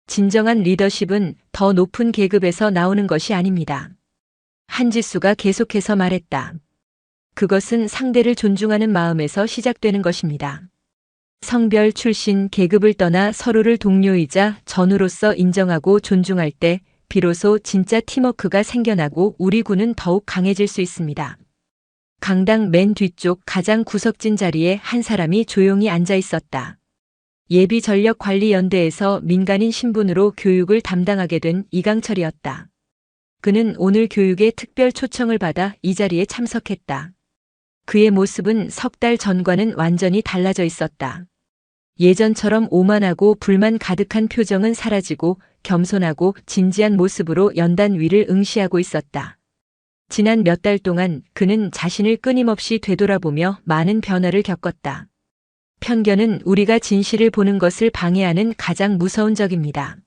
진정한 리더십은 더 높은 계급에서 나오는 것이 아닙니다. 한지수가 계속해서 말했다. 그것은 상대를 존중하는 마음에서 시작되는 것입니다. 성별, 출신, 계급을 떠나 서로를 동료이자 전우로서 인정하고 존중할 때 비로소 진짜 팀워크가 생겨나고 우리 군은 더욱 강해질 수 있습니다. 강당 맨 뒤쪽 가장 구석진 자리에 한 사람이 조용히 앉아 있었다. 예비전력관리연대에서 민간인 신분으로 교육을 담당하게 된 이강철이었다. 그는 오늘 교육에 특별 초청을 받아 이 자리에 참석했다. 그의 모습은 석 달 전과는 완전히 달라져 있었다. 예전처럼 오만하고 불만 가득한 표정은 사라지고 겸손하고 진지한 모습으로 연단 위를 응시하고 있었다. 지난 몇 달 동안 그는 자신을 끊임없이 되돌아보며 많은 변화를 겪었다. 편견은 우리가 진실을 보는 것을 방해하는 가장 무서운 적입니다.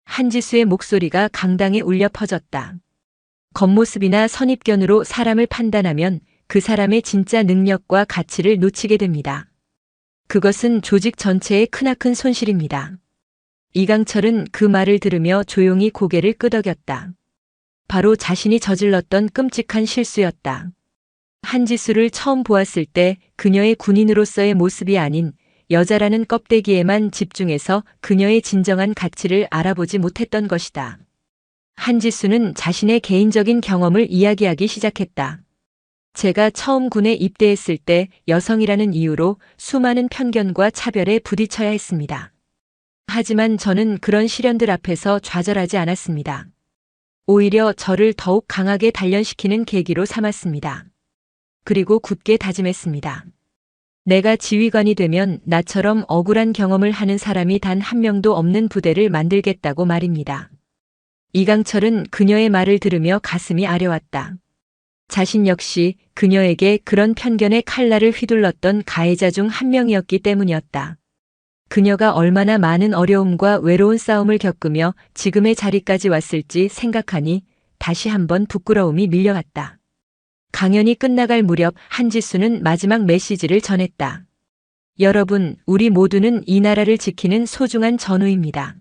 한지수의 목소리가 강당에 울려 퍼졌다. 겉모습이나 선입견으로 사람을 판단하면 그 사람의 진짜 능력과 가치를 놓치게 됩니다. 그것은 조직 전체의 크나큰 손실입니다. 이강철은 그 말을 들으며 조용히 고개를 끄덕였다. 바로 자신이 저질렀던 끔찍한 실수였다. 한지수를 처음 보았을 때 그녀의 군인으로서의 모습이 아닌 여자라는 껍데기에만 집중해서 그녀의 진정한 가치를 알아보지 못했던 것이다. 한지수는 자신의 개인적인 경험을 이야기하기 시작했다. 제가 처음 군에 입대했을 때 여성이라는 이유로 수많은 편견과 차별에 부딪혀야 했습니다. 하지만 저는 그런 시련들 앞에서 좌절하지 않았습니다. 오히려 저를 더욱 강하게 단련시키는 계기로 삼았습니다. 그리고 굳게 다짐했습니다. 내가 지휘관이 되면 나처럼 억울한 경험을 하는 사람이 단 한 명도 없는 부대를 만들겠다고 말입니다. 이강철은 그녀의 말을 들으며 가슴이 아려왔다. 자신 역시 그녀에게 그런 편견의 칼날을 휘둘렀던 가해자 중 한 명이었기 때문이었다. 그녀가 얼마나 많은 어려움과 외로운 싸움을 겪으며 지금의 자리까지 왔을지 생각하니 다시 한번 부끄러움이 밀려왔다. 강연이 끝나갈 무렵 한지수는 마지막 메시지를 전했다. 여러분, 우리 모두는 이 나라를 지키는 소중한 전우입니다.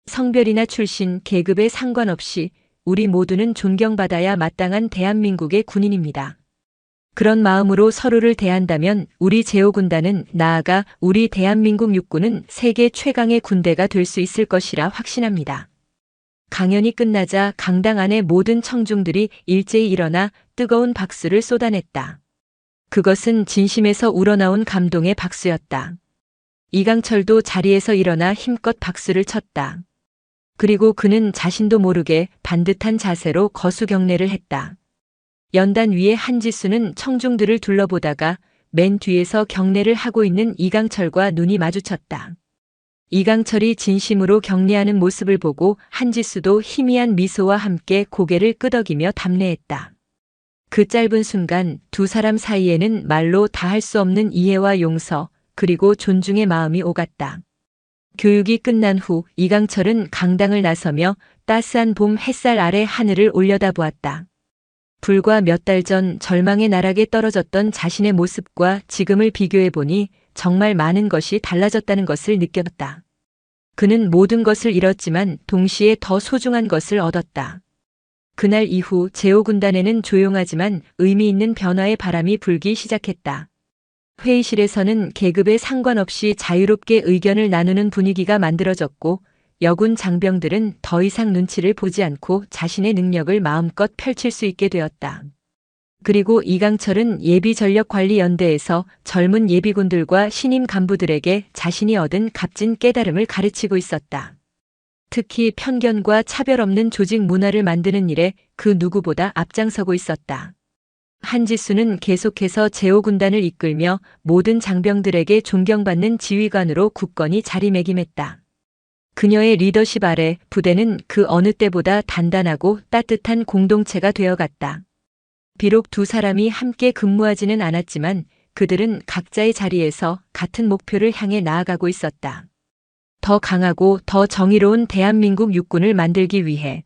성별이나 출신, 계급에 상관없이 우리 모두는 존경받아야 마땅한 대한민국의 군인입니다. 그런 마음으로 서로를 대한다면 우리 제5군단은 나아가 우리 대한민국 육군은 세계 최강의 군대가 될 수 있을 것이라 확신합니다. 강연이 끝나자 강당 안의 모든 청중들이 일제히 일어나 뜨거운 박수를 쏟아냈다. 그것은 진심에서 우러나온 감동의 박수였다. 이강철도 자리에서 일어나 힘껏 박수를 쳤다. 그리고 그는 자신도 모르게 반듯한 자세로 거수 경례를 했다. 연단 위에 한지수는 청중들을 둘러보다가 맨 뒤에서 경례를 하고 있는 이강철과 눈이 마주쳤다. 이강철이 진심으로 격려하는 모습을 보고 한지수도 희미한 미소와 함께 고개를 끄덕이며 답례했다. 그 짧은 순간 두 사람 사이에는 말로 다 할 수 없는 이해와 용서, 그리고 존중의 마음이 오갔다. 교육이 끝난 후 이강철은 강당을 나서며 따스한 봄 햇살 아래 하늘을 올려다보았다. 불과 몇 달 전 절망의 나락에 떨어졌던 자신의 모습과 지금을 비교해보니 정말 많은 것이 달라졌다는 것을 느꼈다. 그는 모든 것을 잃었지만 동시에 더 소중한 것을 얻었다. 그날 이후 제오군단에는 조용하지만 의미 있는 변화의 바람이 불기 시작했다. 회의실에서는 계급에 상관없이 자유롭게 의견을 나누는 분위기가 만들어졌고, 여군 장병들은 더 이상 눈치를 보지 않고 자신의 능력을 마음껏 펼칠 수 있게 되었다. 그리고 이강철은 예비전력관리연대에서 젊은 예비군들과 신임 간부들에게 자신이 얻은 값진 깨달음을 가르치고 있었다. 특히 편견과 차별 없는 조직 문화를 만드는 일에 그 누구보다 앞장서고 있었다. 한지수는 계속해서 제오군단을 이끌며 모든 장병들에게 존경받는 지휘관으로 굳건히 자리매김했다. 그녀의 리더십 아래 부대는 그 어느 때보다 단단하고 따뜻한 공동체가 되어갔다. 비록 두 사람이 함께 근무하지는 않았지만 그들은 각자의 자리에서 같은 목표를 향해 나아가고 있었다. 더 강하고 더 정의로운 대한민국 육군을 만들기 위해.